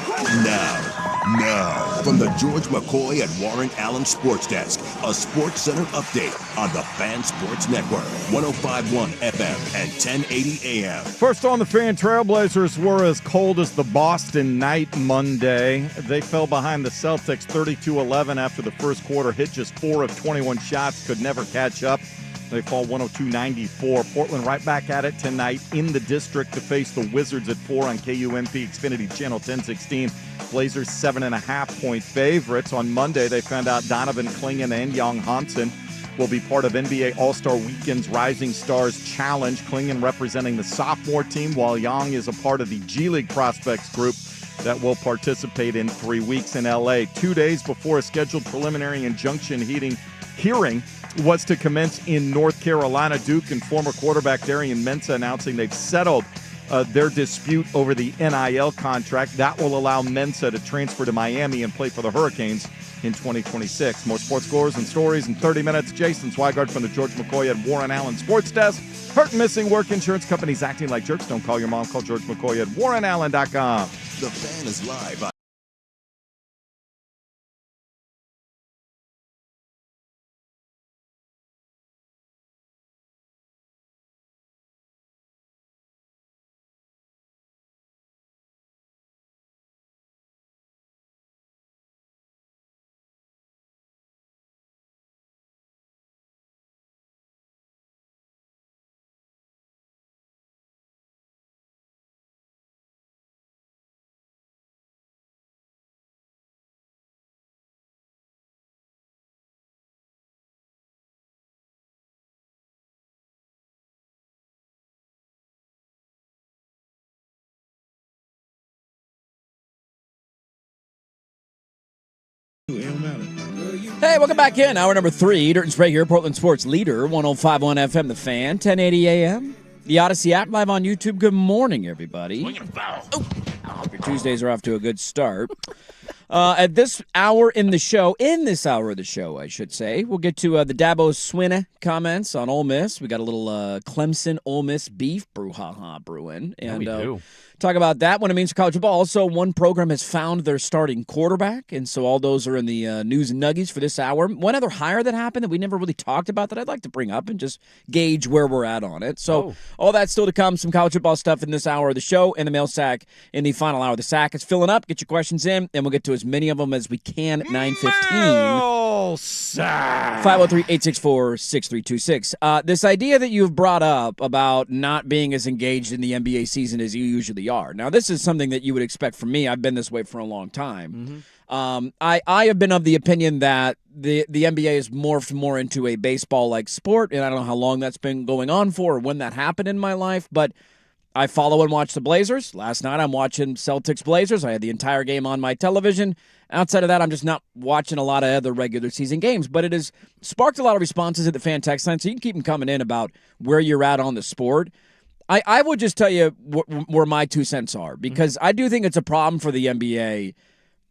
Now, from the George McCoy and Warren Allen Sports Desk, a Sports Center update on the Fan Sports Network, 105.1 FM and 1080 AM. First on the Fan, Trailblazers were as cold as the Boston night Monday. They fell behind the Celtics 32-11 after the first quarter, hit just 4 of 21 shots, could never catch up. They fall 102-94. Portland right back at it tonight in the district to face the Wizards at 4 on KUMP Xfinity Channel 1016. Blazers 7.5-point favorites. On Monday, they found out Donovan Clingan and Young Hansen will be part of NBA All-Star Weekend's Rising Stars Challenge. Clingan representing the sophomore team, while Young is a part of the G League prospects group that will participate in 3 weeks in L.A. 2 days before a scheduled preliminary injunction hearing was to commence in North Carolina. Duke and former quarterback Darian Mensah announcing they've settled their dispute over the NIL contract. That will allow Mensah to transfer to Miami and play for the Hurricanes in 2026. More sports scores and stories in 30 minutes. Jason Swigard from the George McCoy and Warren Allen Sports Desk. Hurt and missing work, insurance companies acting like jerks. Don't call your mom. Call George McCoy at WarrenAllen.com. The Fan is live on Hey, welcome back in. Hour number 3. Dirt and Sprague here, Portland Sports Leader, 105.1 FM, The Fan, 1080 AM. The Odyssey app, live on YouTube. Good morning, everybody. Hope your Tuesdays are off to a good start. At this hour in the show, I should say, we'll get to the Dabo Swinney comments on Ole Miss. We got a little Clemson Ole Miss beef brouhaha brewing. And we do. Talk about that, what it means for college football. Also, one program has found their starting quarterback, and so all those are in the news and nuggies for this hour. One other hire that happened that we never really talked about that I'd like to bring up and just gauge where we're at on it. So all that's still to come, some college football stuff in this hour of the show, and the mail sack in the final hour. The sack is filling up. Get your questions in, and we'll get to as many of them as we can at 9:15. Mail sack. 503-864-6326. This idea that you've brought up about not being as engaged in the NBA season as you usually are. Now, this is something that you would expect from me. I've been this way for a long time. I have been of the opinion that the NBA has morphed more into a baseball-like sport, and I don't know how long that's been going on for or when that happened in my life, but I follow and watch the Blazers. Last night, I'm watching Celtics-Blazers. I had the entire game on my television. Outside of that, I'm just not watching a lot of other regular season games, but it has sparked a lot of responses at the fan text line, so you can keep them coming in about where you're at on the sport. I would just tell you where my 2 cents are, because I do think it's a problem for the NBA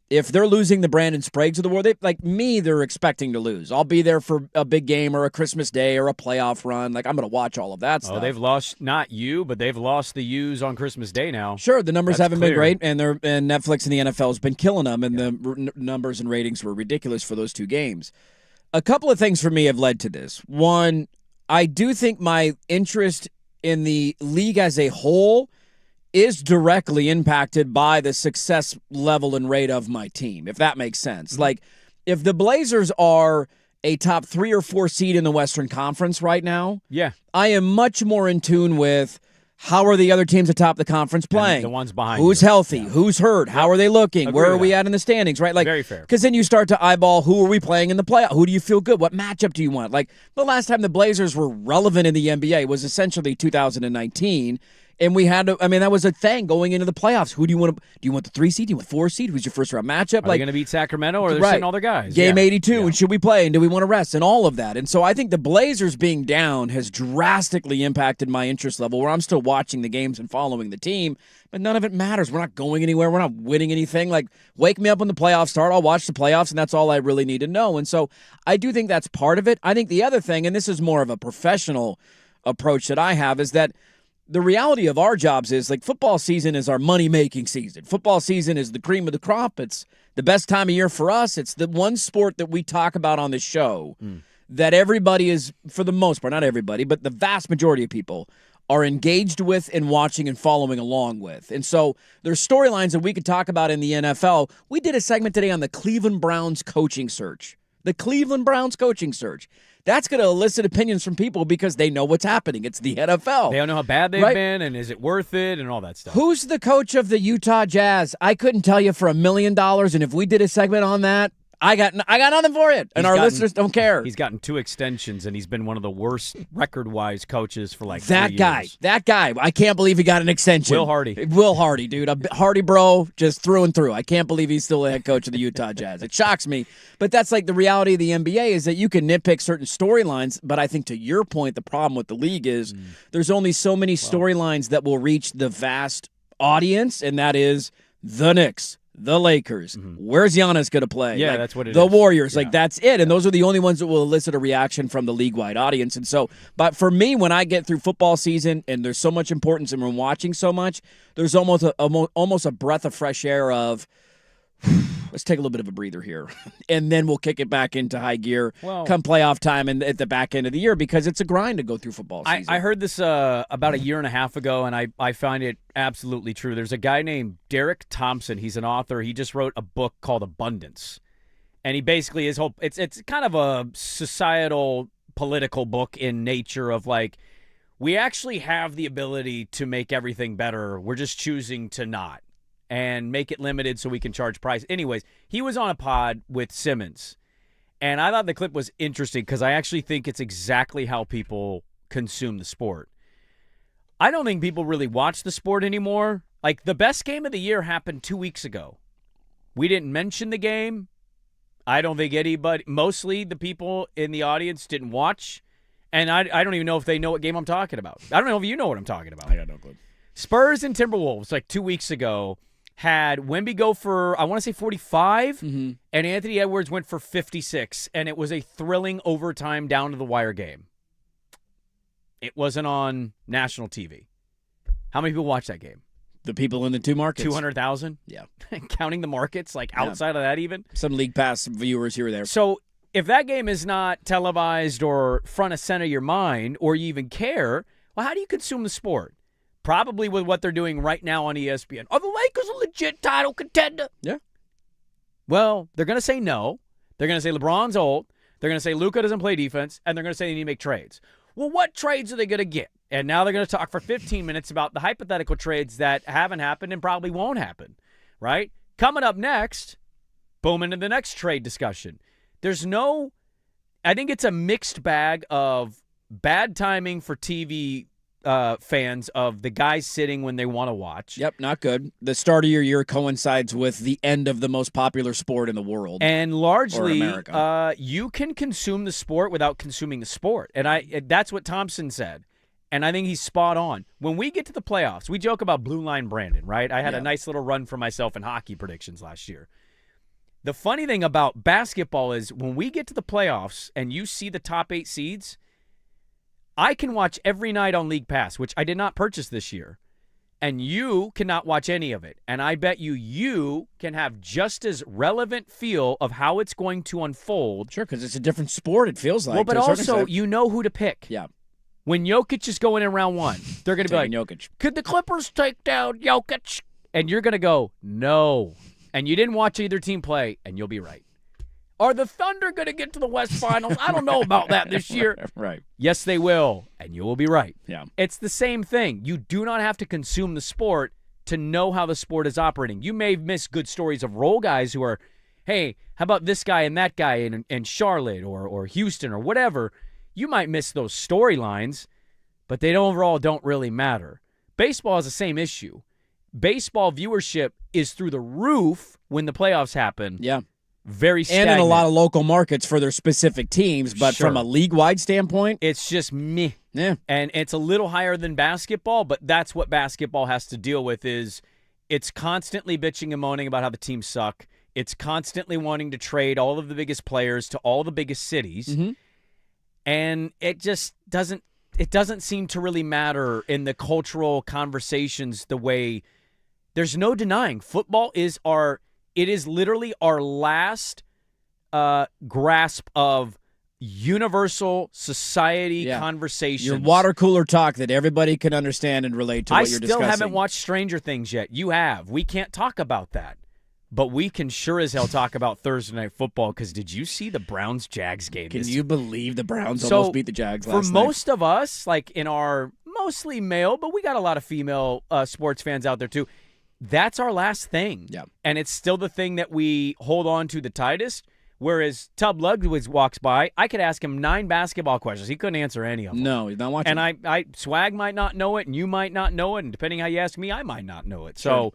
if they're losing the Brandon Spragues of the world. They're expecting to lose. I'll be there for a big game or a Christmas Day or a playoff run. I'm going to watch all of that stuff. Oh, they've lost, not you, but they've lost the U's on Christmas Day now. Sure, the numbers haven't been clear. great, and Netflix and the NFL has been killing them, and the numbers and ratings were ridiculous for those 2 games. A couple of things for me have led to this. One, I do think my interest in the league as a whole is directly impacted by the success level and rate of my team, if that makes sense. If the Blazers are a top 3 or 4 seed in the Western Conference right now, I am much more in tune with how are the other teams atop the conference playing? And the ones behind Who's you. healthy? Who's hurt? How are they looking? Agree Where are with we that. at in the standings, right? Very fair. Because then you start to eyeball who are we playing in the playoff? Who do you feel good? What matchup do you want? The last time the Blazers were relevant in the NBA was essentially 2019. And we had to, that was a thing going into the playoffs. Who do you want to, do you want the 3 seed? Do you want the 4 seed? Who's your first round matchup? Are they going to beat Sacramento, or they're Right. sitting all their guys? Game Yeah. 82, and should we play, and do we want to rest, and all of that. And so I think the Blazers being down has drastically impacted my interest level, where I'm still watching the games and following the team, but none of it matters. We're not going anywhere. We're not winning anything. Wake me up when the playoffs start. I'll watch the playoffs, and that's all I really need to know. And so I do think that's part of it. I think the other thing, and this is more of a professional approach that I have, is that the reality of our jobs is like football season is our money-making season. Football season is the cream of the crop. It's the best time of year for us. It's the one sport that we talk about on the show that everybody is, for the most part, not everybody, but the vast majority of people are engaged with and watching and following along with. And so there's storylines that we could talk about in the NFL. We did a segment today on the Cleveland Browns coaching search. The Cleveland Browns coaching search. That's going to elicit opinions from people because they know what's happening. It's the NFL. They don't know how bad they've been, and is it worth it, and all that stuff. Who's the coach of the Utah Jazz? I couldn't tell you for $1 million, and if we did a segment on that, I got nothing for it, and listeners don't care. He's gotten 2 extensions, and he's been one of the worst record-wise coaches for like that 3 guy. years. That guy. I can't believe he got an extension. Will Hardy. Will Hardy, dude. A Hardy bro, just through and through. I can't believe he's still the head coach of the Utah Jazz. It shocks me, but that's like the reality of the NBA is that you can nitpick certain storylines, but I think to your point, the problem with the league is there's only so many storylines that will reach the vast audience, and that is the Knicks, the Lakers. Where's Giannis going to play? Yeah, that's what it the is. Warriors. Yeah. Like, that's it. And those are the only ones that will elicit a reaction from the league-wide audience. And so, but for me, when I get through football season and there's so much importance and we're watching so much, there's almost a breath of fresh air of, let's take a little bit of a breather here. And then we'll kick it back into high gear come playoff time and at the back end of the year because it's a grind to go through football season. I heard this about a year and a half ago, and I find it absolutely true. There's a guy named Derek Thompson. He's an author. He just wrote a book called Abundance. And he basically it's kind of a societal political book in nature of like, we actually have the ability to make everything better. We're just choosing to not. And make it limited so we can charge price. Anyways, he was on a pod with Simmons, and I thought the clip was interesting because I actually think it's exactly how people consume the sport. I don't think people really watch the sport anymore. Like, the best game of the year happened 2 weeks ago. We didn't mention the game. I don't think anybody, mostly the people in the audience, didn't watch, and I don't even know if they know what game I'm talking about. I don't know if you know what I'm talking about. I got no clue. Spurs and Timberwolves, like 2 weeks ago, had Wemby go for, I want to say 45, and Anthony Edwards went for 56, and it was a thrilling overtime down-to-the-wire game. It wasn't on national TV. How many people watched that game? The people in the 2 markets? 200,000? Yeah. Counting the markets, like outside of that even? Some League Pass viewers here or there. So if that game is not televised or front of center of your mind, or you even care, well, how do you consume the sport? Probably with what they're doing right now on ESPN. Are the Lakers a legit title contender? Yeah. Well, they're going to say no. They're going to say LeBron's old. They're going to say Luka doesn't play defense. And they're going to say they need to make trades. Well, what trades are they going to get? And now they're going to talk for 15 minutes about the hypothetical trades that haven't happened and probably won't happen, right? Coming up next, boom, into the next trade discussion. I think it's a mixed bag of bad timing for TV fans of the guys sitting when they want to watch. Yep, not good. The start of your year coincides with the end of the most popular sport in the world. And largely, America. You can consume the sport without consuming the sport. And that's what Thompson said. And I think he's spot on. When we get to the playoffs, we joke about Blue Line Brandon, right? I had a nice little run for myself in hockey predictions last year. The funny thing about basketball is when we get to the playoffs and you see the top 8 seeds, I can watch every night on League Pass, which I did not purchase this year, and you cannot watch any of it. And I bet you can have just as relevant feel of how it's going to unfold. Sure, because it's a different sport, it feels like. Well, but also you know who to pick. Yeah. When Jokic is going in round 1, they're going to be like, Jokic. Could the Clippers take down Jokic? And you're going to go, no. And you didn't watch either team play, and you'll be right. Are the Thunder going to get to the West Finals? I don't know about that this year. Right. Yes, they will, and you will be right. Yeah. It's the same thing. You do not have to consume the sport to know how the sport is operating. You may miss good stories of role guys who are, hey, how about this guy and that guy in Charlotte or Houston or whatever. You might miss those storylines, but they overall don't really matter. Baseball has the same issue. Baseball viewership is through the roof when the playoffs happen. Yeah. Very stagnant. And in a lot of local markets for their specific teams, but Sure. from a league-wide standpoint, it's just meh. Yeah. And it's a little higher than basketball, but that's what basketball has to deal with is it's constantly bitching and moaning about how the teams suck. It's constantly wanting to trade all of the biggest players to all the biggest cities. Mm-hmm. And it just doesn't it doesn't seem to really matter in the cultural conversations the way there's no denying football is literally our last grasp of universal society conversation. Your water cooler talk that everybody can understand and relate to what you're discussing. I still haven't watched Stranger Things yet. You have. We can't talk about that. But we can sure as hell talk about Thursday Night Football because did you see the Browns-Jags game? Can you believe the Browns almost beat the Jags last night? For most of us, like in our mostly male, but we got a lot of female sports fans out there too, that's our last thing. Yeah. And it's still the thing that we hold on to the tightest. Whereas Tub Ludwig walks by, I could ask him 9 basketball questions. He couldn't answer any of them. No, he's not watching. And I Swag might not know it, and you might not know it, and depending how you ask me, I might not know it. Sure. So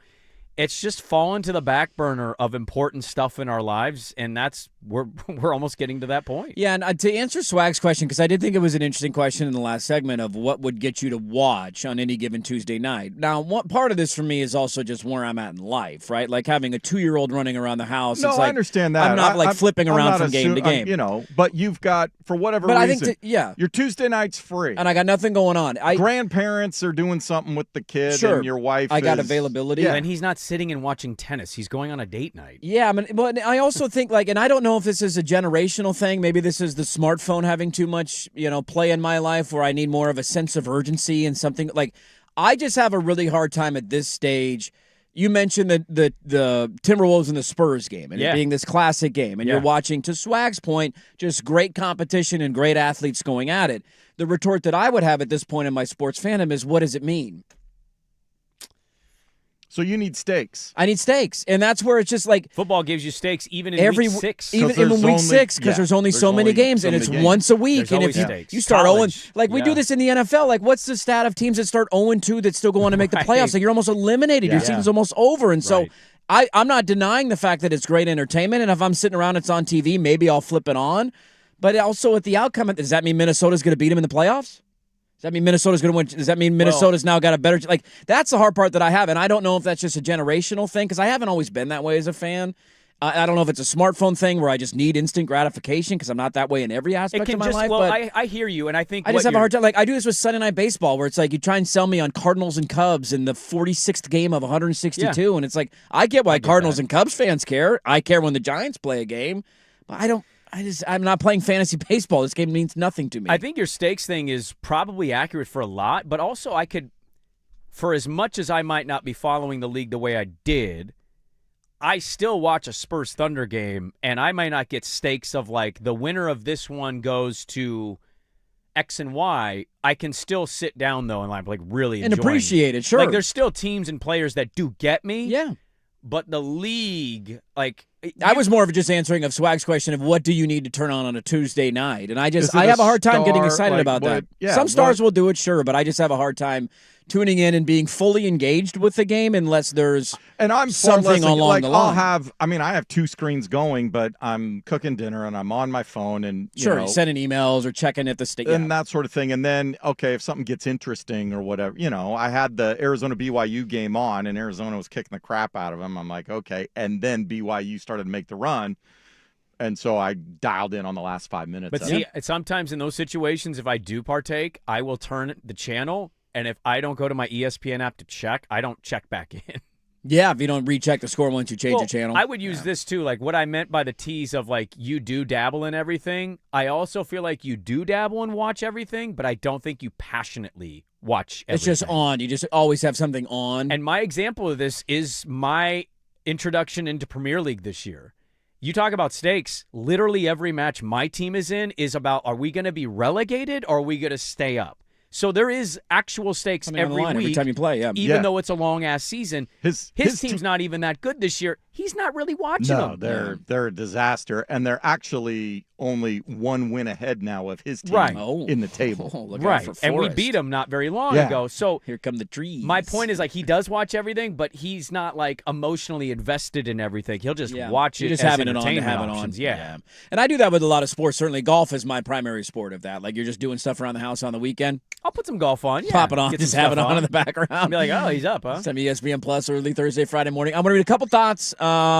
it's just fallen to the back burner of important stuff in our lives, and we're almost getting to that point. Yeah, and to answer Swag's question, because I did think it was an interesting question in the last segment of what would get you to watch on any given Tuesday night. Now, one part of this for me is also just where I'm at in life, right? Like having a 2-year-old running around the house. No, it's like, I understand that. I'm not flipping around from game to game. But you've got, for whatever but reason, I think your Tuesday night's free. And I got nothing going on. Grandparents are doing something with the kid, sure, and your wife I got availability. Yeah. And he's not sitting and watching tennis. He's going on a date night. Yeah, but I also think, and I don't know if this is a generational thing. Maybe this is the smartphone having too much, play in my life where I need more of a sense of urgency and something. Like, I just have a really hard time at this stage. You mentioned the Timberwolves and the Spurs game and it being this classic game. And you're watching, to Swag's point, just great competition and great athletes going at it. The retort that I would have at this point in my sports fandom is, what does it mean? So you need stakes. I need stakes, and that's where it's just like football gives you stakes even in week 6. Even in week 6, because there's only so many games, and it's once a week. And if you start 0, we do this in the NFL. Like, what's the stat of teams that start 0-2 that still go on to make the playoffs? Like, you're almost eliminated. Your season's almost over, and so I'm not denying the fact that it's great entertainment. And if I'm sitting around, it's on TV. Maybe I'll flip it on. But also at the outcome, does that mean Minnesota's going to beat them in the playoffs? Does that mean Minnesota's going to win? Does that mean Minnesota's now got a better – like, that's the hard part that I have, and I don't know if that's just a generational thing because I haven't always been that way as a fan. I don't know if it's a smartphone thing where I just need instant gratification because I'm not that way in every aspect of my life. Well, but I hear you, and I think I just have a hard time. Like, I do this with Sunday Night Baseball where it's like you try and sell me on Cardinals and Cubs in the 46th game of 162, and it's like I get why Cardinals and Cubs fans care. I care when the Giants play a game, but I don't – I'm not playing fantasy baseball. This game means nothing to me. I think your stakes thing is probably accurate for a lot, but also I could, for as much as I might not be following the league the way I did, I still watch a Spurs Thunder game, and I might not get stakes of like the winner of this one goes to X and Y. I can still sit down though and like really enjoy and appreciate it. Sure, like there's still teams and players that do get me. Yeah, but the league, like. I was more of just answering of Swag's question of what do you need to turn on a Tuesday night, and I have a hard time getting excited about that. Yeah, some stars will do it, sure, but I just have a hard time tuning in and being fully engaged with the game unless there's something along the line. I have 2 screens going, but I'm cooking dinner and I'm on my phone and sending emails or checking at the state and that sort of thing. And then if something gets interesting or whatever, I had the Arizona BYU game on and Arizona was kicking the crap out of them. I'm like, okay, and then BYU started to make the run. And so I dialed in on the last 5 minutes. But see, sometimes in those situations, if I do partake, I will turn the channel. And if I don't go to my ESPN app to check, I don't check back in. Yeah, if you don't recheck the score once you change your channel. I would use this too. Like what I meant by the tease of like you do dabble in everything. I also feel like you do dabble and watch everything, but I don't think you passionately watch everything. It's just on. You just always have something on. And my example of this is my introduction into Premier League this year. You talk about stakes. Literally every match my team is in is about, are we going to be relegated or are we going to stay up? So there is actual stakes every week. Every time you play, even though it's a long-ass season. His team's not even that good this year. He's not really watching them. No, they're a disaster, and they're actually only 1 win ahead now of his team in the table. Right, and we beat him not very long ago. So here come the trees. My point is, like, he does watch everything, but he's not, like, emotionally invested in everything. He'll just watch it just as having it on to have it on. Yeah. And I do that with a lot of sports. Certainly golf is my primary sport of that. Like, you're just doing stuff around the house on the weekend. I'll put some golf on. Pop it on. Just have it on in the background. I'll be like, oh, he's up, huh? Some ESPN Plus early Thursday, Friday morning. I'm going to read a couple thoughts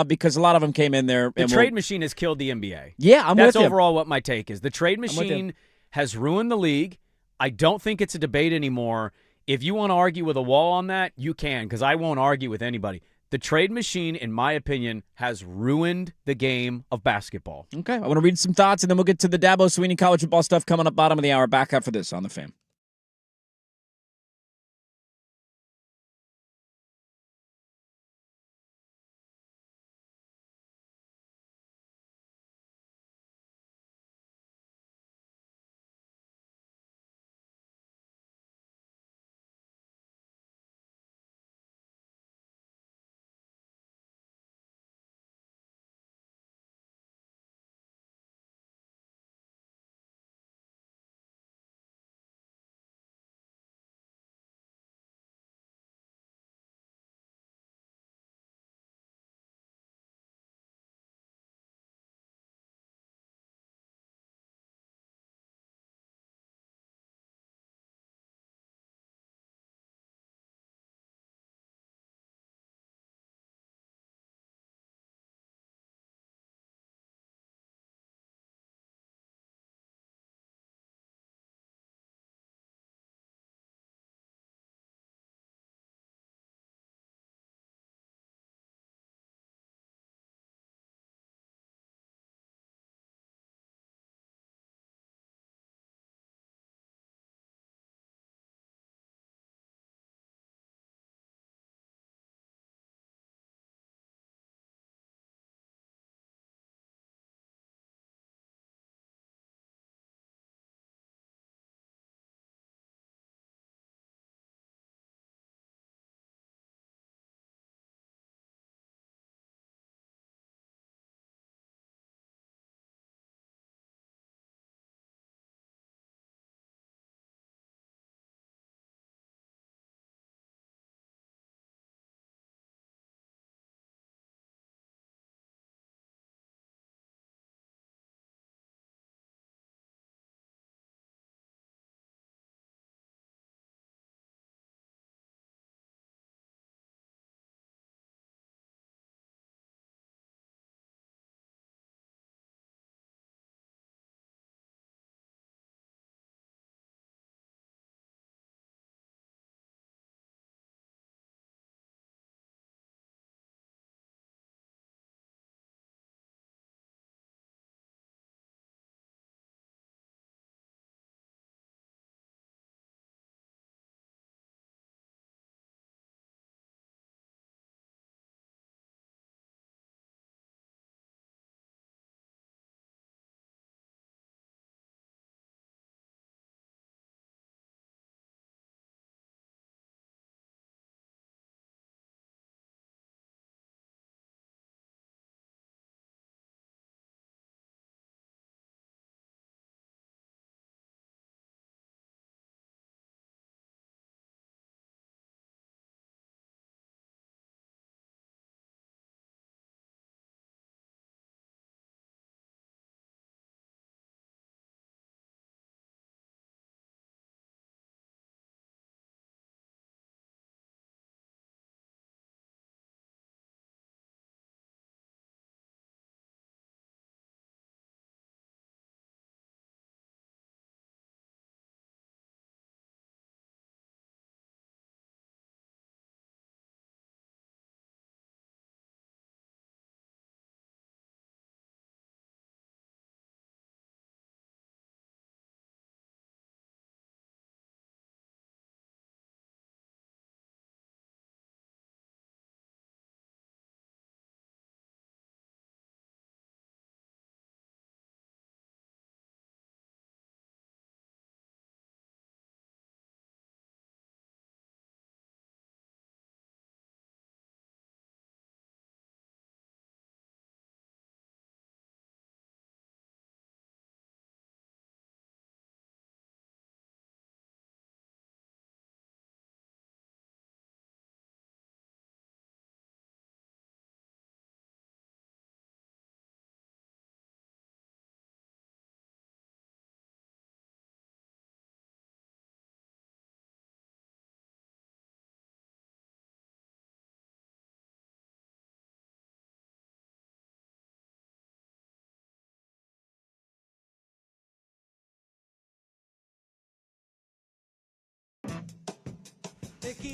because a lot of them came in there. The trade machine has killed the NBA. Yeah, I'm with you. That's overall what my take is. The trade machine has ruined the league. I don't think it's a debate anymore. If you want to argue with a wall on that, you can, because I won't argue with anybody. The trade machine, in my opinion, has ruined the game of basketball. Okay, I want to read some thoughts, and then we'll get to the Dabo Sweeney college football stuff coming up bottom of the hour. Back after this on The Fan.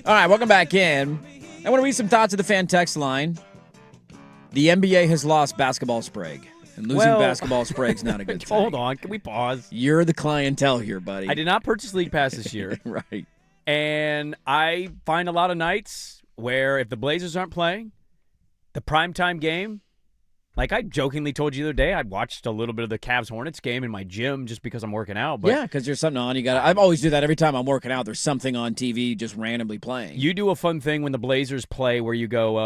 All right, welcome back in. I want to read some thoughts of the fan text line. The NBA has lost basketball Sprague. And losing basketball Sprague's not a good thing. Hold on. Can we pause? You're the clientele here, buddy. I did not purchase League Pass this year. Right. And I find a lot of nights where if the Blazers aren't playing, the primetime game, like I jokingly told you the other day, I watched a little bit of the Cavs-Hornets game in my gym just because I'm working out. But yeah, because there's something on. I always do that every time I'm working out. There's something on TV just randomly playing. You do a fun thing when the Blazers play where you go,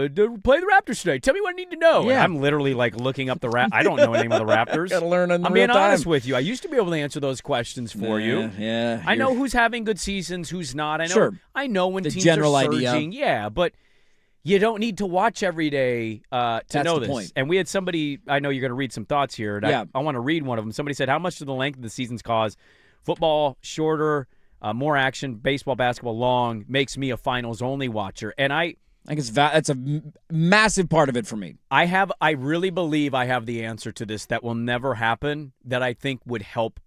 play the Raptors today. Tell me what I need to know. Yeah. And I'm literally like looking up the Raptors. I don't know anything about the Raptors. Got to learn in I'm real being time. honest with you. I used to be able to answer those questions for you. Yeah. I know who's having good seasons, who's not. I know when The teams general are idea. surging. Yeah, but you don't need to watch every day to That's know the this. point. And we had somebody, I know you're going to read some thoughts here. And Yeah. I want to read one of them. Somebody said, how much do the length of the seasons cause football shorter, more action, baseball, basketball long, makes me a finals-only watcher? And I think that's a massive part of it for me. I really believe I have the answer to this that will never happen that I think would help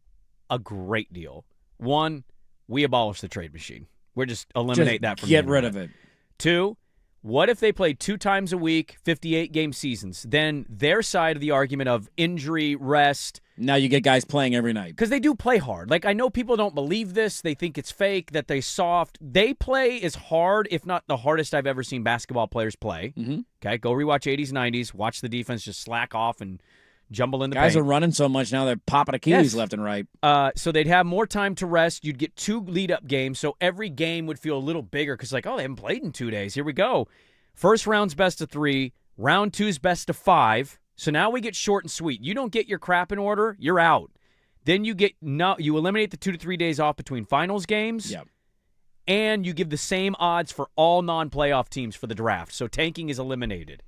a great deal. One, we abolish the trade machine. We're just eliminate that from get rid of it. Two, what if they played 2 times a week, 58-game seasons? Then their side of the argument of injury, rest. Now you get guys playing every night. Because they do play hard. Like, I know people don't believe this. They think it's fake, that they soft. They play as hard, if not the hardest I've ever seen basketball players play. Mm-hmm. Okay, go rewatch 80s, 90s. Watch the defense just slack off and jumble in the Guys paint. are running so much now they're popping Achilles left and right. So they'd have more time to rest. You'd get 2 lead-up games, so every game would feel a little bigger because, like, oh, they haven't played in 2 days. Here we go. First round's best of 3. Round 2's best of 5. So now we get short and sweet. You don't get your crap in order, you're out. Then you eliminate the 2 to 3 days off between finals games. Yep. And you give the same odds for all non-playoff teams for the draft. So tanking is eliminated.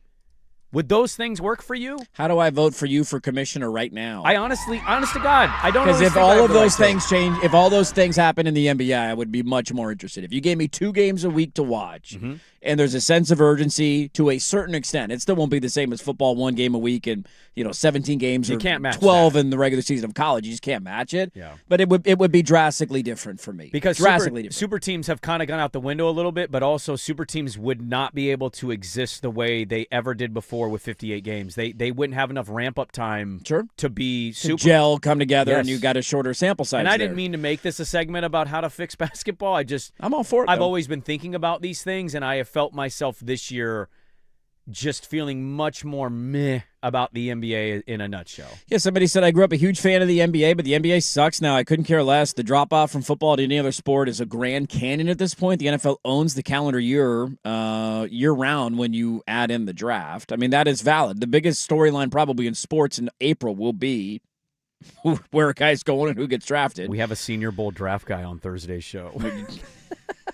Would those things work for you? How do I vote for you for commissioner right now? I honest to God, I don't. Because if all of those things change, if all those things happen in the NBA, I would be much more interested. If you gave me 2 games a week to watch, and there's a sense of urgency to a certain extent, it still won't be the same as football, 1 game a week and 17 games. You or can't match 12 that. in the regular season of college. You just can't match it. Yeah. But it would be drastically different for me. Because drastically different. super teams have kind of gone out the window a little bit, but also super teams would not be able to exist the way they ever did before with 58 games. They wouldn't have enough ramp-up time to be super. To gel, come together, Yes. and you got a shorter sample size. And I there. didn't mean to make this a segment about how to fix basketball. I'm all for it. I've though. always been thinking about these things, and I have felt myself this year just feeling much more meh about the NBA in a nutshell. Yeah, somebody said I grew up a huge fan of the NBA, but the NBA sucks now. I couldn't care less. The drop-off from football to any other sport is a Grand Canyon at this point. The NFL owns the calendar year, year-round when you add in the draft. I mean, that is valid. The biggest storyline probably in sports in April will be where a guy's going and who gets drafted. We have a Senior Bowl draft guy on Thursday's show.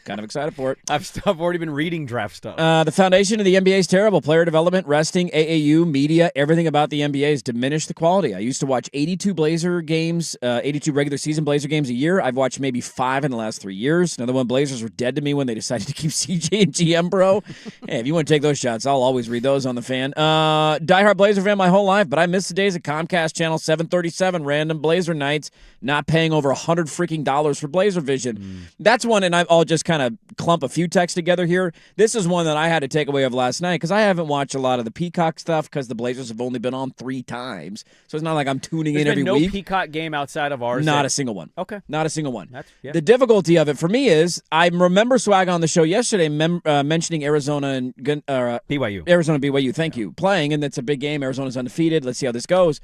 Kind of excited for it. I've already been reading draft stuff. The foundation of the NBA is terrible. Player development, resting, AAU, media, everything about the NBA has diminished the quality. I used to watch 82 Blazer games, 82 regular season Blazer games a year. I've watched maybe 5 in the last 3 years. Another one, Blazers were dead to me when they decided to keep CJ and GM, bro. Hey, if you want to take those shots, I'll always read those on the fan. Diehard Blazer fan my whole life, but I miss the days of Comcast Channel 737, random Blazer nights, not paying over $100 freaking dollars for Blazer Vision. That's one, and I'll just kind of clump a few texts together here. This is one that I had to take away of last night because I haven't watched a lot of the Peacock stuff because the Blazers have only been on 3 times. So it's not like I'm tuning in every no week. Peacock game outside of ours. Not a single one. Okay. Not a single one. Yeah. The difficulty of it for me is I remember Swag on the show yesterday mentioning Arizona and BYU. Arizona BYU, thank you, playing, and that's a big game. Arizona's undefeated. Let's see how this goes.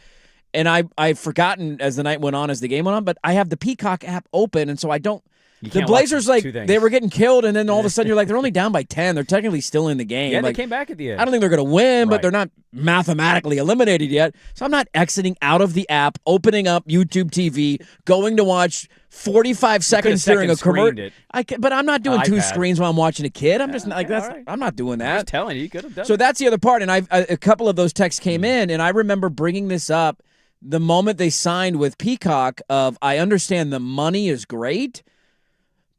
And I've forgotten as the night went on, as the game went on, but I have the Peacock app open, and so I don't. The Blazers, they were getting killed, and then all of a sudden you're like, they're only down by 10. They're technically still in the game. Yeah, they came back at the end. I don't think they're going to win, but they're not mathematically eliminated yet. So I'm not exiting out of the app, opening up YouTube TV, going to watch 45 seconds during a commercial. But I'm not doing 2 screens while I'm watching a kid. I'm just not, I'm not doing that. I'm just telling you could have done So it. that's the other part, and a couple of those texts came in, and I remember bringing this up the moment they signed with Peacock of, I understand the money is great,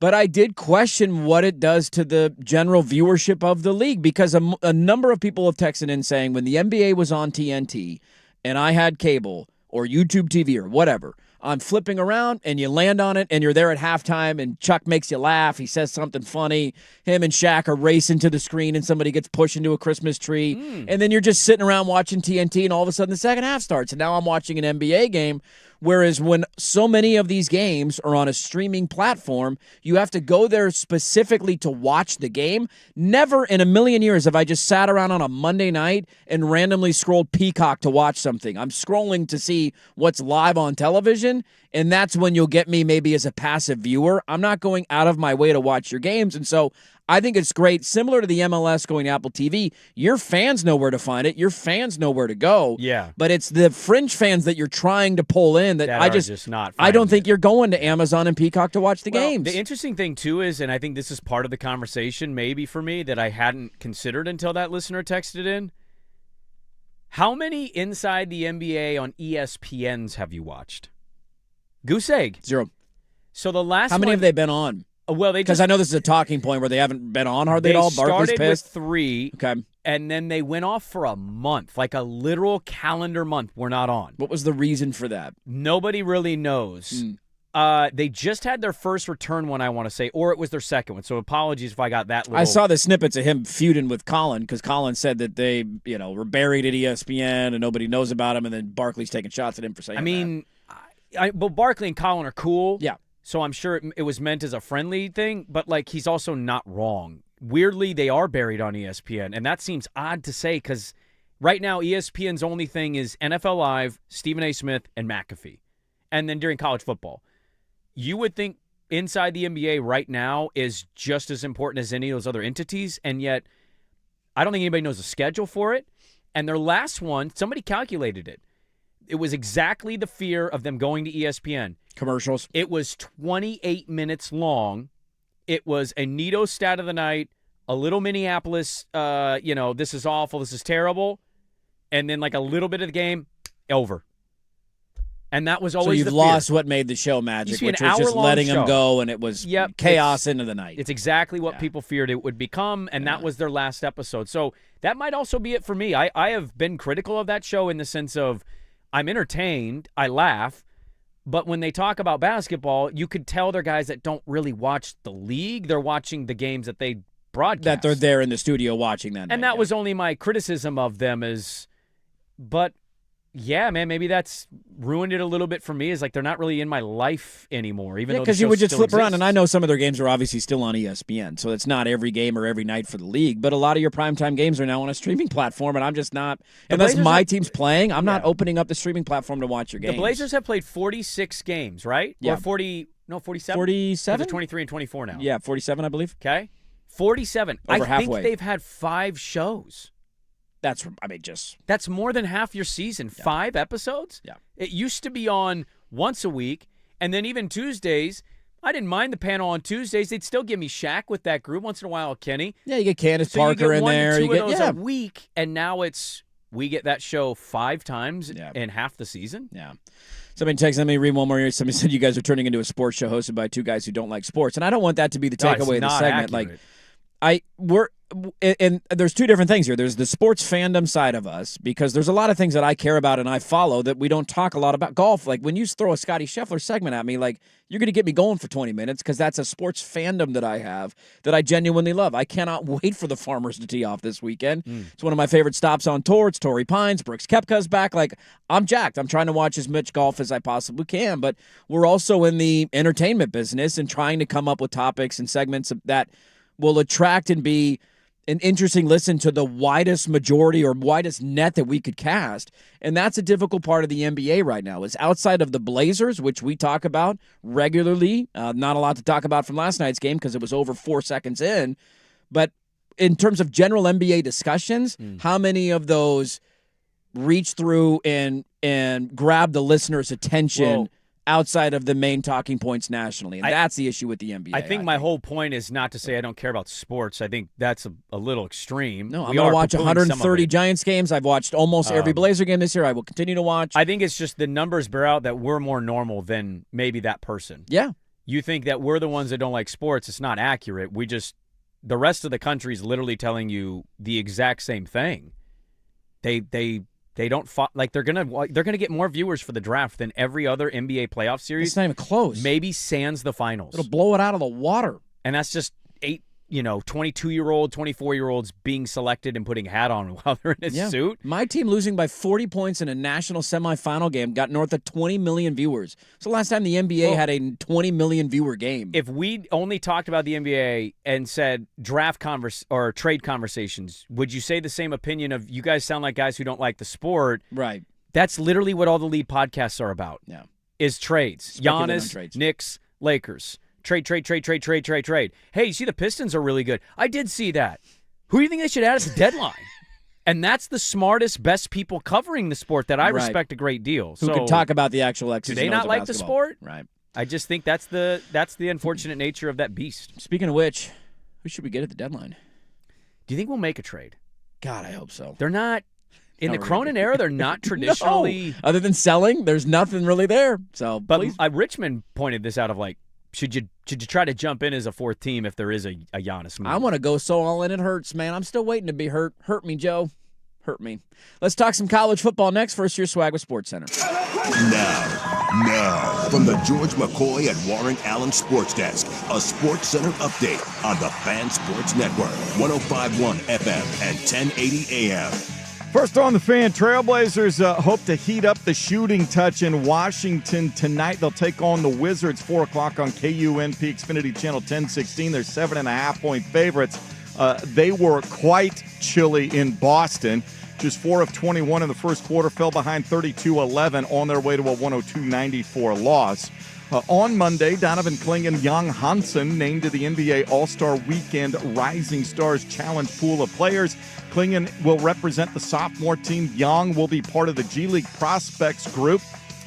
but I did question what it does to the general viewership of the league because a number of people have texted in saying when the NBA was on TNT and I had cable or YouTube TV or whatever, I'm flipping around, and you land on it, and you're there at halftime, and Chuck makes you laugh. He says something funny. Him and Shaq are racing to the screen, and somebody gets pushed into a Christmas tree. And then you're just sitting around watching TNT, and all of a sudden the second half starts. And now I'm watching an NBA game. Whereas when so many of these games are on a streaming platform, you have to go there specifically to watch the game. Never in a million years have I just sat around on a Monday night and randomly scrolled Peacock to watch something. I'm scrolling to see what's live on television, and that's when you'll get me maybe as a passive viewer. I'm not going out of my way to watch your games, and so I think it's great. Similar to the MLS going to Apple TV, your fans know where to find it. Your fans know where to go. Yeah. But it's the fringe fans that you're trying to pull in that That I are just not I don't finding think it. you're going to Amazon and Peacock to watch the Well, games. The interesting thing, too, is, and I think this is part of the conversation maybe for me that I hadn't considered until that listener texted in. How many Inside the NBA on ESPNs have you watched? Goose egg. 0. So the last How many one, have they been on? Well, they Because just I know this is a talking point where they haven't been on hardly they at all. Barkley's started pissed. with 3, Okay. and then they went off for a month, like a literal calendar month. We're not on. What was the reason for that? Nobody really knows. They just had their first return one, I want to say, or it was their second one. So apologies if I got that little. I saw the snippets of him feuding with Colin because Colin said that they, were buried at ESPN and nobody knows about him, and then Barkley's taking shots at him for saying I mean, but Barkley and Colin are cool. Yeah. So I'm sure it was meant as a friendly thing, but like he's also not wrong. Weirdly, they are buried on ESPN, and that seems odd to say because right now ESPN's only thing is NFL Live, Stephen A. Smith, and McAfee. And then during college football. You would think Inside the NBA right now is just as important as any of those other entities, and yet I don't think anybody knows the schedule for it. And their last one, somebody calculated it. It was exactly the fear of them going to ESPN. Commercials. It was 28 minutes long. It was a Nito stat of the night, a little Minneapolis, this is awful, this is terrible, and then like a little bit of the game, over. And that was always so you've the lost fear. what made the show magic, Used to be which an was just hour-long letting show. them go, and it was Yep, chaos into the night. It's exactly what people feared it would become, and that was their last episode. So that might also be it for me. I have been critical of that show in the sense of I'm entertained, I laugh, but when they talk about basketball, you could tell they're guys that don't really watch the league. They're watching the games that they broadcast. That they're there in the studio watching that. And that was only my criticism of them but yeah, man, maybe that's ruined it a little bit for me. Is like they're not really in my life anymore, even though because the you show would just still flip around, exists. and I know some of their games are obviously still on ESPN, so it's not every game or every night for the league. But a lot of your primetime games are now on a streaming platform, and I'm just not. Unless Blazers my have- team's playing, I'm not opening up the streaming platform to watch your games. The Blazers have played 46 games, right? Yeah. Or 47? 47? 23 and 24 now. Yeah, 47, I believe. Okay. 47. Over I halfway. think they've had 5 shows. Just. That's more than half your season. 5 episodes? Yeah. It used to be on once a week, and then even Tuesdays. I didn't mind the panel on Tuesdays. They'd still give me Shaq with that group once in a while, Kenny. Yeah, you get Candace So Parker you get in one there. To You two get of those a week, and now we get that show 5 times in half the season. Yeah. Somebody texted, let me read one more here. Somebody said you guys are turning into a sports show hosted by 2 guys who don't like sports, and I don't want that to be the No, it's takeaway of the not segment. accurate. And there's 2 different things here. There's the sports fandom side of us, because there's a lot of things that I care about and I follow that we don't talk a lot about. Golf, like when you throw a Scotty Scheffler segment at me, like you're going to get me going for 20 minutes because that's a sports fandom that I have that I genuinely love. I cannot wait for the Farmers to tee off this weekend. It's one of my favorite stops on tour. It's Torrey Pines. Brooks Koepka's back. Like, I'm jacked. I'm trying to watch as much golf as I possibly can, but we're also in the entertainment business and trying to come up with topics and segments that will attract and be an interesting listen to the widest majority or widest net that we could cast. And that's a difficult part of the NBA right now, is outside of the Blazers, which we talk about regularly. Not a lot to talk about from last night's game because it was over 4 seconds in. But in terms of general NBA discussions, how many of those reach through and grab the listener's attention outside of the main talking points nationally? And that's the issue with the NBA. I think my whole point is not to say I don't care about sports. I think that's a little extreme. No, I'm going to watch 130 Giants games. I've watched almost every Blazer game this year. I will continue to watch. I think it's just the numbers bear out that we're more normal than maybe that person. Yeah. You think that we're the ones that don't like sports. It's not accurate. The rest of the country is literally telling you the exact same thing. They They don't they're gonna get more viewers for the draft than every other NBA playoff series. It's not even close. Maybe sans the finals. It'll blow it out of the water. And that's just 22-year-old, 24-year-olds being selected and putting a hat on while they're in a suit. My team losing by 40 points in a national semifinal game got north of 20 million viewers. It's the last time the NBA had a 20 million viewer game. If we only talked about the NBA and said draft or trade conversations, would you say the same opinion of you guys sound like guys who don't like the sport? Right. That's literally what all the lead podcasts are about. Yeah. Is trades. Giannis, Knicks, Lakers. Trade. Hey, you see the Pistons are really good. I did see that. Who do you think they should add at the deadline? And that's the smartest, best people covering the sport that I respect a great deal. Who can talk about the actual X's Do they not like the sport? Right. I just think that's the unfortunate nature of that beast. Speaking of which, who should we get at the deadline? Do you think we'll make a trade? God, I hope so. They're not in the Cronin era. They're not traditionally. No. Other than selling, there's nothing really there. So, but Richmond pointed this out of should you try to jump in as a fourth team if there is a Giannis move? I want to go so all in it hurts, man. I'm still waiting to be hurt. Hurt me, Joe. Hurt me. Let's talk some college football next. First, your Swag with Sports Center. Now, from the George McCoy and Warren Allen Sports Desk, a Sports Center update on the Fan Sports Network, 105.1 FM and 1080 AM. First on the Fan, Trailblazers hope to heat up the shooting touch in Washington tonight. They'll take on the Wizards, 4 o'clock on KUNP Xfinity Channel 1016. They're 7.5-point favorites. They were quite chilly in Boston. Just 4 of 21 in the first quarter, fell behind 32-11 on their way to a 102-94 loss. On Monday, Donovan Clingan, Young Hansen named to the NBA All-Star Weekend Rising Stars Challenge pool of players. Clingan will represent the sophomore team. Young will be part of the G League Prospects group,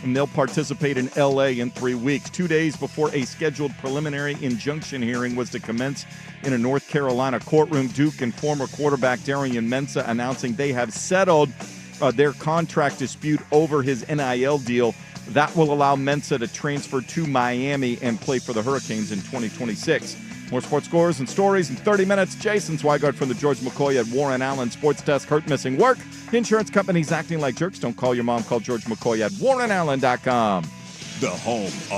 and they'll participate in L.A. in 3 weeks. 2 days before a scheduled preliminary injunction hearing was to commence in a North Carolina courtroom, Duke and former quarterback Darian Mensah announcing they have settled their contract dispute over his NIL deal. That will allow Mensah to transfer to Miami and play for the Hurricanes in 2026. More sports scores and stories in 30 minutes. Jason Swigart from the George McCoy at Warren Allen Sports Desk. Hurt missing work. Insurance companies acting like jerks. Don't call your mom. Call George McCoy at warrenallen.com. The home of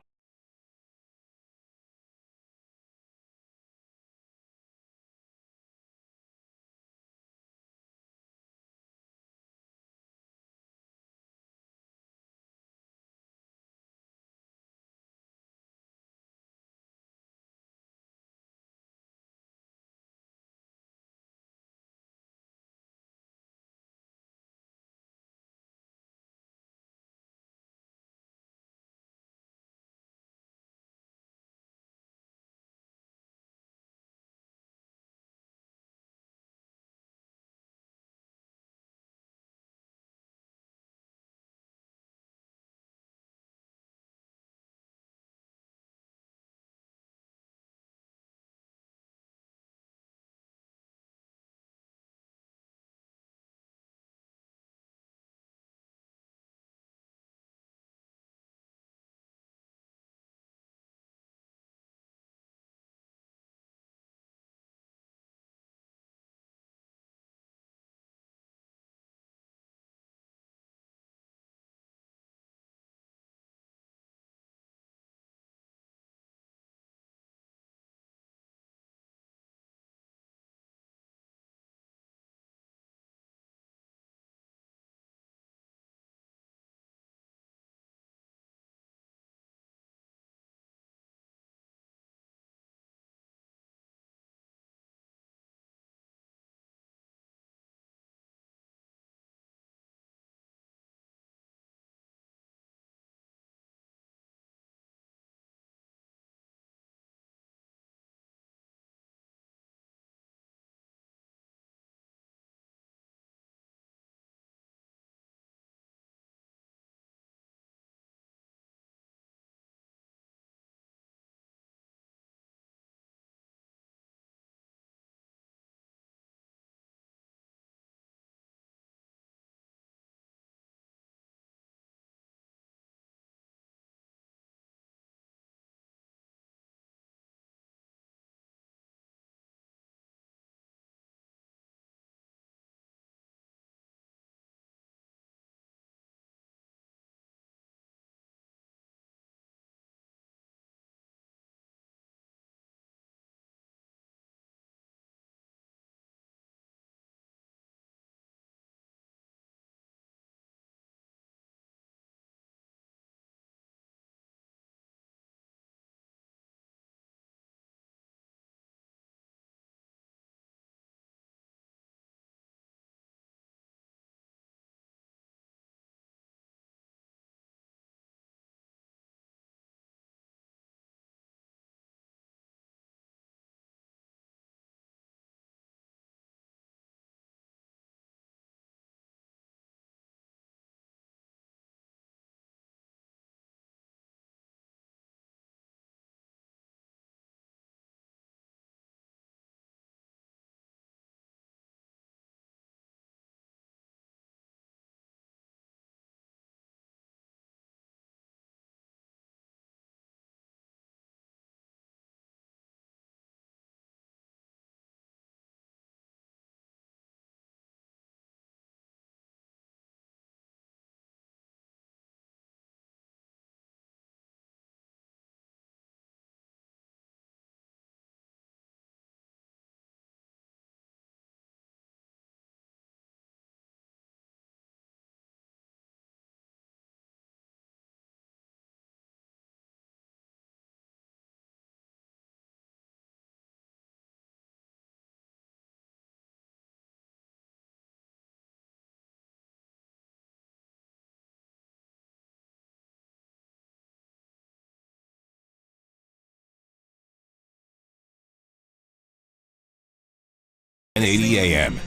1080 AM.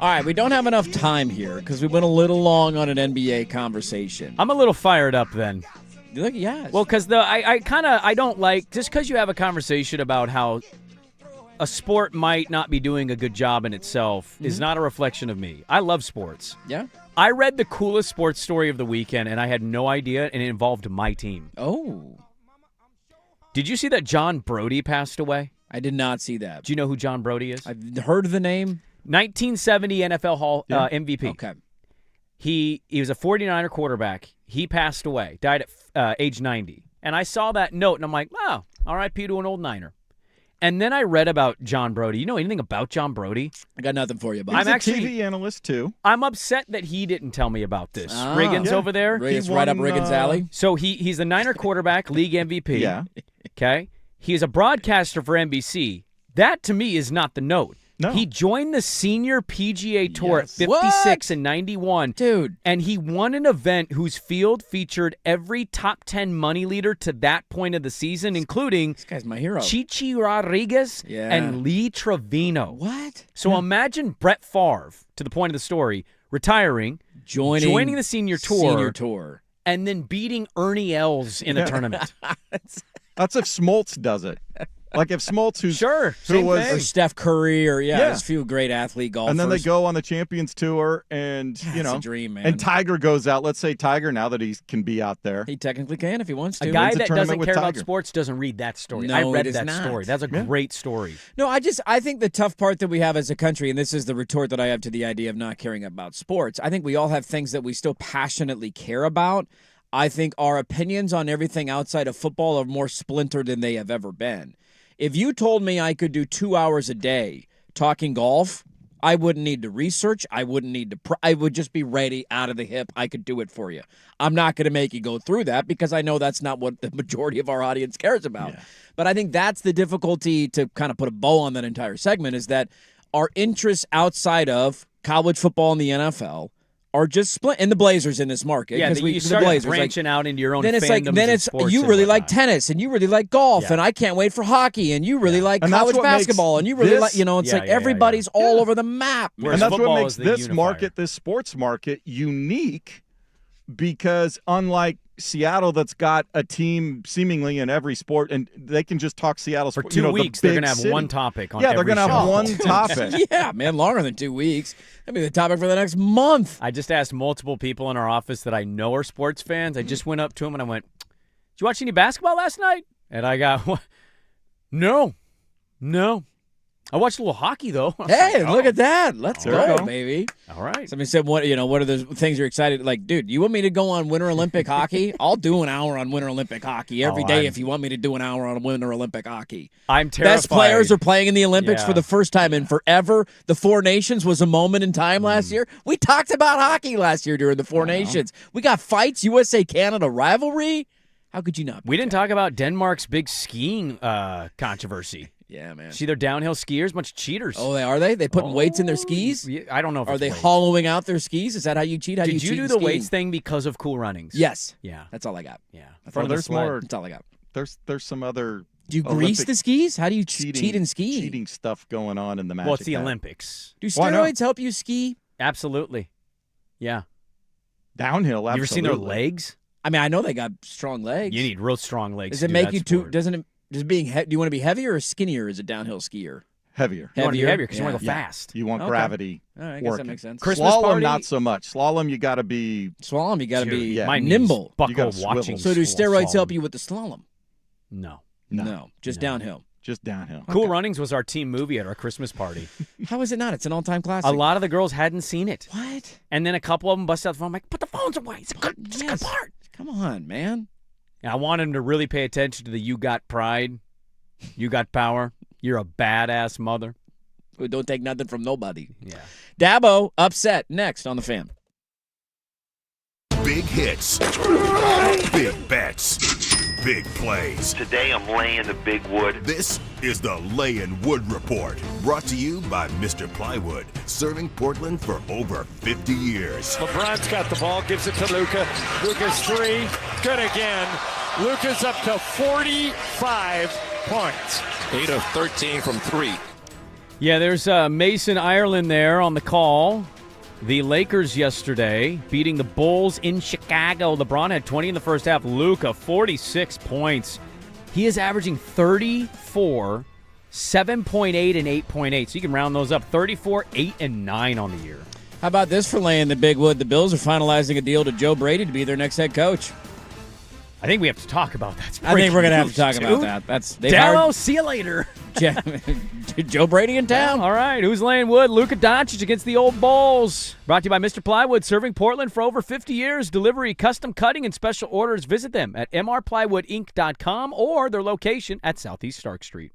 All right, we don't have enough time here because we went a little long on an NBA conversation. I'm a little fired up then. Look, yes. Well, because I don't like, just because you have a conversation about how a sport might not be doing a good job in itself is not a reflection of me. I love sports. Yeah. I read the coolest sports story of the weekend, and I had no idea, and it involved my team. Oh. Did you see that John Brody passed away? I did not see that. Do you know who John Brody is? I've heard of the name. 1970 NFL Hall MVP. Okay. He was a 49er quarterback. He passed away, died at age 90. And I saw that note, and I'm like, wow, R.I.P. to an old Niner. And then I read about John Brody. You know anything about John Brody? I got nothing for you, buddy. He's a TV analyst, too. I'm upset that he didn't tell me about this. Riggins over there. Riggins right up Riggins' alley. So he's the Niner quarterback, league MVP. Yeah. Okay? He's a broadcaster for NBC. That, to me, is not the note. No. He joined the senior PGA Tour at 56 What? and 91. Dude. And he won an event whose field featured every top 10 money leader to that point of the season, including This guy's my hero. Chichi Rodriguez Yeah. and Lee Trevino. What? So imagine Brett Favre, to the point of the story, retiring, joining the senior tour, and then beating Ernie Els in a tournament. That's if Smoltz does it. Like if Smoltz, who Sure, who same was, thing. Or Steph Curry, or Yeah. there's a few great athlete golfers. and then they go on the Champions Tour, and It's a dream, man. and Tiger goes out. Let's say Tiger, now that he can be out there, He technically can if he wants to. A guy wins a that tournament doesn't with care about Tiger. sports doesn't read that story. No, I read it is that not. story. That's a great story. No, I think the tough part that we have as a country, and this is the retort that I have to the idea of not caring about sports, I think we all have things that we still passionately care about. I think our opinions on everything outside of football are more splintered than they have ever been. If you told me I could do 2 hours a day talking golf, I wouldn't need to research. I wouldn't need to. I would just be ready out of the hip. I could do it for you. I'm not going to make you go through that because I know that's not what the majority of our audience cares about. Yeah. But I think that's the difficulty to kind of put a bow on that entire segment is that our interests outside of college football and the NFL are just split. And the Blazers in this market. Yeah, 'cause you start the Blazers, branching out into your own then it's like fandoms then and it's sports you and really like whatnot. tennis and you really like golf Yeah. and I can't wait for hockey and you really like And that's college what makes basketball and you really this- like it's Yeah, like yeah, everybody's all over the map. Whereas and that's football what makes is the this unifier. market, this sports market, unique. Because unlike Seattle, that's got a team seemingly in every sport, and they can just talk Seattle For sport. 2 the weeks, they're big going to have city. one topic on Yeah, they're every gonna show. have one topic. Yeah, man, longer than 2 weeks. That'd be the topic for the next month. I just asked multiple people in our office that I know are sports fans. I just went up to them and I went, "Did you watch any basketball last night?" And I got, No. I watched a little hockey, though. I was Hey, like, look at that. Let's There we go, go. baby. All right. Somebody said, what are the things you're excited? Like, dude, you want me to go on Winter Olympic hockey? I'll do an hour on Winter Olympic hockey every day if you want me to do an hour on Winter Olympic hockey. I'm terrified. Best players are playing in the Olympics Yeah. for the first time in forever. The Four Nations was a moment in time last year. We talked about hockey last year during the Four Nations. We got fights, USA-Canada rivalry. How could you not? We didn't talk about Denmark's big skiing controversy. Yeah, man. See, they're downhill skiers, bunch of cheaters. Oh, are they? They putting weights in their skis? Yeah, I don't know if Are it's they weights. hollowing out their skis? Is that how you cheat? How do Did you you cheat do in the skiing? weights thing because of Cool Runnings? Yes. Yeah. That's all I got. Yeah. Or From the there's sled. more. That's all I got. There's some other Do you grease Olympic the skis? How do you cheating, cheat in skiing? cheating stuff going on in the Magic Well, it's the Hat. Olympics. Do Why not? steroids help you ski? Absolutely. Yeah. Downhill, absolutely. You ever seen their legs? I mean, I know they got strong legs. You need real strong legs. Does to it do make that you too? sport. Doesn't it? Does being? Do you want to be heavier or skinnier as a downhill skier? Heavier. You want to be heavier because you Yeah. want to go Yeah. fast. You want Okay. gravity. All right, I guess that working. makes sense. Christmas Slalom, party? not so much. Slalom, you got to be. Slalom, you got to Dude, be yeah. my nimble. knees buckle gotta swivel. watching. So do slalom. steroids help you with the slalom? No. No. just No. downhill. Just downhill. Cool Runnings was our team movie at our Christmas party. How is it not? It's an all-time classic. A lot of the girls hadn't seen it. What? And then a couple of them busted out the phone. I'm like, put the phones away. It's a good, it's a Yes. good part. Come on, man. And I want them to really pay attention to the "you got pride, you got power, you're a badass mother." We don't take nothing from nobody. Yeah. Dabo upset next on the Fan. Big hits, big bets, big plays. Today I'm laying the big wood. This is the Layin' Wood Report, brought to you by Mr. Plywood, serving Portland for over 50 years. LeBron's got the ball, gives it to Luka. Luka's three, good again. Luka's up to 45 points. 8 of 13 from 3. Yeah, there's Mason Ireland there on the call. The Lakers yesterday beating the Bulls in Chicago. LeBron had 20 in the first half. Luka, 46 points. He is averaging 34, 7.8, and 8.8. So you can round those up. 34, 8, and 9 on the year. How about this for laying the big wood? The Bills are finalizing a deal to Joe Brady to be their next head coach. I think we have to talk about that. I think we're going to have to talk about that. Darrow, see you later. Joe Brady in town. Yeah, all right. Who's laying wood? Luka Doncic against the old Bulls. Brought to you by Mr. Plywood, serving Portland for over 50 years. Delivery, custom cutting, and special orders. Visit them at mrplywoodinc.com or their location at Southeast Stark Street.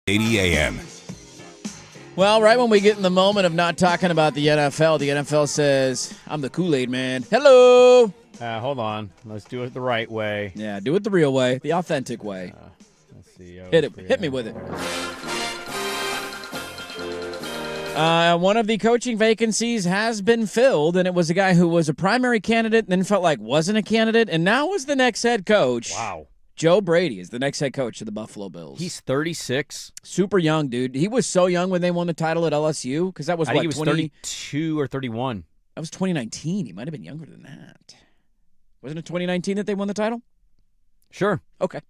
AM. Well, right when we get in the moment of not talking about the NFL says, I'm the Kool-Aid man. Hello. Hold on. Let's do it the right way. Yeah, do it the real way, the authentic way. Let's see. Hit me with it. One of the coaching vacancies has been filled, and it was a guy who was a primary candidate and then felt like wasn't a candidate, and now is the next head coach. Wow. Joe Brady is the next head coach of the Buffalo Bills. He's 36. Super young, dude. He was so young when they won the title at LSU because that was, I think he was 32 or 31. That was 2019. He might have been younger than that. Wasn't it 2019 that they won the title? Sure. Okay.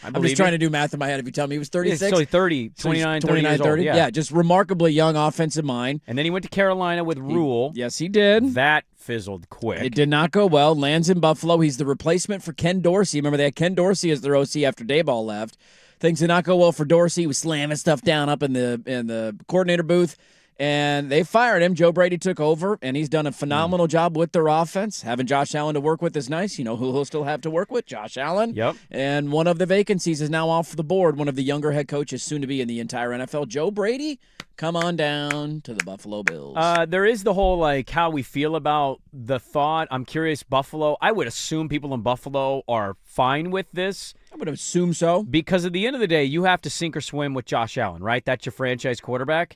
I'm just trying to do math in my head. If you tell me he was 36. It's only 30, 29, 30 years 30. old. Yeah, just remarkably young offensive mind. And then he went to Carolina with Rule. Yes, he did. That fizzled quick. It did not go well. Lands in Buffalo. He's the replacement for Ken Dorsey. Remember, they had Ken Dorsey as their OC after Dayball left. Things did not go well for Dorsey. He was slamming stuff down up in the coordinator booth. And they fired him. Joe Brady took over, and he's done a phenomenal job with their offense. Having Josh Allen to work with is nice. You know who he'll still have to work with? Josh Allen. Yep. And one of the vacancies is now off the board. One of the younger head coaches soon to be in the entire NFL. Joe Brady, come on down to the Buffalo Bills. There is the whole, how we feel about the thought. I'm curious, Buffalo. I would assume people in Buffalo are fine with this. I would assume so. Because at the end of the day, you have to sink or swim with Josh Allen, right? That's your franchise quarterback.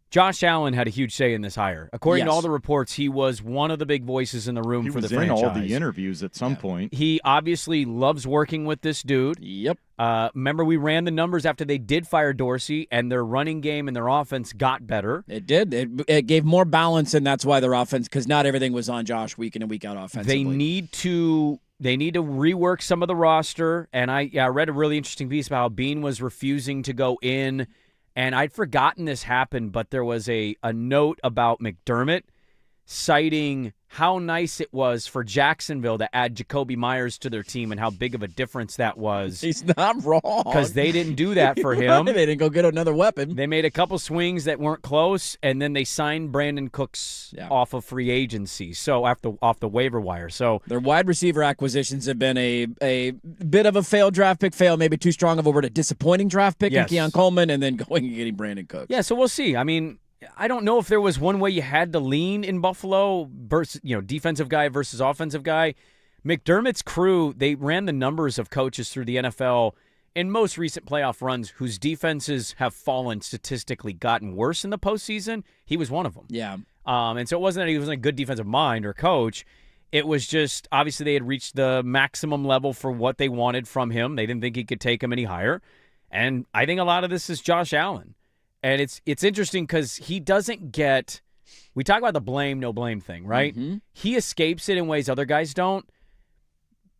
Josh Allen had a huge say in this hire. According to all the reports, he was one of the big voices in the room for the franchise. He was in all the interviews at some point. He obviously loves working with this dude. Yep. Remember, we ran the numbers after they did fire Dorsey, and their running game and their offense got better. It did. It gave more balance, and that's why their offense, because not everything was on Josh week in and week out offensively. They need to rework some of the roster, and I read a really interesting piece about how Bean was refusing to go in. And I'd forgotten this happened, but there was a note about McDermott citing how nice it was for Jacksonville to add Jacoby Myers to their team and how big of a difference that was. He's not wrong. Because they didn't do that for him. They didn't go get another weapon. They made a couple swings that weren't close, and then they signed Brandon Cooks off of free agency, so off the waiver wire. So their wide receiver acquisitions have been a bit of a failed draft pick, maybe too strong of a word, a disappointing draft pick in Keon Coleman, and then going and getting Brandon Cooks. Yeah, so we'll see. I mean, I don't know if there was one way you had to lean in Buffalo versus, defensive guy versus offensive guy. McDermott's crew, they ran the numbers of coaches through the NFL in most recent playoff runs whose defenses have fallen statistically, gotten worse in the postseason. He was one of them. Yeah. And so it wasn't that he wasn't a good defensive mind or coach. It was just, obviously, they had reached the maximum level for what they wanted from him. They didn't think he could take him any higher. And I think a lot of this is Josh Allen. And it's interesting because he doesn't get – we talk about the blame, no blame thing, right? Mm-hmm. He escapes it in ways other guys don't.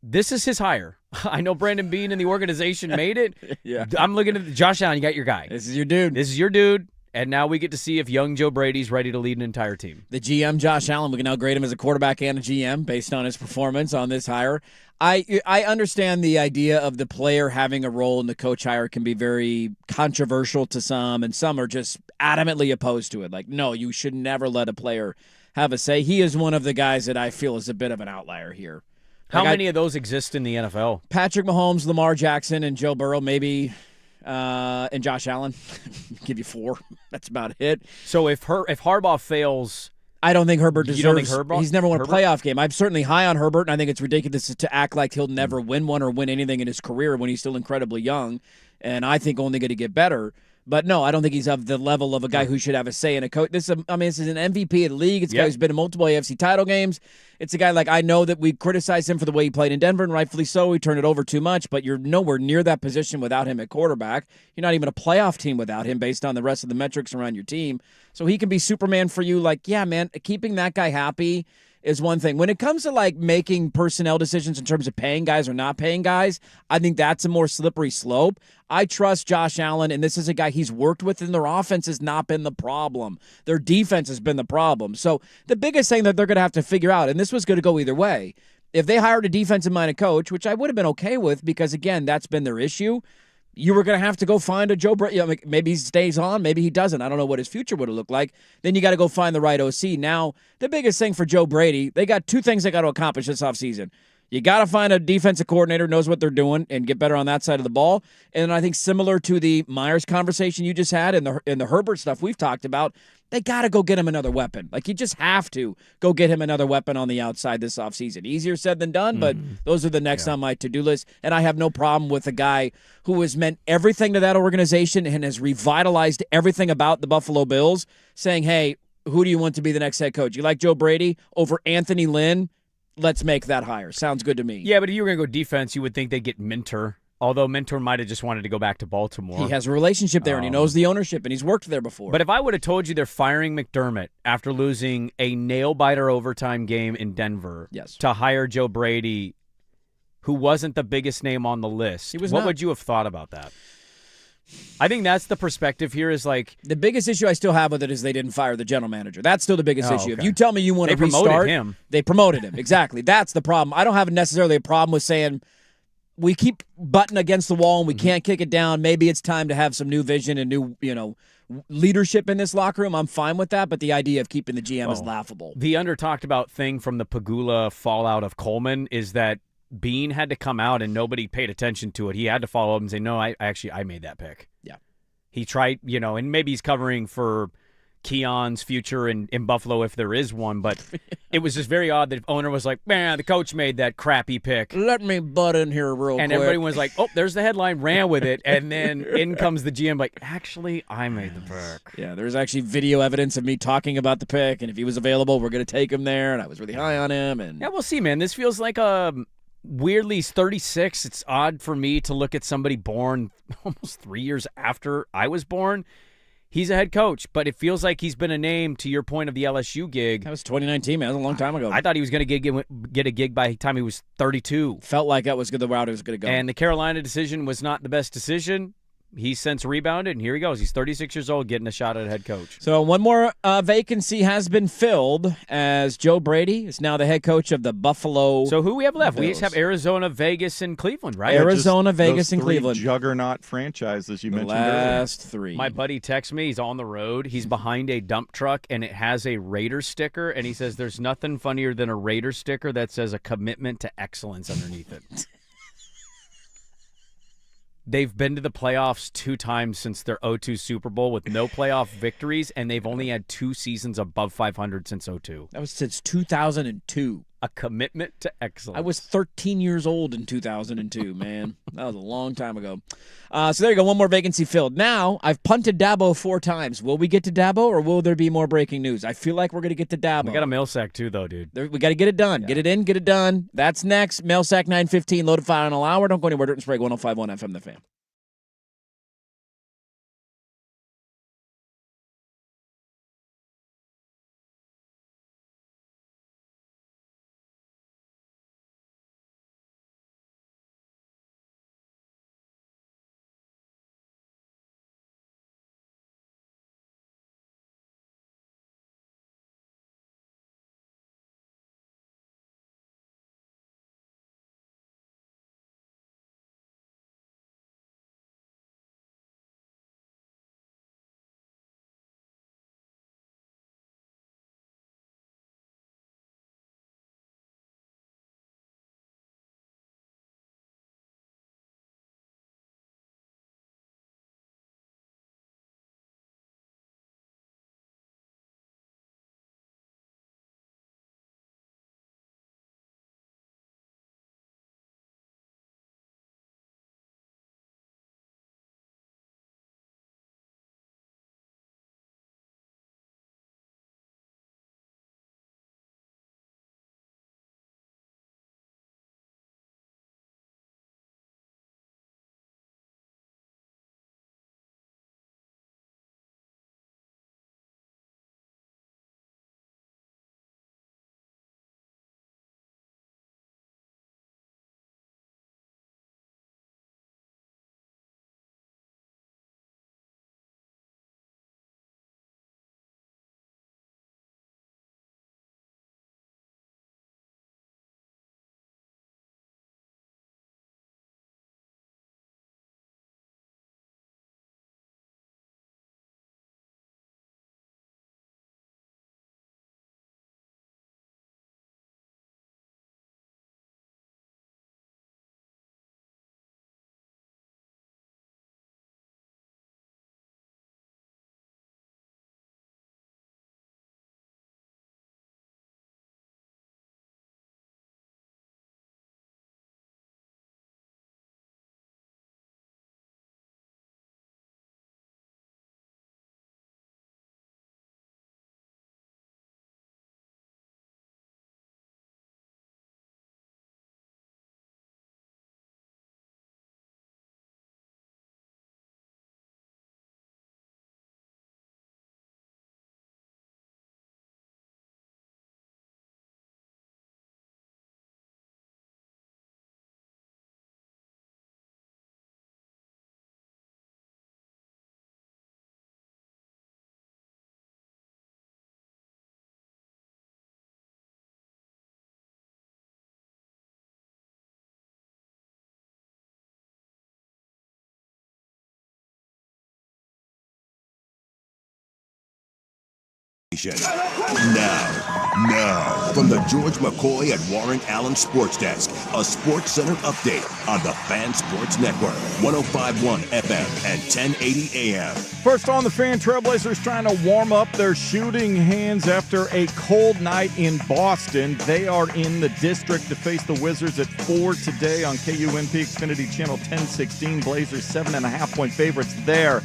This is his hire. I know Brandon Beane and the organization made it. Yeah. I'm looking at Josh Allen. You got your guy. This is your dude. This is your dude. And now we get to see if young Joe Brady's ready to lead an entire team. The GM, Josh Allen, we can now grade him as a quarterback and a GM based on his performance on this hire. I understand the idea of the player having a role in the coach hire can be very controversial to some, and some are just adamantly opposed to it. Like, no, you should never let a player have a say. He is one of the guys that I feel is a bit of an outlier here. How many of those exist in the NFL? Patrick Mahomes, Lamar Jackson, and Joe Burrow, maybe. And Josh Allen. Give you 4. That's about it. So if Harbaugh fails, I don't think Herbert deserves. You don't think Herbert? He's never won a playoff game. I'm certainly high on Herbert, and I think it's ridiculous to act like he'll never win one or win anything in his career when he's still incredibly young, and I think only going to get better. But no, I don't think he's of the level of a guy who should have a say in a coach. This is an MVP of the league. It's a guy who's been in multiple AFC title games. It's a guy I know that we criticize him for the way he played in Denver, and rightfully so. He turned it over too much, but you're nowhere near that position without him at quarterback. You're not even a playoff team without him based on the rest of the metrics around your team. So he can be Superman for you. Yeah, man, keeping that guy happy is one thing. When it comes to making personnel decisions in terms of paying guys or not paying guys, I think that's a more slippery slope. I trust Josh Allen, and this is a guy he's worked with, and their offense has not been the problem. Their defense has been the problem. So the biggest thing that they're going to have to figure out, and this was going to go either way, if they hired a defensive-minded coach, which I would have been okay with because, again, that's been their issue, you were going to have to go find a Joe Brady. Maybe he stays on, maybe he doesn't. I don't know what his future would have looked like. Then you got to go find the right OC. Now, the biggest thing for Joe Brady, they got 2 things they got to accomplish this offseason. You got to find a defensive coordinator who knows what they're doing and get better on that side of the ball. And I think similar to the Myers conversation you just had and the Herbert stuff we've talked about, they got to go get him another weapon. You just have to go get him another weapon on the outside this offseason. Easier said than done, but those are the next on my to-do list. And I have no problem with a guy who has meant everything to that organization and has revitalized everything about the Buffalo Bills, saying, hey, who do you want to be the next head coach? You like Joe Brady over Anthony Lynn? Let's make that hire. Sounds good to me. Yeah, but if you were going to go defense, you would think they'd get Minter Although Mentor might have just wanted to go back to Baltimore. He has a relationship there, and he knows the ownership, and he's worked there before. But if I would have told you they're firing McDermott after losing a nail-biter overtime game in Denver to hire Joe Brady, who wasn't the biggest name on the list, what would you have thought about that? I think that's the perspective here is like... The biggest issue I still have with it is they didn't fire the general manager. That's still the biggest issue. Okay. If you tell me you want to restart... They promoted him. They promoted him, exactly. That's the problem. I don't have necessarily a problem with saying... We keep butting against the wall and we can't kick it down. Maybe it's time to have some new vision and new, leadership in this locker room. I'm fine with that, but the idea of keeping the GM is laughable. The under-talked about thing from the Pagula fallout of Coleman is that Bean had to come out and nobody paid attention to it. He had to follow up and say, no, I made that pick. Yeah. He tried, and maybe he's covering for Keon's future in Buffalo if there is one, but it was just very odd that the owner was like, man, the coach made that crappy pick. Let me butt in here real quick. And everybody was like, oh, there's the headline, ran with it, and then in comes the GM like, actually, I made the pick. Yeah, there's actually video evidence of me talking about the pick, and if he was available, we're going to take him there, and I was really high on him. And yeah, we'll see, man. This feels like weirdly, he's 36. It's odd for me to look at somebody born almost 3 years after I was born. He's a head coach, but it feels like he's been a name, to your point of the LSU gig. That was 2019, man. That was a long time ago. I thought he was going to get a gig by the time he was 32. Felt like that was the route he was going to go. And the Carolina decision was not the best decision. He's since rebounded, and here he goes. He's 36 years old, getting a shot at head coach. So one more vacancy has been filled as Joe Brady is now the head coach of the Buffalo. So who we have left? Bills. We just have Arizona, Vegas, and Cleveland, right? Arizona, Vegas, and three Cleveland. Juggernaut franchises you mentioned earlier. Last three. My buddy texts me. He's on the road. He's behind a dump truck, and it has a Raider sticker, and he says there's nothing funnier than a Raider sticker that says a commitment to excellence underneath it. They've been to the playoffs 2 times since their 0-2 Super Bowl with no playoff victories, and they've only had 2 seasons above 500 since 0-2. That was since 2002. A commitment to excellence. I was 13 years old in 2002, man. That was a long time ago. So there you go, one more vacancy filled. Now, I've punted Dabo 4 times. Will we get to Dabo, or will there be more breaking news? I feel like we're going to get to Dabo. We got a mail sack, too, though, dude. We got to get it done. Yeah. Get it in, get it done. That's next. Mail sack 9:15, loaded final hour. Don't go anywhere. Dirt and Sprague, 105.1 FM, The Fan. station. Now, from the George McCoy and Warren Allen Sports Desk, a Sports Center update on the Fan Sports Network, 105.1 FM and 1080 AM. First on the Fan, Trailblazers trying to warm up their shooting hands after a cold night in Boston. They are in the district to face the Wizards at 4 today on KUNP Xfinity Channel 1016. Blazers 7.5-point favorites there.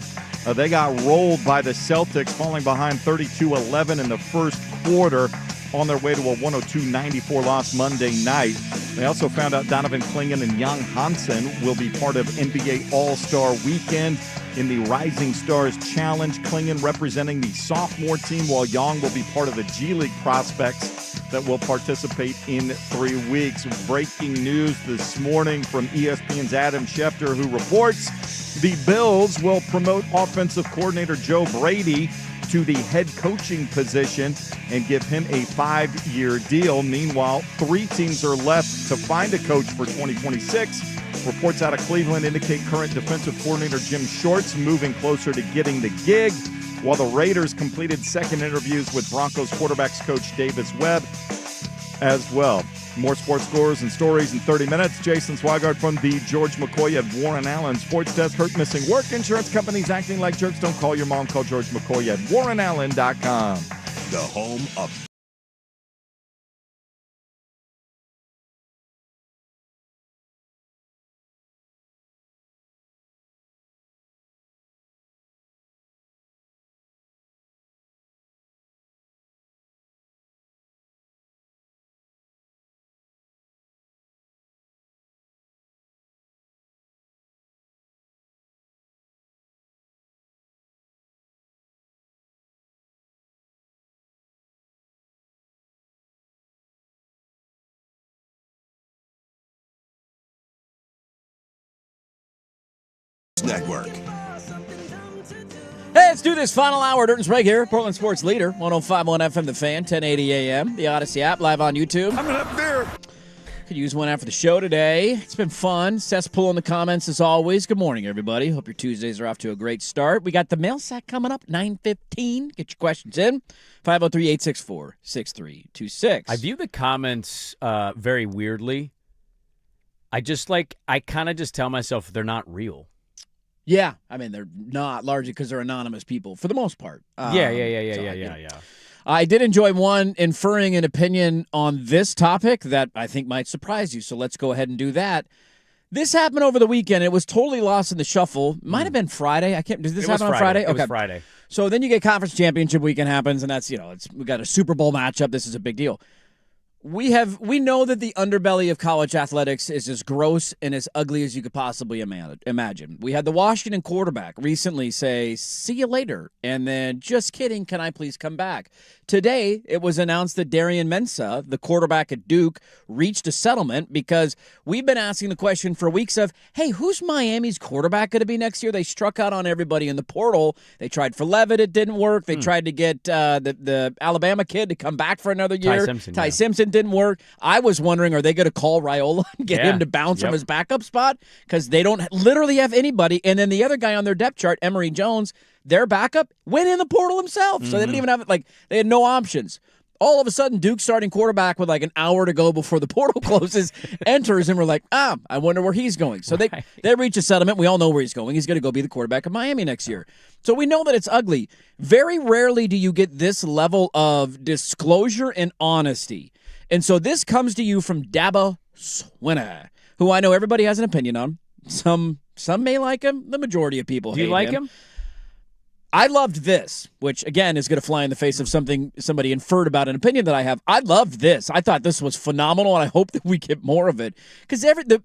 They got rolled by the Celtics, falling behind 32-11 in the first quarter, on their way to a 102-94 loss Monday night. They also found out Donovan Clingan and Jan Hansen will be part of NBA All-Star Weekend in the Rising Stars Challenge. Clingan representing the sophomore team, while Young will be part of the G League prospects that will participate in 3 weeks. Breaking news this morning from ESPN's Adam Schefter, who reports the Bills will promote offensive coordinator Joe Brady to the head coaching position and give him a 5-year deal. Meanwhile, 3 teams are left to find a coach for 2026. Reports out of Cleveland indicate current defensive coordinator Jim Short's moving closer to getting the gig, while the Raiders completed second interviews with Broncos quarterbacks coach Davis Webb as well. More sports scores and stories in 30 minutes. Jason Swigard from the George McCoy at Warren Allen Sports Desk. Hurt missing work. Insurance companies acting like jerks. Don't call your mom. Call George McCoy at warrenallen.com. The home of Network. Hey, let's do this final hour. Dirt and Sprague here, Portland Sports Leader, 105.1 FM, The Fan, 1080 AM, the Odyssey app, live on YouTube. I'm up there. Could use one after the show today. It's been fun. Cesspool in the comments as always. Good morning, everybody. Hope your Tuesdays are off to a great start. We got the mail sack coming up, 9:15. Get your questions in. 503-864-6326. I view the comments very weirdly. I kind of just tell myself they're not real. Yeah, I mean, they're not, largely because they're anonymous people, for the most part. Yeah. I did enjoy one inferring an opinion on this topic that I think might surprise you, so let's go ahead and do that. This happened over the weekend. It was totally lost in the shuffle. Might have been Friday. Did this happen on Friday? It was Friday. So then you get conference championship weekend happens, and that's, we got a Super Bowl matchup. This is a big deal. We know that the underbelly of college athletics is as gross and as ugly as you could possibly imagine. We had the Washington quarterback recently say, "See you later," and then, "Just kidding, can I please come back?" Today, it was announced that Darian Mensah, the quarterback at Duke, reached a settlement because we've been asking the question for weeks of, hey, who's Miami's quarterback going to be next year? They struck out on everybody in the portal. They tried for Levitt. It didn't work. They tried to get the Alabama kid to come back for another year. Ty Simpson didn't work. I was wondering, are they going to call Raiola and get him to bounce from his backup spot? Because they don't literally have anybody. And then the other guy on their depth chart, Emory Jones, their backup, went in the portal himself. So they didn't even have it. They had no options. All of a sudden, Duke's starting quarterback with an hour to go before the portal closes, enters, and we're like, I wonder where he's going. So they reach a settlement. We all know where he's going. He's going to go be the quarterback of Miami next year. So we know that it's ugly. Very rarely do you get this level of disclosure and honesty. And so this comes to you from Dabo Swinney, who I know everybody has an opinion on. Some may like him. The majority of people hate him. Do you like him? I loved this, which, again, is going to fly in the face of something somebody inferred about an opinion that I have. I loved this. I thought this was phenomenal, and I hope that we get more of it. Because the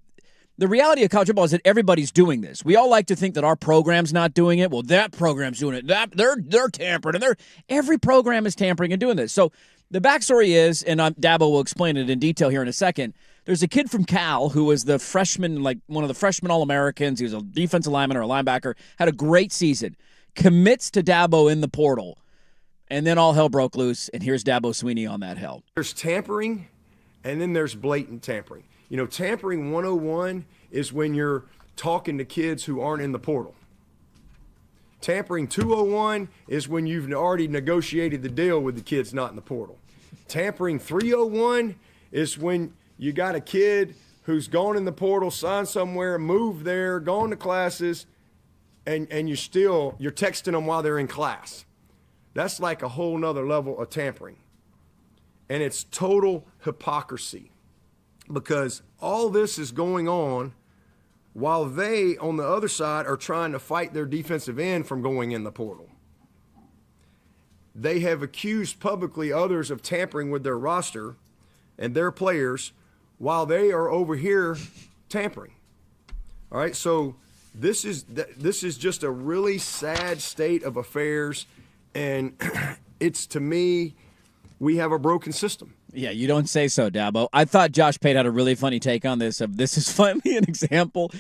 reality of college football is that everybody's doing this. We all like to think that our program's not doing it. Well, that program's doing it. They're tampering, and every program is tampering and doing this. So the backstory is, and Dabo will explain it in detail here in a second, there's a kid from Cal who was the freshman, one of the freshman All-Americans. He was a defensive lineman or a linebacker, had a great season. Commits to Dabo in the portal, and then all hell broke loose, and here's Dabo Swinney on that hell. There's tampering, and then there's blatant tampering. Tampering 101 is when you're talking to kids who aren't in the portal. Tampering 201 is when you've already negotiated the deal with the kids not in the portal. Tampering 301 is when you got a kid who's gone in the portal, signed somewhere, moved there, gone to classes, and you're texting them while they're in class. That's like a whole nother level of tampering. And it's total hypocrisy because all this is going on while they, on the other side, are trying to fight their defensive end from going in the portal. They have accused publicly others of tampering with their roster and their players while they are over here tampering. All right, so this is just a really sad state of affairs, and it's, to me, we have a broken system. Yeah, you don't say so, Dabo. I thought Josh Pate had a really funny take on this. This is finally an example.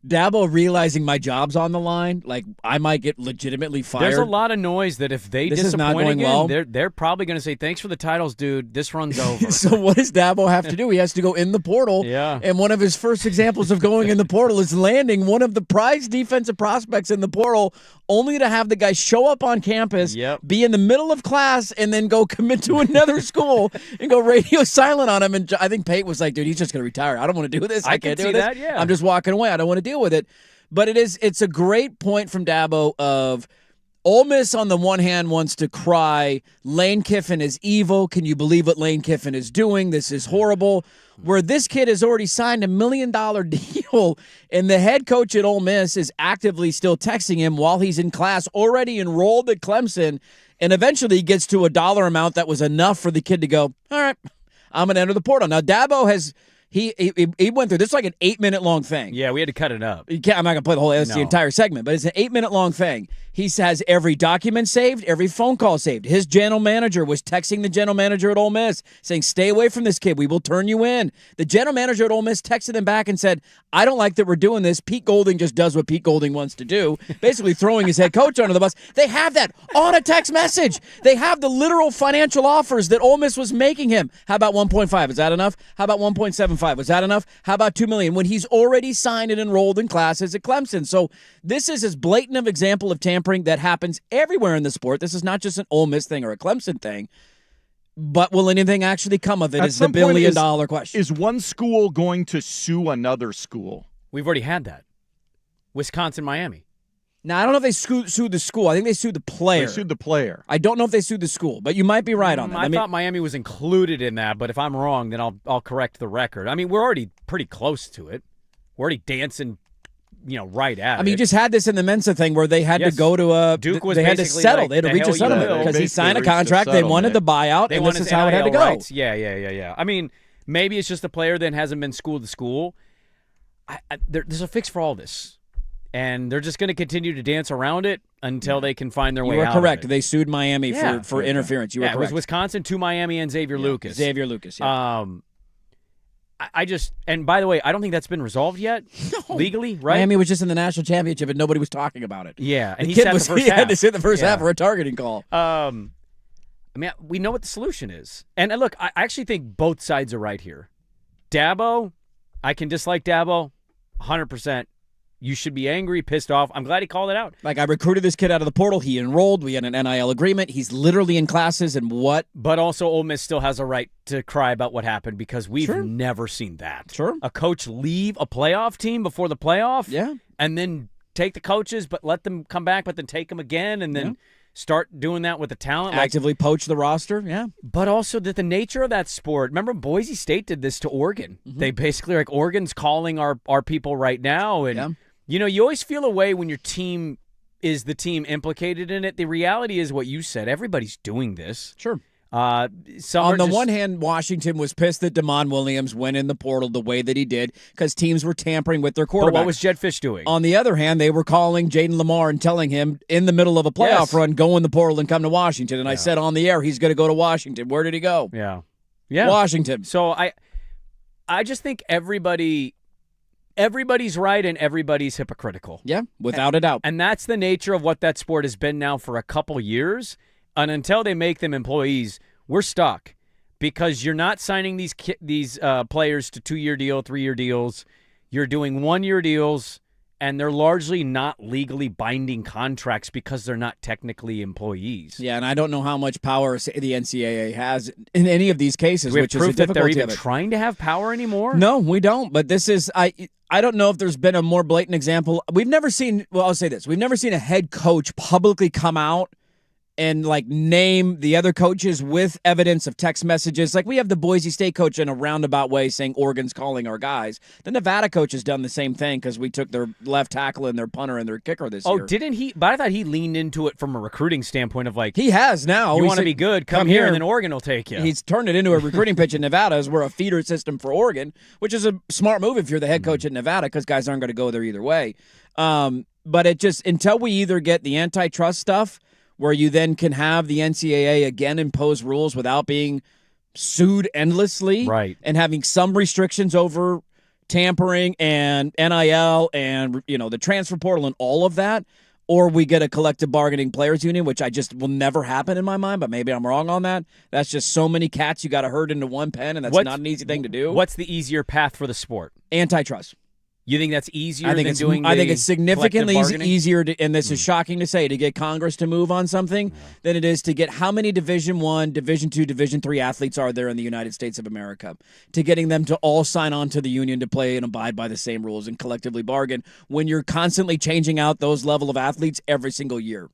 Dabo realizing my job's on the line, like I might get legitimately fired. There's a lot of noise that if they This is not disappoint going again, well. they're probably going to say, thanks for the titles, dude. This run's over. So what does Dabo have to do? He has to go in the portal. Yeah. And one of his first examples of going in the portal is landing one of the prized defensive prospects in the portal, only to have the guy show up on campus, be in the middle of class, and then go commit to another school and go radio silent on him. And I think Pate was like, dude, he's just going to retire. I don't want to do this. I can't do this. That, yeah. I'm just walking away. I don't want to deal with it. But it's a great point from Dabo of Ole Miss on the one hand wants to cry, Lane Kiffin is evil. Can you believe what Lane Kiffin is doing? This is horrible. Where this kid has already signed $1 million deal, and the head coach at Ole Miss is actively still texting him while he's in class, already enrolled at Clemson, and eventually he gets to a dollar amount that was enough for the kid to go, all right, I'm going to enter the portal. Now, Dabo has... He went through this is like an 8-minute long thing. Yeah, we had to cut it up. I'm not gonna play the whole the entire segment, but it's an 8-minute long thing. He has every document saved, every phone call saved. His general manager was texting the general manager at Ole Miss saying, "Stay away from this kid. We will turn you in." The general manager at Ole Miss texted him back and said, "I don't like that we're doing this. Pete Golding just does what Pete Golding wants to do," basically throwing his head coach under the bus. They have that on a text message. They have the literal financial offers that Ole Miss was making him. How about 1.5? Is that enough? How about 1.75? Was that enough? How about $2 million? When he's already signed and enrolled in classes at Clemson. So this is as blatant of example of tampering that happens everywhere in the sport. This is not just an Ole Miss thing or a Clemson thing. But will anything actually come of it is the billion-dollar question. Is one school going to sue another school? We've already had that. Wisconsin, Miami. Now, I don't know if they sued the school. I think they sued the player. They sued the player. I don't know if they sued the school, but you might be right on that. I thought Miami was included in that, but if I'm wrong, then I'll correct the record. I mean, we're already pretty close to it. We're already dancing, right at it. I mean, you just had this in the Mensa thing where they had to go to a Duke was they had to basically settle. Like, they had to reach a settlement because he signed a contract. They wanted the buyout, and this is how it had to go. Rights. Yeah. I mean, maybe it's just a player that hasn't been school to school. There's a fix for all this. And they're just going to continue to dance around it until they can find their way out. You were correct. Of it. They sued Miami for interference. You were correct. It was Wisconsin to Miami and Xavier Lucas. Xavier Lucas, yeah. I just, and by the way, I don't think that's been resolved yet legally, right? Miami was just in the national championship and nobody was talking about it. Yeah, and he had to sit the first half for a targeting call. I mean, we know what the solution is. And look, I actually think both sides are right here. Dabo, I can dislike Dabo 100%. You should be angry, pissed off. I'm glad he called it out. Like, I recruited this kid out of the portal. He enrolled. We had an NIL agreement. He's literally in classes and what? But also, Ole Miss still has a right to cry about what happened because we've never seen that. Sure. A coach leave a playoff team before the playoff and then take the coaches but let them come back but then take them again and then start doing that with the talent. Actively poach the roster, But also that the nature of that sport, remember Boise State did this to Oregon. They basically like, Oregon's calling our people right now and you always feel a way when your team is the team implicated in it. The reality is what you said. Everybody's doing this. Sure. On the one hand, Washington was pissed that DeMond Williams went in the portal the way that he did because teams were tampering with their quarterback. But what was Jed Fish doing? On the other hand, they were calling Jaden Lamar and telling him in the middle of a playoff run, go in the portal and come to Washington. And I said on the air, he's going to go to Washington. Where did he go? Yeah. Washington. So I just think everybody's right and everybody's hypocritical. Yeah, without a doubt. And that's the nature of what that sport has been now for a couple years. And until they make them employees, we're stuck because you're not signing these players to 2-year deal, 3-year deals. You're doing 1-year deals, and they're largely not legally binding contracts because they're not technically employees. Yeah, and I don't know how much power the NCAA has in any of these cases, Do we have which is proof the that they're difficulty even of it. trying to have power anymore? No, we don't. But this is I don't know if there's been a more blatant example. We've never seen. Well, I'll say this: we've never seen a head coach publicly come out and like name the other coaches with evidence of text messages. Like we have the Boise State coach in a roundabout way saying Oregon's calling our guys. The Nevada coach has done the same thing because we took their left tackle and their punter and their kicker this year. Oh, didn't he? But I thought he leaned into it from a recruiting standpoint of like, he has now. you He want to said, be good, come here, and then Oregon will take you. He's turned it into a recruiting pitch in Nevada as we're a feeder system for Oregon, which is a smart move if you're the head coach at Nevada because guys aren't going to go there either way. But it just, until we either get the antitrust stuff where you then can have the NCAA again impose rules without being sued endlessly, right, and having some restrictions over tampering and NIL and the transfer portal and all of that, or we get a collective bargaining players union, which I just will never happen in my mind, but maybe I'm wrong on that. That's just so many cats you got to herd into one pen, and that's not an easy thing to do. What's the easier path for the sport? Antitrust. You think that's easier I think than it's, doing I think it's significantly easier, and this is shocking to say, to get Congress to move on something than it is to get how many Division I, Division II, Division III athletes are there in the United States of America, to getting them to all sign on to the union to play and abide by the same rules and collectively bargain when you're constantly changing out those level of athletes every single year.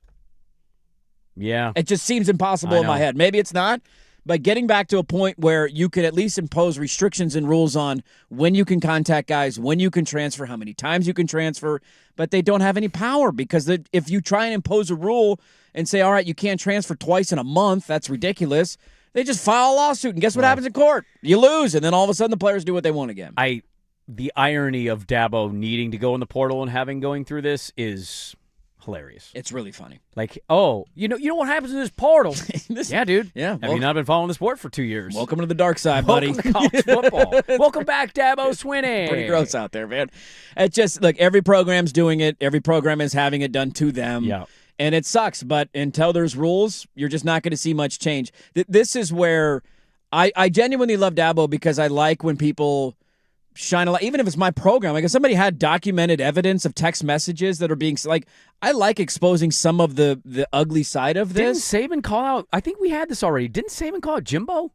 Yeah. It just seems impossible in my head. Maybe it's not. But getting back to a point where you could at least impose restrictions and rules on when you can contact guys, when you can transfer, how many times you can transfer, but they don't have any power because if you try and impose a rule and say, all right, you can't transfer twice in a month, that's ridiculous, they just file a lawsuit, and guess what happens in court? You lose, and then all of a sudden the players do what they want again. The irony of Dabo needing to go in the portal and having going through this is hilarious. It's really funny. Like, oh, you know what happens in this portal? Yeah, dude. Yeah. Have you not been following the sport for 2 years? Welcome to the dark side, buddy. Welcome to college football. Welcome back, Dabo Swinney. Pretty gross out there, man. It's just, look, every program's doing it. Every program is having it done to them. Yeah. And it sucks, but until there's rules, you're just not going to see much change. This is where I genuinely love Dabo because I like when people shine a light, even if it's my program. Like if somebody had documented evidence of text messages that are being I like exposing some of the ugly side of this. Didn't Saban call out? I think we had this already. Didn't Saban call out Jimbo?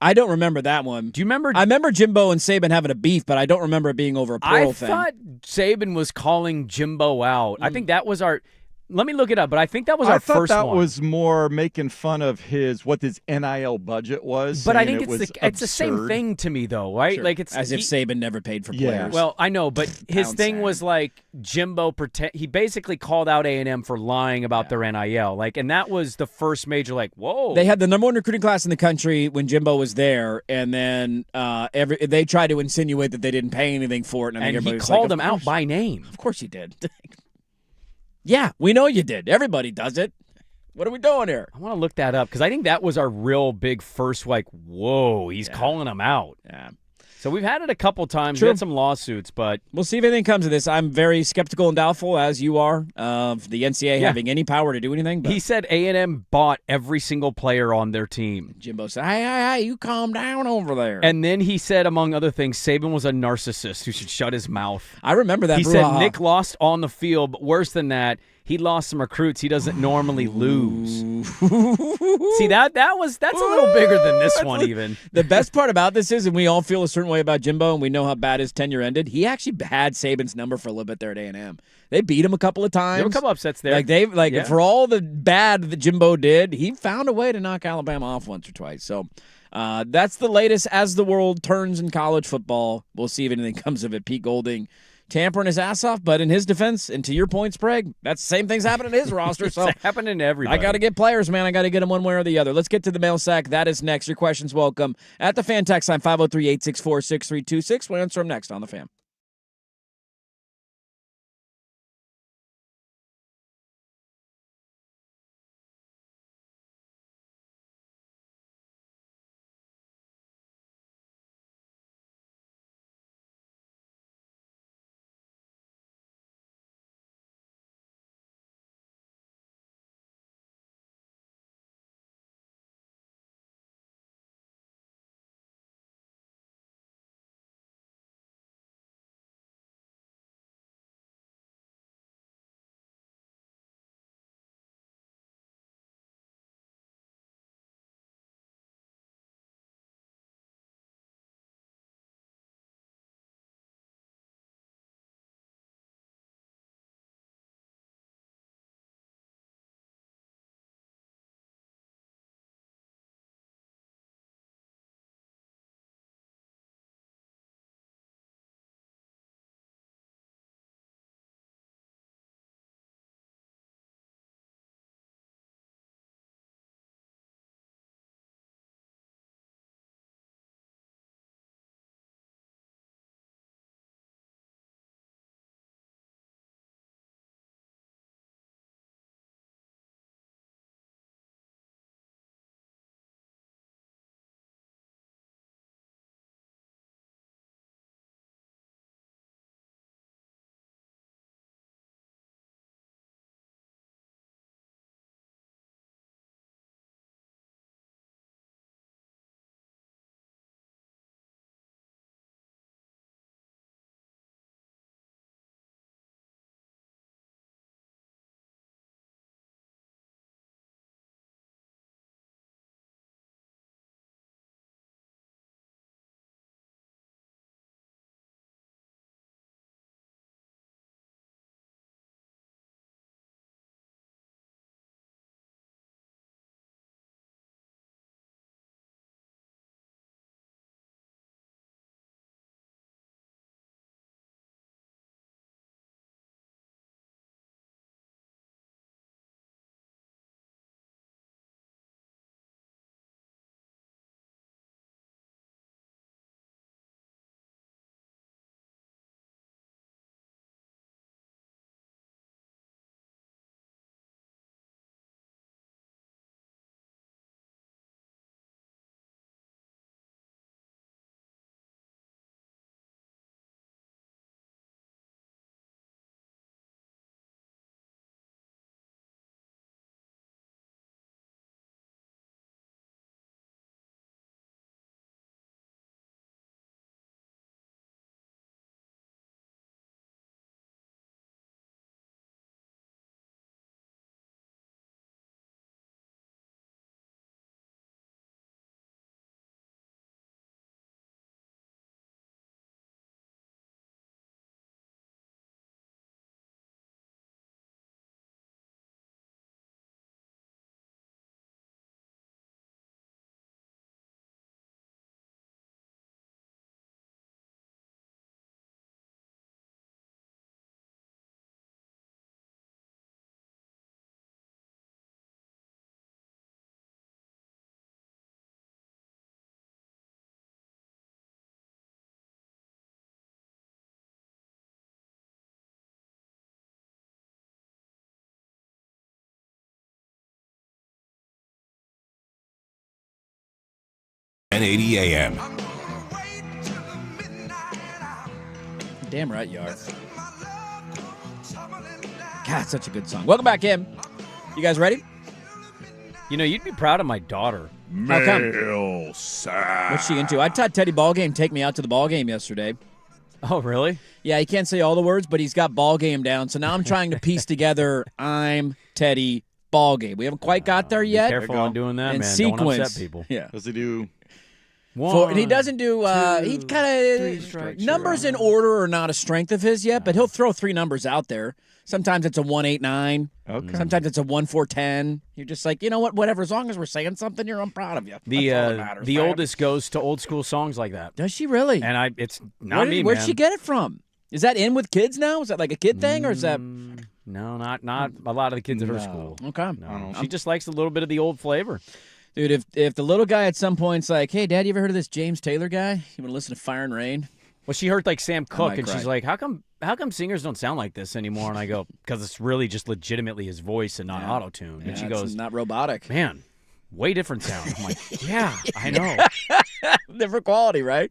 I don't remember that one. Do you remember? I remember Jimbo and Saban having a beef, but I don't remember it being over a plural thing. I thought Saban was calling Jimbo out. I think that was our. Let me look it up, but I think that was our first one. I thought that was more making fun of what his NIL budget was. But I think it's the same thing to me, though, right? Sure. Like it's as if Saban never paid for players. Well, I know, but his thing was like Jimbo he basically called out A&M for lying about their NIL, and that was the first major whoa. They had the number one recruiting class in the country when Jimbo was there, and then they tried to insinuate that they didn't pay anything for it, and he called them out by name. Of course he did. Yeah, we know you did. Everybody does it. What are we doing here? I want to look that up because I think that was our real big first, whoa, he's calling them out. Yeah. So we've had it a couple times. True. We had some lawsuits, but we'll see if anything comes of this. I'm very skeptical and doubtful, as you are, of the NCAA having any power to do anything. But he said A&M bought every single player on their team. Jimbo said, hey, you calm down over there. And then he said, among other things, Saban was a narcissist who should shut his mouth. I remember that. He said Nick lost on the field, but worse than that, he lost some recruits he doesn't normally lose. See, that's a little bigger than this one even. The best part about this is, and we all feel a certain way about Jimbo, and we know how bad his tenure ended, he actually had Saban's number for a little bit there at A&M. They beat him a couple of times. There were a couple upsets there. For all the bad that Jimbo did, he found a way to knock Alabama off once or twice. So that's the latest as the world turns in college football. We'll see if anything comes of it. Pete Golding tampering his ass off, but in his defense, and to your point, Sprague, that's the same thing's happening in his roster. So it's happening to everybody. I got to get players, man. I got to get them one way or the other. Let's get to the mail sack. That is next. Your questions welcome at the Fan Text line 503-864-6326. We'll answer them next on the Fan. 1080 AM. Damn right you are. God, such a good song. Welcome back in. You guys ready? You know, you'd be proud of my daughter. How come? Sack. What's she into? I taught Teddy Ballgame take me out to the ball game yesterday. Oh, really? Yeah, he can't say all the words, but he's got ball game down. So now I'm trying to piece together I'm Teddy Ballgame. We haven't quite got there yet. Be careful on doing that, In man. sequence. Don't upset people. Yeah. Does he do? And he doesn't do, he kind of, numbers in order are not a strength of his yet, but he'll throw 3 numbers out there. Sometimes it's a 1-8-9. Okay. Sometimes it's a 1-4-10. You're just like, you know what, whatever. As long as we're saying something, I'm proud of you. That's all that matters, The man. oldest goes to old school songs like that. Does she really? And it's not me, Where'd man. she get it from? Is that in with kids now? Is that like a kid thing, or is that? No, not a lot of the kids at her school. Okay. No. She just likes a little bit of the old flavor. Dude, if the little guy at some point's like, hey, Dad, you ever heard of this James Taylor guy? You want to listen to Fire and Rain? Well, she heard like Sam Cooke, might and cry. she's like, how come singers don't sound like this anymore? And I go, because it's really just legitimately his voice and not auto-tune. And she it's goes, not robotic. man, way different sound. I'm like, yeah, I know. Different quality, right?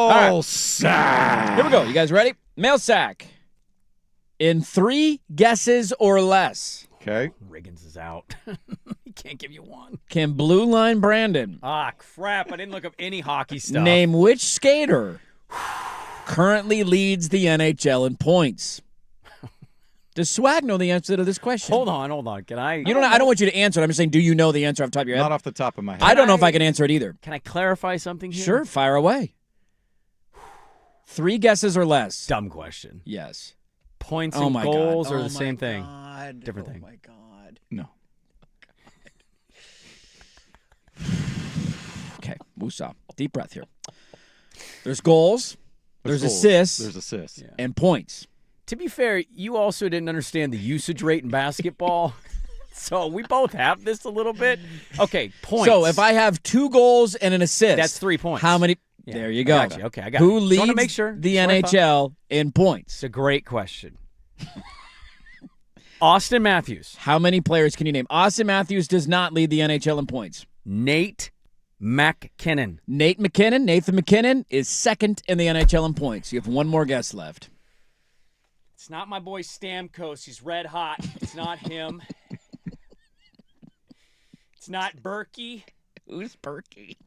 Mail sack. Here we go. You guys ready? Mail sack. In 3 guesses or less, Okay. Riggins is out. He can't give you one. can Blue Line Brandon Ah, crap. I didn't look up any hockey stuff. name which skater currently leads the NHL in points? Does Swag know the answer to this question? Hold on. Can I? You don't. I don't want you to answer it. I'm just saying, do you know the answer off the top of your head? Not off the top of my head. I don't know if I can answer it either. Can I clarify something here? Sure, fire away. 3 guesses or less. Dumb question. Yes. Points Oh and my goals God. are Oh the same my thing. God. Different thing. Oh my God. No. Okay, woosah. Deep breath here. There's goals. There's goals. assists. There's assists. Yeah. And points. To be fair, you also didn't understand the usage rate in basketball. So we both have this a little bit. Okay, points. So if I have 2 goals and an assist, That's 3 points. How many? Yeah, There you I go. got you. Okay, I got Who you. leads Just wanna make sure. the That's what I thought. NHL in points? It's a great question. Austin Matthews. How many players can you name? Austin Matthews does not lead the NHL in points. Nate McKinnon. Nathan McKinnon is second in the NHL in points. You have 1 more guess left. It's not my boy Stamkos. He's red hot. It's not him. It's not Berkey. Who's Berkey?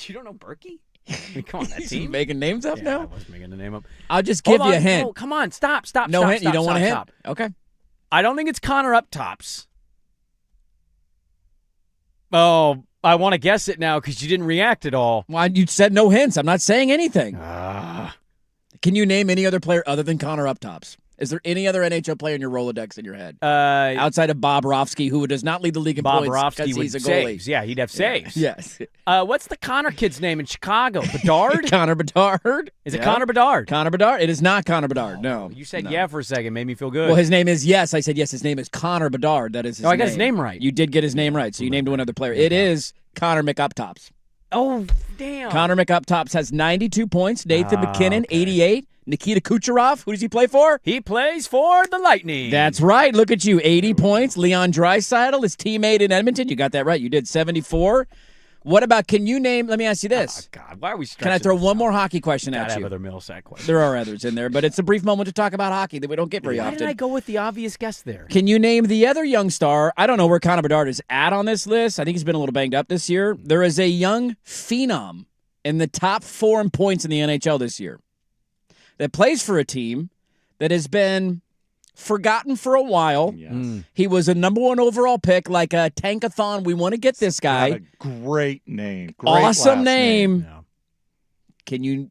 You don't know Berkey? I mean, come on, that He's team. making names up I now? was making the name up. I'll just give Hold you on. a hint. No, come on, stop. No hint? You don't want a hint? Stop. Okay. I don't think it's Connor Uptops. Oh, I want to guess it now because you didn't react at all. Well, you said no hints. I'm not saying anything. Ah. Can you name any other player other than Connor Uptops? Is there any other NHL player in your Rolodex in your head? Outside of Bob Rofsky, who does not lead the league in Bob points Rofsky because would he's a goalie. saves. Yeah, he'd have saves. Yes. What's the Connor kid's name in Chicago? Bedard? Connor Bedard. Is it Yeah. Connor Bedard? Connor Bedard. It is not Connor Bedard. No. You said No. yeah for a second. Made me feel good. Well, his name is, yes. I said yes. His name is Connor Bedard. That is his name. Oh, I got his name right. You did get his name right, so you named one other player. It is Connor McUptops. Oh, damn. Connor McUptops has 92 points. Nathan McKinnon, okay. 88. Nikita Kucherov, who does he play for? He plays for the Lightning. That's right. Look at you. 80 points. Leon Draisaitl, his teammate in Edmonton. You got that right. You did 74. What about, can you name, let me ask you this. Oh, God, why are we Can I throw this one out? more hockey question Gotta at have you? other Millsack questions. There are others in there, but it's a brief moment to talk about hockey that we don't get very Why often. did I go with the obvious guess there? Can you name the other young star? I don't know where Connor Bedard is at on this list. I think he's been a little banged up this year. There is a young phenom in the top 4 in points in the NHL this year that plays for a team that has been forgotten for a while. Yes. He was a number 1 overall pick, like a tankathon. We want to get this guy. Got a great name. Great Awesome last name. No. Do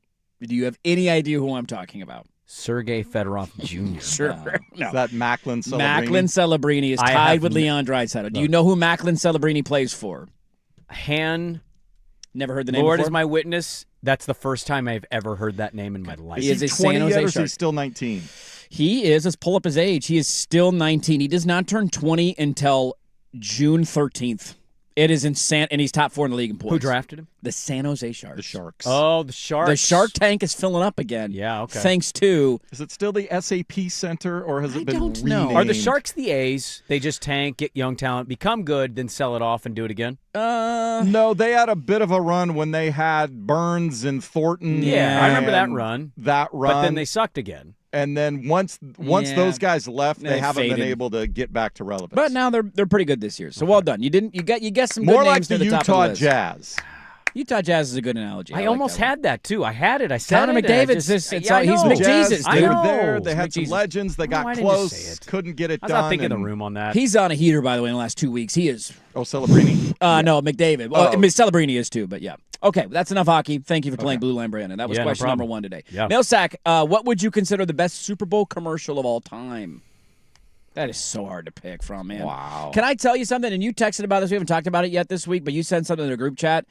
you have any idea who I'm talking about? Sergei Fedorov Jr. Sure. Is that Macklin Celebrini? Macklin Celebrini is I tied have with n- Leon Draisaitl. Do you know who Macklin Celebrini plays for? Han, Never heard the name Lord before? is my witness. That's the first time I've ever heard that name in my life. He is a 20 San Jose yet, or is Shark. he still 19? He is. Let's pull up his age. He is still 19. He does not turn 20 until June 13th. It is insane, and he's top 4 in the league in points. Who drafted him? The San Jose Sharks. The Sharks. Oh, the Sharks. The Shark Tank is filling up again. Yeah, okay. Thanks to... Is it still the SAP Center, or has it been don't renamed? know. Are the Sharks the A's? They just tank, get young talent, become good, then sell it off and do it again? No, they had a bit of a run when they had Burns and Thornton. Yeah, I remember that and run. That run. But then they sucked again. And then once Yeah. those guys left, they haven't faded. been able to get back to relevance. But now they're pretty good this year. So well done. You guessed some More good like names the near the top of Utah the list. Jazz. Utah Jazz is a good analogy. I like almost that one. had that, too. I had it. I said Connor it. and I McDavid's just- he's I know. McJesus, Jazz, dude. they I were there. know. They had some McJesus. legends. They Oh, got I didn't just say close. it. Couldn't get it I was done. not thinking the and- room on that. He's on a heater, by the way, in the last 2 weeks. He is. Oh, Celebrini. No, McDavid. Well, Oh. I mean, Celebrini is too, but yeah. Okay, that's enough hockey. Thank you for playing Blue Line, Brandon. That was Yeah, no question problem. number 1 today. Yeah. Millsack, what would you consider the best Super Bowl commercial of all time? That is so hard to pick from, man. Wow. Can I tell you something? And you texted about this. We haven't talked about it yet this week, but you sent something in the group chat.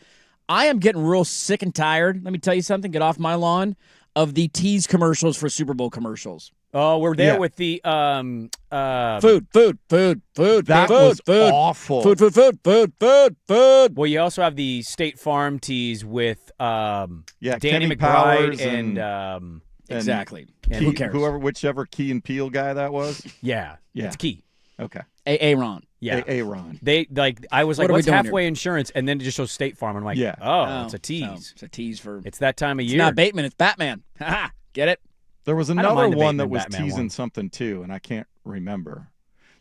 I am getting real sick and tired. Let me tell you something. Get off my lawn of the tease commercials for Super Bowl commercials. Oh, we're there Yeah. with the Food. That Food. was awful. Food. Well, you also have the State Farm tease with Yeah, Danny Kenny McBride Powers and Exactly. And Key, who cares? whichever Key and Peele guy that was. yeah, Yeah. it's key. Okay. Aaron. Yeah, Aaron. they like. I was like, What are we "What's doing halfway insurance?" And then it just shows State Farm. I'm like, Yeah. "Oh, it's a So, tease. it's a tease for. It's that time of It's year." not Bateman. It's Batman. Ha Get it? There was don't another mind the one that Bateman was Batman teasing one. something too, and I can't remember.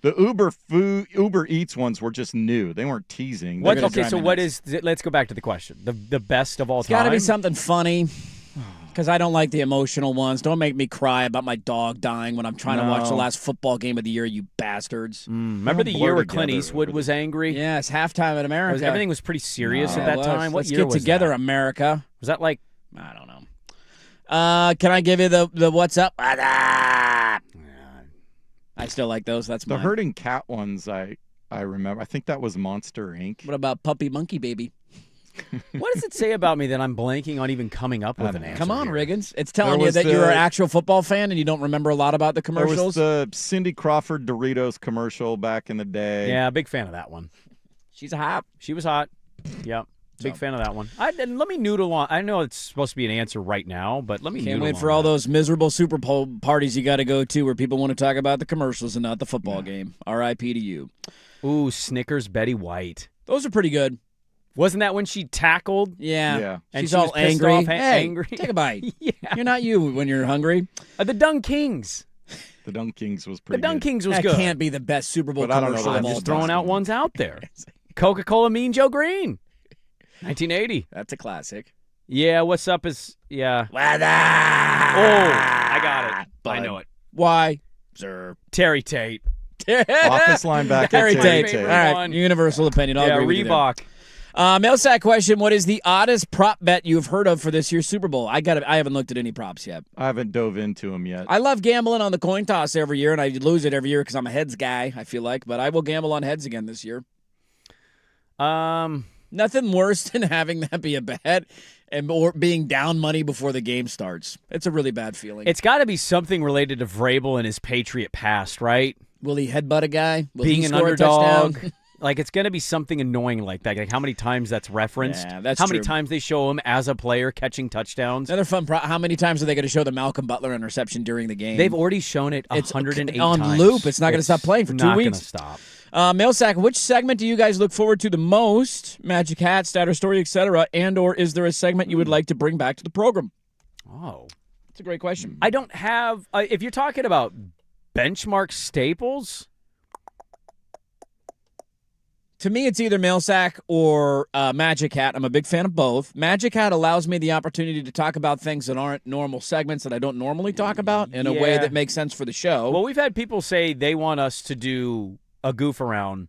The Uber Eats ones were just new. They weren't teasing. What? gonna Okay, drive so me what nuts. is? Let's go back to the question. The best of all It's time. got to be something funny. Because I don't like the emotional ones. Don't make me cry about my dog dying when I'm trying to watch the No. last football game of the year, you bastards. Remember the Blur year where together Clint Eastwood over was angry? Yes, halftime in America. Everything was pretty serious Yeah, at that it was. time. What Let's year get was together, that? America. Was that like? I don't know. Can I give you the what's up? I still like those. That's The mine. herding cat ones, I remember. I think that was Monster Inc. What about Puppy Monkey Baby? What does it say about me that I'm blanking on even coming up with an answer? Come on, here? Riggins. It's telling There you was that you're an the- actual football fan and you don't remember a lot about the There was commercials. the Cindy Crawford Doritos commercial back in the day. Yeah, big fan of that one. She's a hot. She was hot. Yep. Big So. fan of that one. And let me noodle on. I know it's supposed to be an answer right now, but let me Can't noodle wait on for all that. those miserable Super Bowl parties you got to go to where people want to talk about the commercials and not the football game. R.I.P. to you. Ooh, Snickers Betty White. Those are pretty good. Wasn't that when she tackled? Yeah. Yeah. And She's she was all pissed angry. off, Hey, angry. take a bite. Yeah. You're not you when you're hungry. The Dung Kings. The Dunk Kings was The pretty Dung good. Kings was That good. can't be the best Super Bowl But I don't know commercial that of I'm all just time. throwing out ones out there. Coca-Cola Mean Joe Green. 1980. That's a classic. Yeah, what's up is, yeah. Weather. Oh, I got it. I know it. Why? Sir. Terry Tate. Office linebacker Terry Terry Tate. Tate. All right. one. Universal opinion. I'll Yeah, agree with you there. Reebok. Mailsack question: what is the oddest prop bet you've heard of for this year's Super Bowl? I haven't looked at any props yet. I haven't dove into him yet. I love gambling on the coin toss every year, and I lose it every year because I'm a heads guy. I feel like, but I will gamble on heads again this year. Nothing worse than having that be a bet or being down money before the game starts. It's a really bad feeling. It's got to be something related to Vrabel and his Patriot past, right? Will he headbutt a guy? Will Being he an score a underdog. touchdown? Like, it's going to be something annoying like that. Like, how many times that's referenced. Yeah, that's how many true. times they show him as a player catching touchdowns. Another fun how many times are they going to show the Malcolm Butler interception during the game? They've already shown it It's 108 on times. loop. It's not going to stop playing for 2 Not weeks. going to stop. Mailsack, which segment do you guys look forward to the most? Magic Hat, Statter Story, etc. And or is there a segment you would like to bring back to the program? Oh. That's a great question. I don't have if you're talking about benchmark staples, To me, it's either Mailsack or Magic Hat. I'm a big fan of both. Magic Hat allows me the opportunity to talk about things that aren't normal segments that I don't normally talk about in a way Yeah. that makes sense for the show. well, we've had people say they want us to do a goof around.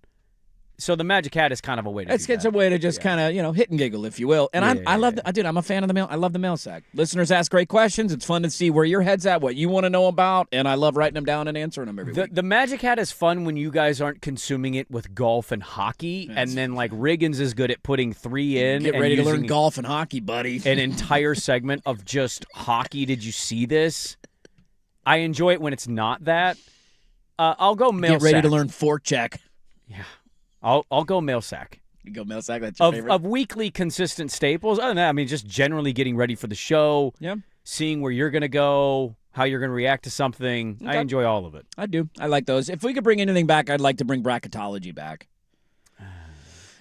So the Magic Hat is kind of a way to It's do a that. way to just kind of, hit and giggle, if you will. And I love, dude, I'm a fan of the mail. I love the mail sack. Listeners ask great questions. It's fun to see where your head's at, what you want to know about, and I love writing them down and answering them every week. The Magic Hat is fun when you guys aren't consuming it with golf and hockey, and then like Riggins is good at putting 3 in. Get and ready to learn using golf and hockey, buddy. An entire segment of just hockey. Did you see this? I enjoy it when it's not that. I'll go mail. Get ready to sack. learn forecheck. Yeah, I'll go mail sack. You go Millsack, that's your favorite. Of weekly consistent staples. Other than that, I mean, just generally getting ready for the show, seeing where you're going to go, how you're going to react to something. Okay. I enjoy all of it. I do. I like those. If we could bring anything back, I'd like to bring bracketology back.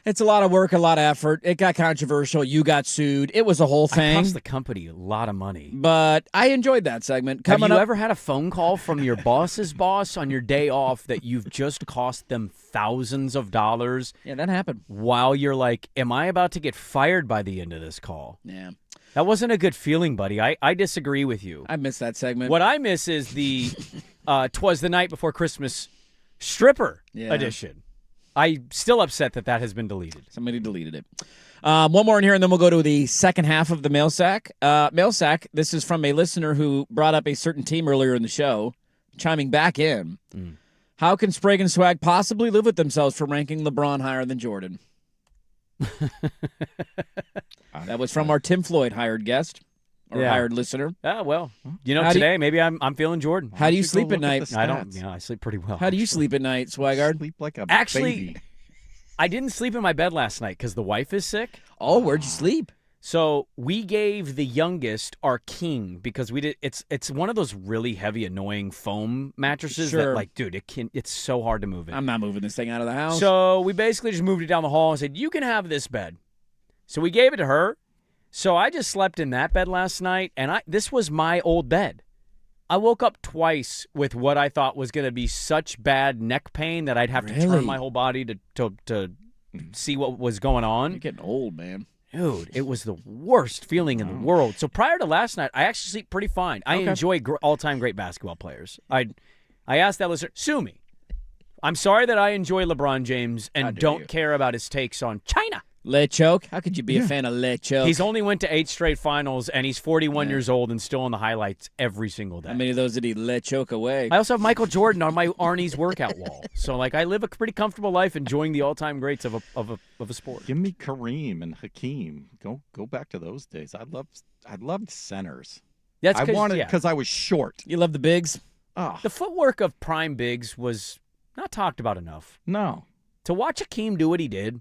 It's a lot of work, a lot of effort. It got controversial. You got sued. It was a whole thing. It cost the company a lot of money. But I enjoyed that segment. Have you ever had a phone call from your boss's boss on your day off that you've just cost them thousands of dollars? Yeah, that happened. While you're like, am I about to get fired by the end of this call? Yeah. That wasn't a good feeling, buddy. I disagree with you. I miss that segment. What I miss is the 'Twas the Night Before Christmas stripper edition. I'm still upset that has been deleted. Somebody deleted it. One more in here, and then we'll go to the second half of the mail sack. Mail sack, this is from a listener who brought up a certain team earlier in the show, chiming back in. How can Sprague and Swag possibly live with themselves for ranking LeBron higher than Jordan? That was from our Tim Floyd hired guest. Or hired listener. Well, today maybe I'm feeling Jordan. How do you sleep at night? I don't. I sleep pretty well. How do you sleep at night, Swigard? Sleep like a baby. Baby. I didn't sleep in my bed last night because the wife is sick. Oh, where'd you sleep? So we gave the youngest our king because we did. It's one of those really heavy, annoying foam mattresses that, like, dude, it's so hard to move in. I'm not moving this thing out of the house. So we basically just moved it down the hall and said, "You can have this bed." So we gave it to her. So I just slept in that bed last night, and this was my old bed. I woke up twice with what I thought was going to be such bad neck pain that I'd have to turn my whole body to see what was going on. You're getting old, man. Dude, it was the worst feeling in the world. So prior to last night, I actually sleep pretty fine. I enjoy all-time great basketball players. I asked that listener, sue me. I'm sorry that I enjoy LeBron James and don't care about his takes on China. Le Choke? How could you be a fan of Le Choke? He's only went to 8 straight finals, and he's 41 years old and still on the highlights every single day. How many of those did he Le Choke away? I also have Michael Jordan on my Arnie's workout wall. So, I live a pretty comfortable life enjoying the all-time greats of a sport. Give me Kareem and Hakeem. Go back to those days. I loved centers. I wanted because I was short. You love the bigs? Oh. The footwork of prime bigs was not talked about enough. No. To watch Hakeem do what he did,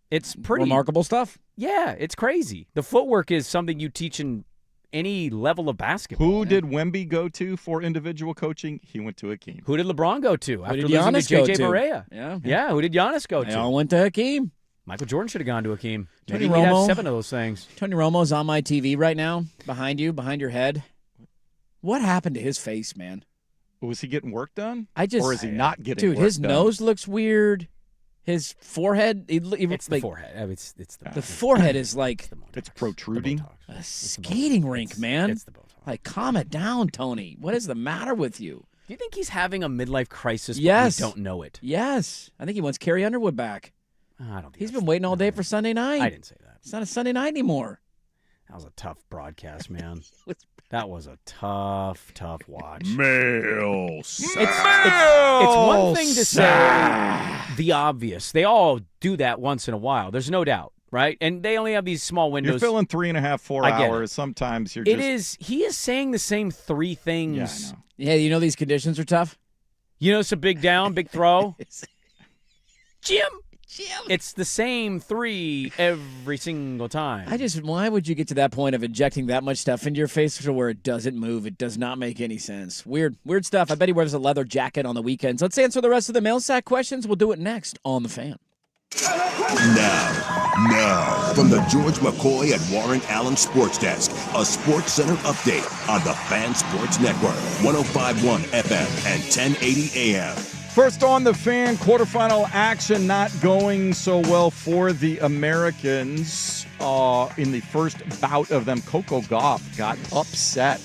it's pretty remarkable stuff. Yeah, it's crazy. The footwork is something you teach in any level of basketball. Who did Wemby go to for individual coaching? He went to Hakeem. Who did LeBron go to after did losing Giannis to J.J. go to? Barea? Yeah. Who did Giannis go They to? all went to Hakeem. Michael Jordan should have gone to Hakeem. Tony Maybe he'd have Romo. 7 of those things. Tony Romo's on my TV right now, behind you, behind your head. What happened to his face, man? Was he getting work done? Or is he not getting work done? Dude, his nose looks weird. His forehead, it's the forehead. It's the forehead is like it's protruding. A skating rink, man. It's the Botox. Like, calm it down, Tony. What is the matter with you? Do you think he's having a midlife crisis? Yes. But we don't know it. Yes, I think he wants Carrie Underwood back. I don't think he's been waiting all day for Sunday night. I didn't say that. It's not a Sunday night anymore. That was a tough broadcast, man. That was a tough watch. Mail. It's one thing to say the obvious. They all do that once in a while. There's no doubt, right? And they only have these small windows. You're filling 3.5, 4 hours. Sometimes you're He is saying the same 3 things. Yeah, I know. Yeah, you know these conditions are tough? You know, it's a big down, big throw. Jim. It's the same 3 every single time. Why would you get to that point of injecting that much stuff into your face to where it doesn't move? It does not make any sense. Weird stuff. I bet he wears a leather jacket on the weekends. Let's answer the rest of the mail sack questions. We'll do it next on The Fan. Now, from the George McCoy and Warren Allen Sports Desk, a Sports Center update on the Fan Sports Network, 105.1 FM and 1080 AM. First on the Fan, quarterfinal action not going so well for the Americans. In the first bout of them, Coco Gauff got upset.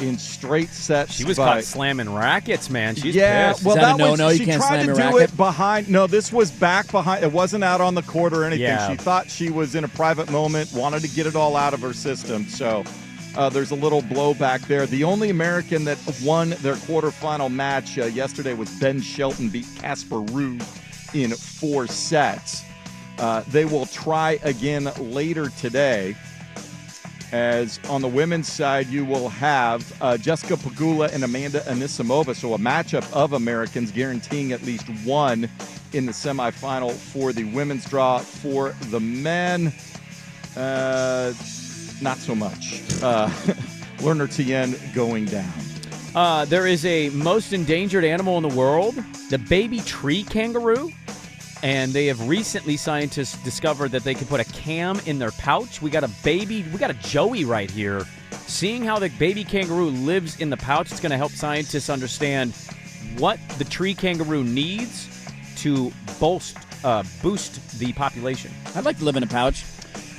In straight sets. She was caught slamming rackets, man. She's pissed. Well, Is that a no-no? You she can't tried slam to a do racket? it behind. No, this was back behind. It wasn't out on the court or anything. Yeah. She thought she was in a private moment, wanted to get it all out of her system. So there's a little blowback there. The only American that won their quarterfinal match yesterday was Ben Shelton, beat Casper Ruud in 4 sets. They will try again later today. As on the women's side, you will have Jessica Pegula and Amanda Anisimova. So a matchup of Americans guaranteeing at least one in the semifinal for the women's draw. For the men, not so much. Lerner Tien going down. There is a most endangered animal in the world, the baby tree kangaroo. And they have recently, scientists discovered that they can put a cam in their pouch. We got a Joey right here. Seeing how the baby kangaroo lives in the pouch, it's going to help scientists understand what the tree kangaroo needs to boost the population. I'd like to live in a pouch.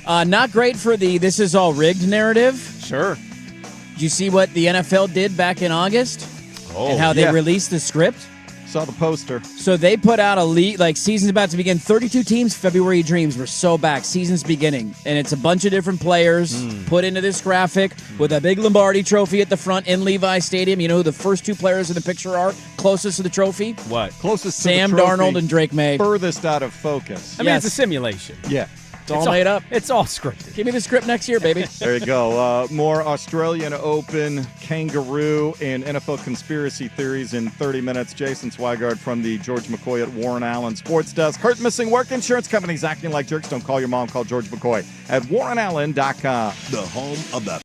Not great for the "this is all rigged" narrative. Sure. Did you see what the NFL did back in August? And how they released the script? Saw the poster. So they put out a league, like season's about to begin. 32 teams, February dreams. We're so back. Season's beginning. And it's a bunch of different players put into this graphic with a big Lombardi trophy at the front in Levi Stadium. You know who the first two players in the picture are closest to the trophy? What? Closest to Sam the trophy, Darnold and Drake May. furthest out of focus. I mean, it's a simulation. Yeah. It's all made up. It's all scripted. Give me the script next year, baby. There you go. More Australian Open, kangaroo, and NFL conspiracy theories in 30 minutes. Jason Swigard from the George McCoy at Warren Allen Sports Desk. Hurt missing work, insurance companies acting like jerks. Don't call your mom. Call George McCoy at warrenallen.com. The home of the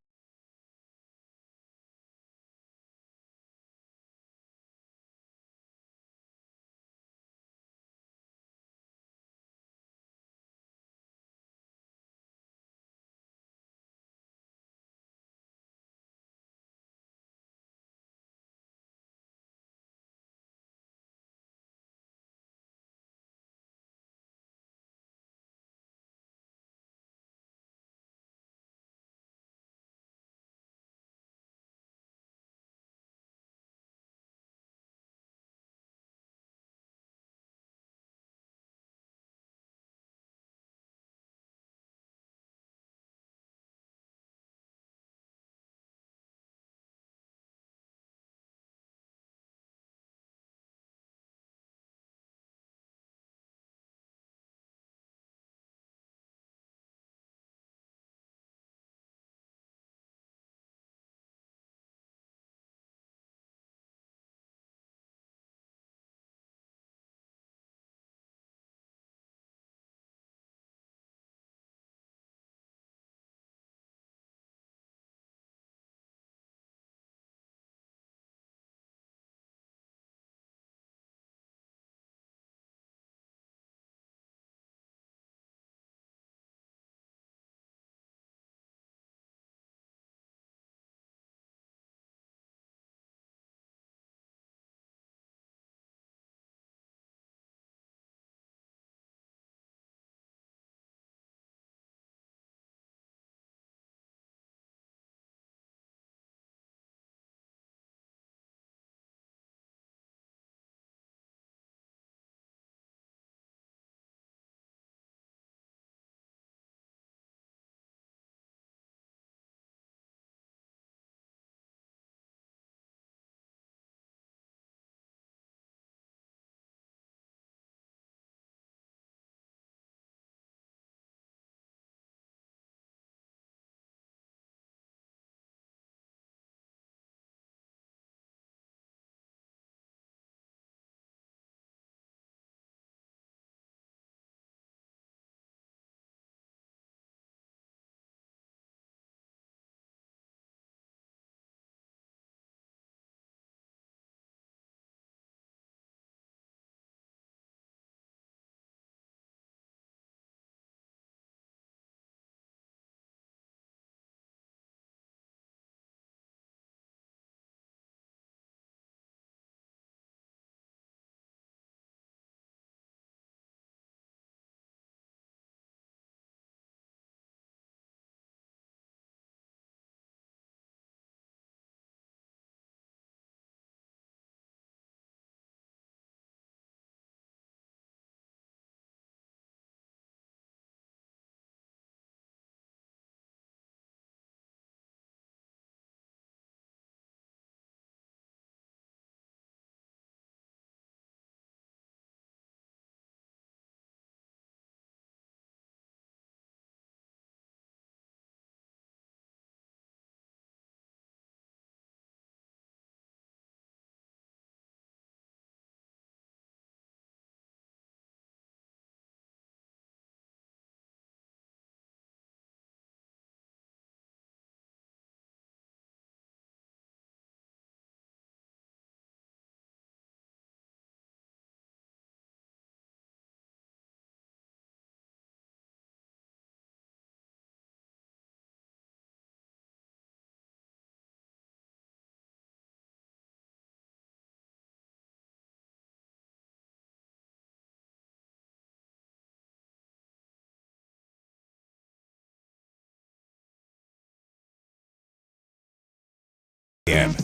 AM.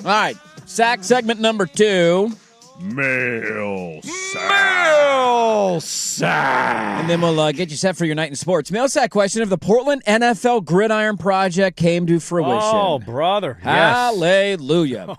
All right, sack segment number 2. Mail sack. And then we'll get you set for your night in sports. Mail sack question: if the Portland NFL Gridiron Project came to fruition. Oh, brother. Hallelujah.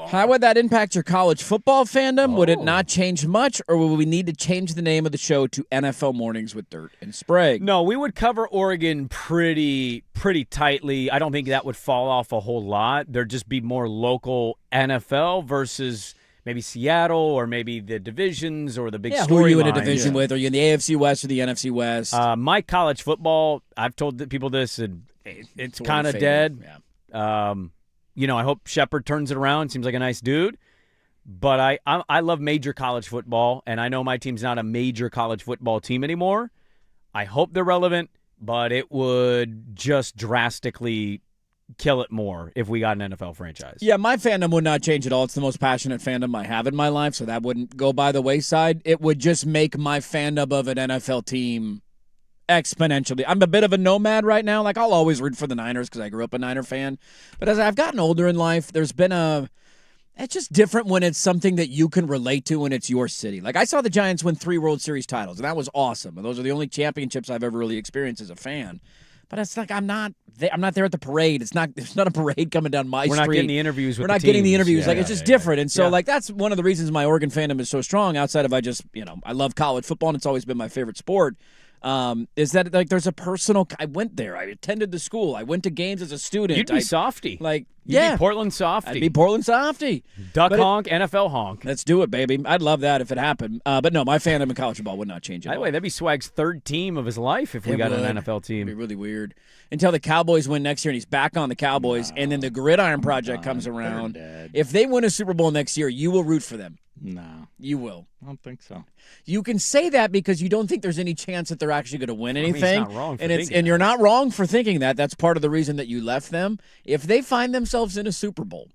How would that impact your college football fandom? Would it not change much, or would we need to change the name of the show to NFL Mornings with Dirt and Sprague? No, we would cover Oregon pretty tightly. I don't think that would fall off a whole lot. There'd just be more local NFL versus maybe Seattle or maybe the divisions or the big story. Who are you in a lines. division with? Are you in the AFC West or the NFC West? My college football, I've told people this, and it's kind of dead. Yeah. I hope Shepard turns it around. Seems like a nice dude. But I love major college football, and I know my team's not a major college football team anymore. I hope they're relevant, but it would just drastically kill it more if we got an NFL franchise. Yeah, my fandom would not change at all. It's the most passionate fandom I have in my life, so that wouldn't go by the wayside. It would just make my fandom of an NFL team exponentially. I'm a bit of a nomad right now. Like, I'll always root for the Niners because I grew up a Niner fan. But as I've gotten older in life, there's been it's just different when it's something that you can relate to and it's your city. Like, I saw the Giants win 3 World Series titles, and that was awesome. And those are the only championships I've ever really experienced as a fan. But it's like I'm not there at the parade. There's not a parade coming down my street. We're not getting the interviews with We're the not getting the teams. interviews. Yeah, it's just different. And so, that's one of the reasons my Oregon fandom is so strong, outside of I love college football, and it's always been my favorite sport, is that, there's a personal – I went there. I attended the school. I went to games as a student. You'd be softy. You'd be Portland softy. I'd be Portland softy. Duck honk, NFL honk. Let's do it, baby. I'd love that if it happened. But no, my fandom in college football would not change at all. By the way, that'd be Swag's 3rd team of his life if we got an NFL team. It'd be really weird. Until the Cowboys win next year and he's back on the Cowboys, and then the Gridiron Project comes around. If they win a Super Bowl next year, you will root for them. No. You will. I don't think so. You can say that because you don't think there's any chance that they're actually going to win anything. He's not wrong for thinking and you're not wrong for thinking that. That's part of the reason that you left them. If they find themselves in a Super Bowl,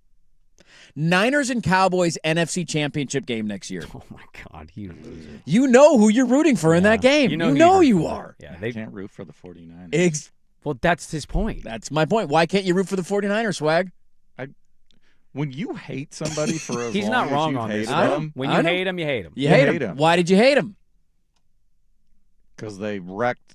Niners and Cowboys NFC Championship game next year. Oh, my God. You loser. You know who you're rooting for in that game. You know you are. Yeah, they can't root for the 49ers. Well, that's his point. That's my point. Why can't you root for the 49ers, Swag? When you hate somebody for as He's long not as wrong you on hate this. them, When you hate him, you hate him. You hate him. Why did you hate him? Because they wrecked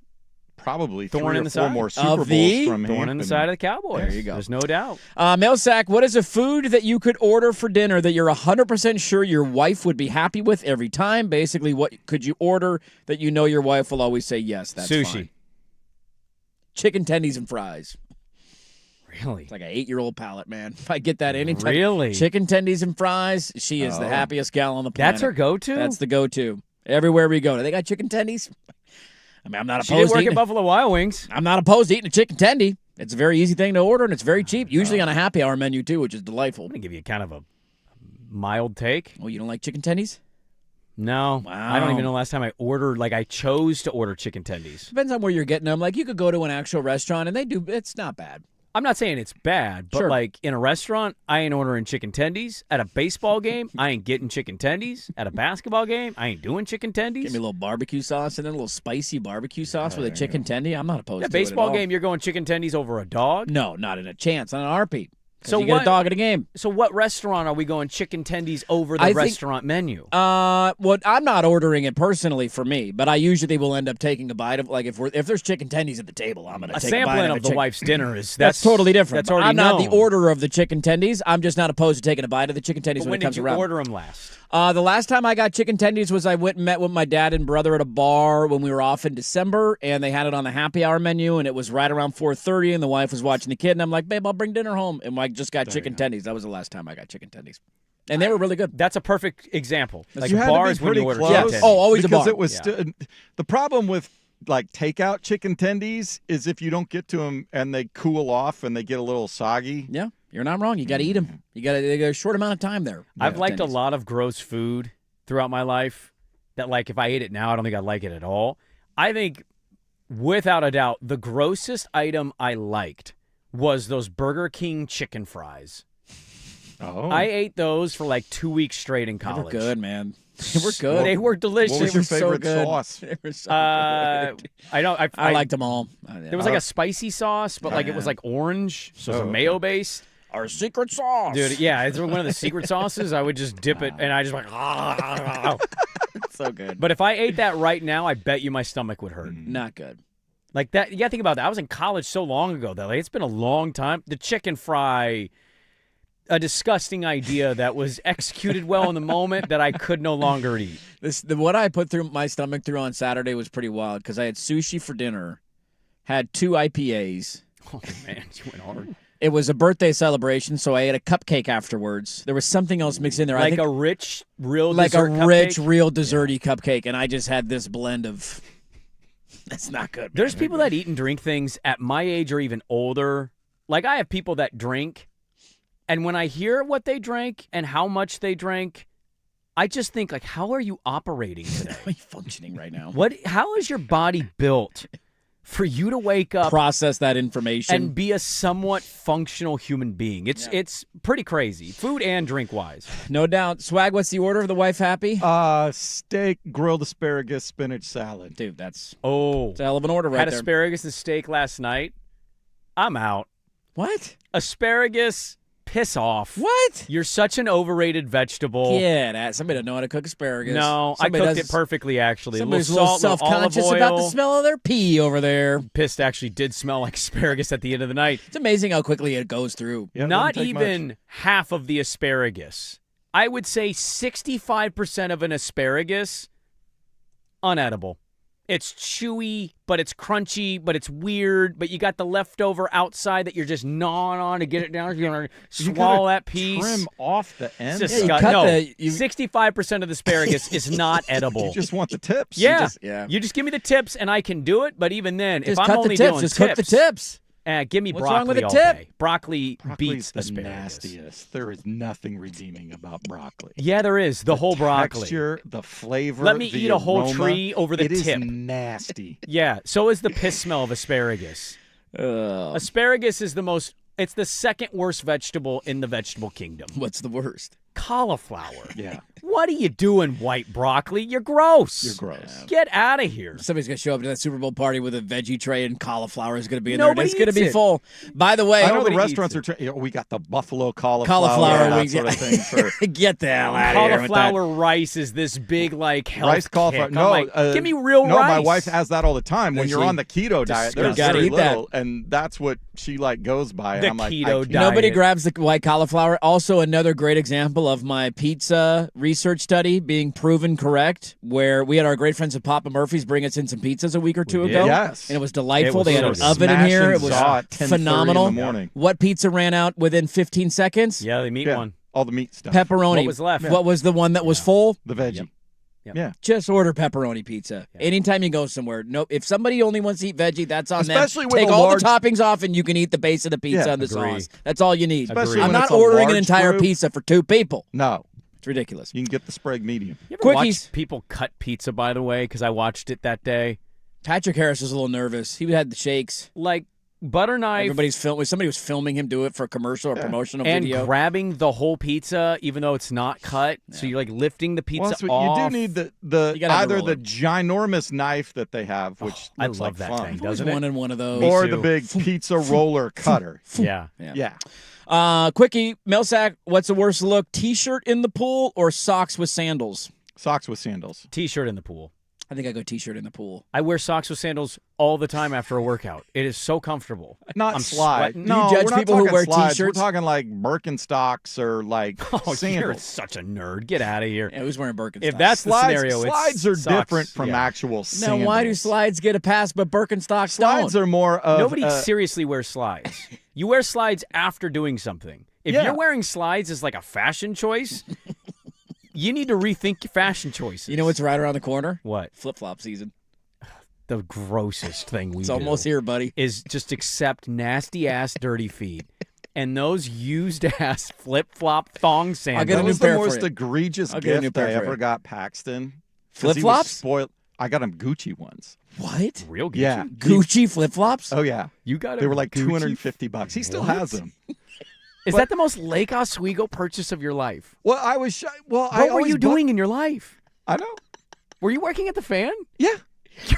probably Thorn 3 in or the 4 side? more Super Of Bowls the from him. Thorn in the side of the Cowboys. There you go. There's no doubt. Melsack, what is a food that you could order for dinner that you're 100% sure your wife would be happy with every time? Basically, what could you order that you know your wife will always say, yes, that's Sushi. fine? Chicken tendies and fries. Really? It's like an 8-year-old palate, man. If I get that anytime. Really? Chicken tendies and fries, she is the happiest gal on the planet. That's her go-to? That's the go-to. Everywhere we go. They got chicken tendies? I mean, I'm not She opposed did work to at eating Buffalo Wild Wings. I'm not opposed to eating a chicken tendy. It's a very easy thing to order, and it's very cheap, usually on a happy hour menu, too, which is delightful. I'm going to give you kind of a mild take. Oh, you don't like chicken tendies? No. Wow. I don't even know the last time I ordered, I chose to order chicken tendies. Depends on where you're getting them. Like, you could go to an actual restaurant, and they do, it's not bad. I'm not saying it's bad, but Sure. in a restaurant, I ain't ordering chicken tendies. At a baseball game, I ain't getting chicken tendies. At a basketball game, I ain't doing chicken tendies. Give me a little barbecue sauce and then a little spicy barbecue sauce with a chicken tendy. I'm not opposed At a to it at baseball all. game, you're going chicken tendies over a dog? No, not in a chance. On an heartbeat. So you get a dog at a game. So what restaurant are we going chicken tendies over the I think- restaurant menu? Well, I'm not ordering it personally for me, but I usually will end up taking a bite of, if there's chicken tendies at the table, I'm going to take a bite sampling of of the wife's dinner is that's totally different. That's already I'm not the known. orderer of the chicken tendies. I'm just not opposed to taking a bite of the chicken tendies But when it comes did you around. order them last? The last time I got chicken tendies was I went and met with my dad and brother at a bar when we were off in December, and they had it on the happy hour menu, and it was right around 4:30, and the wife was watching the kid, and I'm like, babe, I'll bring dinner home. And I just got chicken tendies. That was the last time I got chicken tendies. And they were really good. That's a perfect example. You had to be bars when pretty you order close. chicken Yeah. tendies. Oh, always a because bar. it was the problem with takeout chicken tendies is if you don't get to them and they cool off and they get a little soggy. Yeah, you're not wrong. You got to eat them. You got a short amount of time there. I've Yeah, liked a tendies. lot of gross food throughout my life that, if I ate it now, I don't think I'd like it at all. I think, without a doubt, the grossest item I liked was those Burger King chicken fries. Oh. I ate those for like 2 weeks straight in They were college. good, man. They were good. They were delicious. What was your so favorite good. sauce? They were so good. I know. I liked them all. There was like a spicy sauce, but like it was like orange, so it was mayo based. Our secret sauce. Dude, yeah, it's one of the secret sauces. I would just dip it, and I just like, so good. But if I ate that right now, I bet you my stomach would hurt. Not good. Like that, you got to think about that. I was in college so long ago that like, it's been a long time. The chicken fry, a disgusting idea that was executed well in the moment that I could no longer eat. What I put through my stomach through on Saturday was pretty wild because I had sushi for dinner, had 2 IPAs. Oh man, you went hard. It was a birthday celebration, so I ate a cupcake afterwards. There was something else mixed in there. Like I think, a rich, real like a dessert rich, cupcake? real desserty cupcake, and I just had this blend of. That's not good. There's people that eat and drink things at my age or even older. Like I have people that drink, and when I hear what they drank and how much they drank, I just think like, how are you operating today? How are you functioning right now? How is your body built for you to wake up Process that information and be a somewhat functional human being? It's pretty crazy, food and drink wise. No doubt. Swag, what's the order of the wife happy? Steak, grilled asparagus, spinach salad. Dude, that's Oh, a hell of an order right had there. asparagus and steak last night. I'm out. What? Asparagus, piss off. What? You're such an overrated vegetable. Yeah, somebody don't know how to cook asparagus. No, Somebody I cooked it perfectly, actually. Somebody's a little salt, self-conscious little olive about the oil. smell of their pee over there. Pissed actually did smell like asparagus at the end of the night. It's amazing how quickly it goes through. Yeah, it Not doesn't take even much. half of the asparagus. I would say 65% of an asparagus, unedible. It's chewy, but it's crunchy, but it's weird, but you got the leftover outside that you're just gnawing on to get it down. You're going to You swallow gotta that piece. Trim off the end. It's Yeah, you disgust- cut no, the- you- 65% of the asparagus is not edible. You just want the tips. Yeah. Yeah. You just give me the tips and I can do it, but even then, Just if I'm cut only the tips. doing Just tips, cook the tips. give me What's broccoli wrong with a all tip? day. Broccoli Broccoli's beats the asparagus. nastiest. There is nothing redeeming about broccoli. Yeah, there is. The whole broccoli. Texture, the flavor. Let me the eat a whole aroma, tree over the it tip. is nasty. Yeah, so is the piss smell of asparagus. Asparagus is it's the second worst vegetable in the vegetable kingdom. What's the worst? Cauliflower. Yeah. What are you doing, white broccoli? You're gross. You're gross. Get out of here. Somebody's going to show up to that Super Bowl party with a veggie tray and cauliflower is going to be in Nobody there. And it's going to eats be it. full. By the way, I know the Nobody restaurants eats are. We got the buffalo cauliflower cauliflower that wings. sort of thing. For Get the hell out of here with that. Cauliflower rice is this big, like, health rice cauliflower. kick. No, I'm like, give me real no, rice. my wife has that all the time. When Does you're she? on the keto diet, there's Gotta very eat that. little, and that's what she like goes by. The and I'm like, keto I can't- diet. Nobody grabs the white cauliflower. Also, another great example of my pizza research study being proven correct, where we had our great friends at Papa Murphy's bring us in some pizzas a week or two did. ago. Yes. And it was delightful. It was they had so an good. oven in Smash here. and It was saw at 10:30 phenomenal. in the morning. What pizza ran out within 15 seconds? Yeah, they meet Yeah, one. all the meat stuff. Pepperoni. What was left? What was the one that was full? The veggie. Yep. Yeah. Just order pepperoni pizza. Anytime you go somewhere. Nope. If somebody only wants to eat veggie, that's on Especially them. with Take a all large- the toppings off and you can eat the base of the pizza Yeah, and the agree. sauce. That's all you need. Especially I'm when not it's a ordering an large entire group. pizza for 2 people. No, It's ridiculous. you can get the Sprague medium. You ever Quickies. watch people cut pizza, by the way, because I watched it that day? Patrick Harris was a little nervous. He had the shakes. Like, butter knife Somebody was filming him do it for a commercial or promotional and video. grabbing the whole pizza, even though it's not cut. So you're, like, lifting the pizza Well, so off. you do need You the gotta have the either the roller. ginormous knife that they have, which I looks love like that fun, thing, I always doesn't it? wanted one of those. or too. the big pizza roller cutter. Yeah. Yeah. Quickie, Millsack, what's the worst look? T-shirt in the pool or socks with sandals? Socks with sandals. T-shirt in the pool. I think I go T-shirt in the pool. I wear socks with sandals all the time after a workout. It is so comfortable. Not I'm slide. sweating. Do you No, judge we're not people who talking wear slides. T-shirts? We're talking like Birkenstocks or like Oh, you're sandals. such a nerd. Get out of here. Yeah, who's wearing Birkenstocks? If that's the Slides, scenario, it's slides are socks. different from Yeah. actual now, sandals. why do slides get a pass but Birkenstocks Slides don't? are more of Nobody seriously wears slides. You wear slides after doing something. If Yeah. you're wearing slides as like a fashion choice, you need to rethink your fashion choices. You know what's right around the corner? what? Flip-flop season. The grossest thing we It's do almost here, buddy. is just accept nasty ass dirty feet. And those used ass flip flop thong I'll sandals. get a That new was pair the for most you. egregious I'll get a new gift pair I for you. ever got Paxton. 'Cause he was Flip-flops? Spoiled. I got him Gucci ones. What? Real Gucci. Yeah. Gucci flip-flops? Oh yeah. You got it. They were like $250. He still has them. Is that the most Lake Oswego purchase of your life? Well, I was. Well, What were you doing in your life? I know. Were you working at the Fan? Yeah.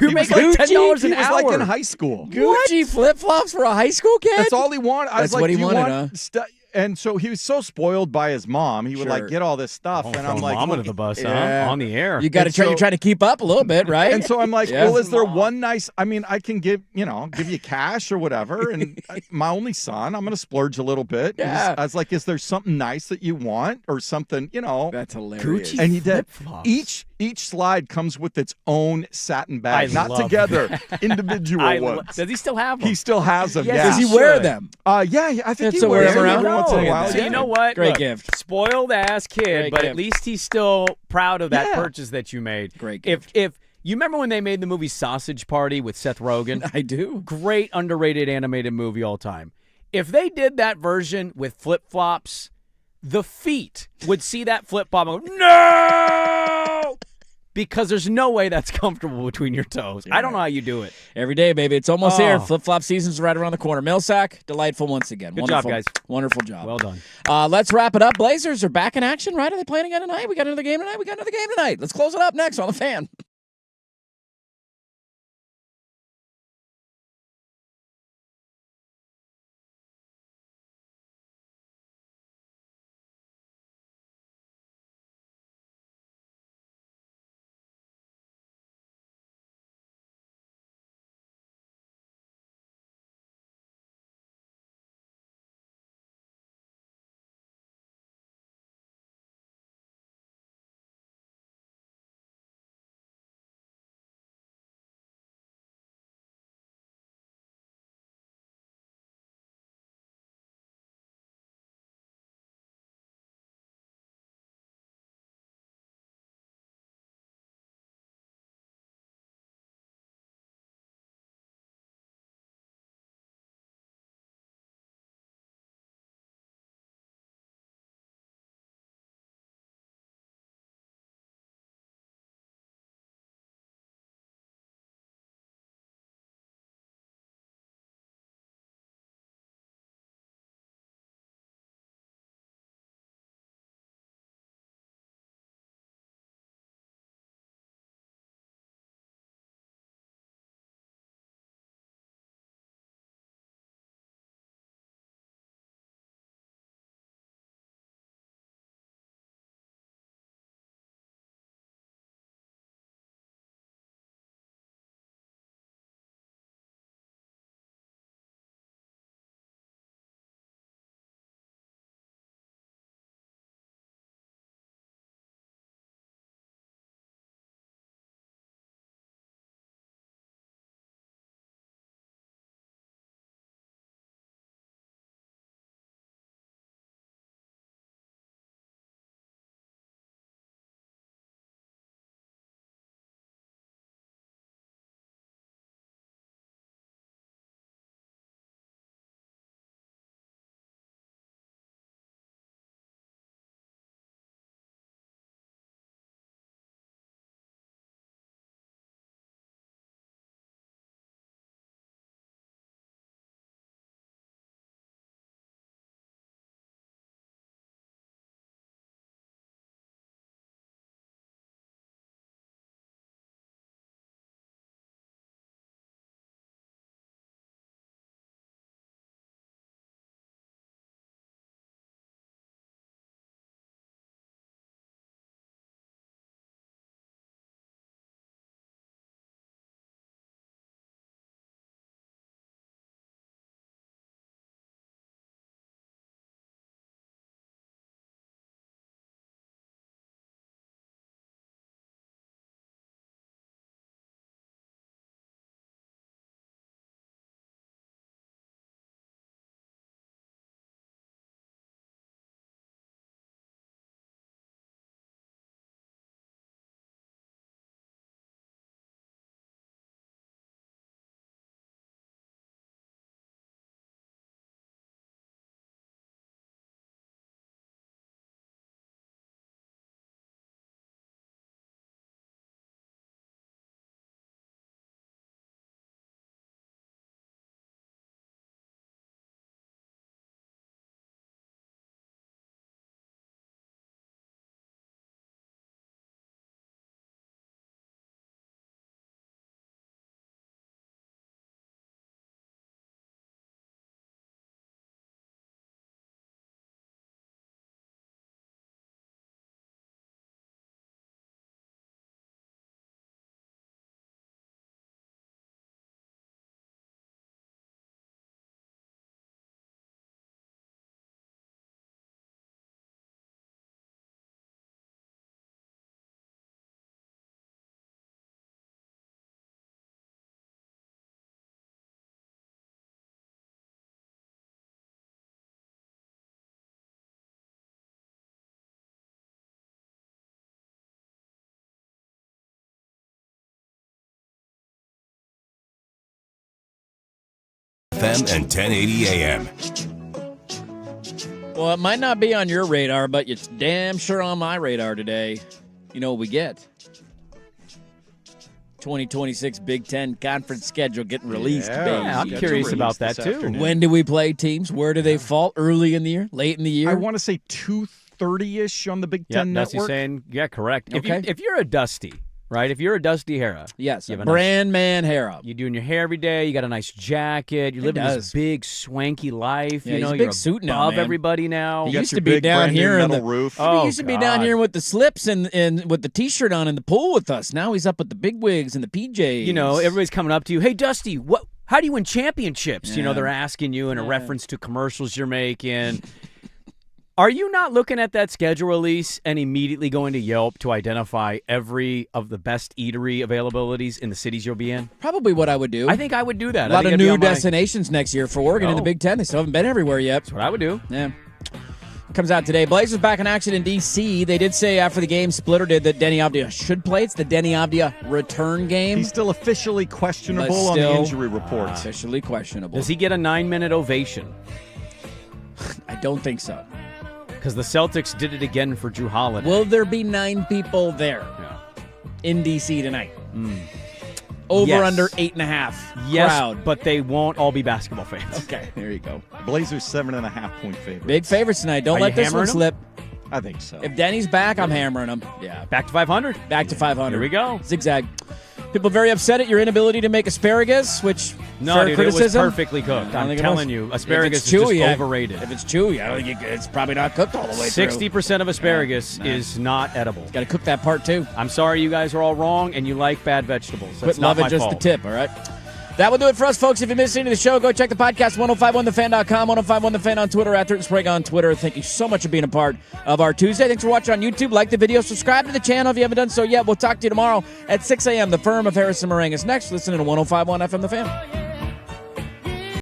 You're making like $10 an He was hour. like in high school. Gucci flip-flops for a high school kid? That's all he wanted. I was That's like, what he "Do you wanted, want huh?" And so he was so spoiled by his mom. He would like Sure. get all this stuff, and I'm like, mom under the bus, Yeah. huh? On the air. You got to And try. so- You're trying to keep up a little bit, right? And so I'm like, Yeah. well, is there one nice? I mean, I can give you cash or whatever. And my only son, I'm going to splurge a little bit. Yeah. I was like, is there something nice that you want or something? That's hilarious. Gucci And he did. flip-flops. Each slide comes with its own satin bag, I not love together, individual ones. Does he still have them? He still has them. Yes, yeah. Does he he wear should. them? Yeah, I think he So wears wears them them every around? once in a Oh, while. So yeah. you know what? Great Look, gift. Spoiled ass kid, Great but gift. at least he's still proud of that Yeah. purchase that you made. Great If you remember when they made the movie Sausage Party with Seth Rogen? I do. Great underrated animated movie all time. If they did that version with flip-flops, the feet would see that flip-flop and go, no! Because there's no way that's comfortable between your toes. I don't know how you do it. Every day, baby. It's almost Oh. here. Flip-flop season's right around the corner. Millsack, delightful once again. Good job, Wonderful. guys. Wonderful job. Well done. Let's wrap it up. Blazers are back in action, right? Are they playing again tonight? We got another game tonight. Let's close it up next on The Fan. FM and 1080 AM. Well, it might not be on your radar, but it's damn sure on my radar today. You know what we get? 2026 Big Ten conference schedule getting released. Yeah, I'm curious about that, too. Afternoon. When do we play teams? Where do they fall? Early in the year? Late in the year? I want to say 2:30-ish on the Big Ten Dusty Network. saying, yeah, correct. Okay. If you're a Dusty, right? If you're a Dusty Hera. Yes, you have a brand man Hera. You're doing your hair every day. You got a nice jacket. You're living this big, swanky life. Yeah, you know, he's a you're big suit now, above man. everybody now. He got used your to be big down brand new here in metal the roof. He used to be down here with the slips and with the T-shirt on in the pool with us. Now he's up with the big wigs and the PJs. You know, everybody's coming up to you. Hey, Dusty, how do you win championships? You know, they're asking you in a reference to commercials you're making. Are you not looking at that schedule release and immediately going to Yelp to identify every of the best eatery availabilities in the cities you'll be in? Probably what I would do. I think I would do that. A lot of new destinations next year for Oregon in the Big Ten. They still haven't been everywhere yet. That's what I would do. Yeah. Comes out today. Blazers back in action in D.C. They did say after the game, Splitter did, that Denny Avdia should play. It's the Denny Avdia return game. He's still officially questionable But on the still injury report. Officially questionable. Does he get a 9-minute ovation? I don't think so. Because the Celtics did it again for Drew Holiday. Will there be 9 people there in D.C. tonight? Over Yes. under 8.5 Yes, crowd. but they won't all be basketball fans. Okay, there you go. Blazers 7.5-point favorites. Big favorites tonight. Don't Are let you this one hammering them? slip. I think so. If Denny's back, I'm hammering him. Yeah. Back to 500. Back to 500. Here we go. Zigzag. People very upset at your inability to make asparagus, which No, fair dude, criticism. it was perfectly cooked. I don't I'm think it telling was. you, If asparagus it's is chewy, just overrated. If it's chewy, I don't think it's probably not cooked all the way through. 60% of asparagus is not edible. Got to cook that part too. I'm sorry you guys are all wrong and you like bad vegetables. That's Quit not loving my just fault. the tip, all right? That will do it for us, folks. If you missed any of the show, go check the podcast, 1051thefan.com, 1051thefan on Twitter, at Dirt and Sprague on Twitter. Thank you so much for being a part of our Tuesday. Thanks for watching on YouTube. Like the video. Subscribe to the channel if you haven't done so yet. We'll talk to you tomorrow at 6 a.m. The Firm of Harrison Morangus next. Listening to 1051 FM The Fan.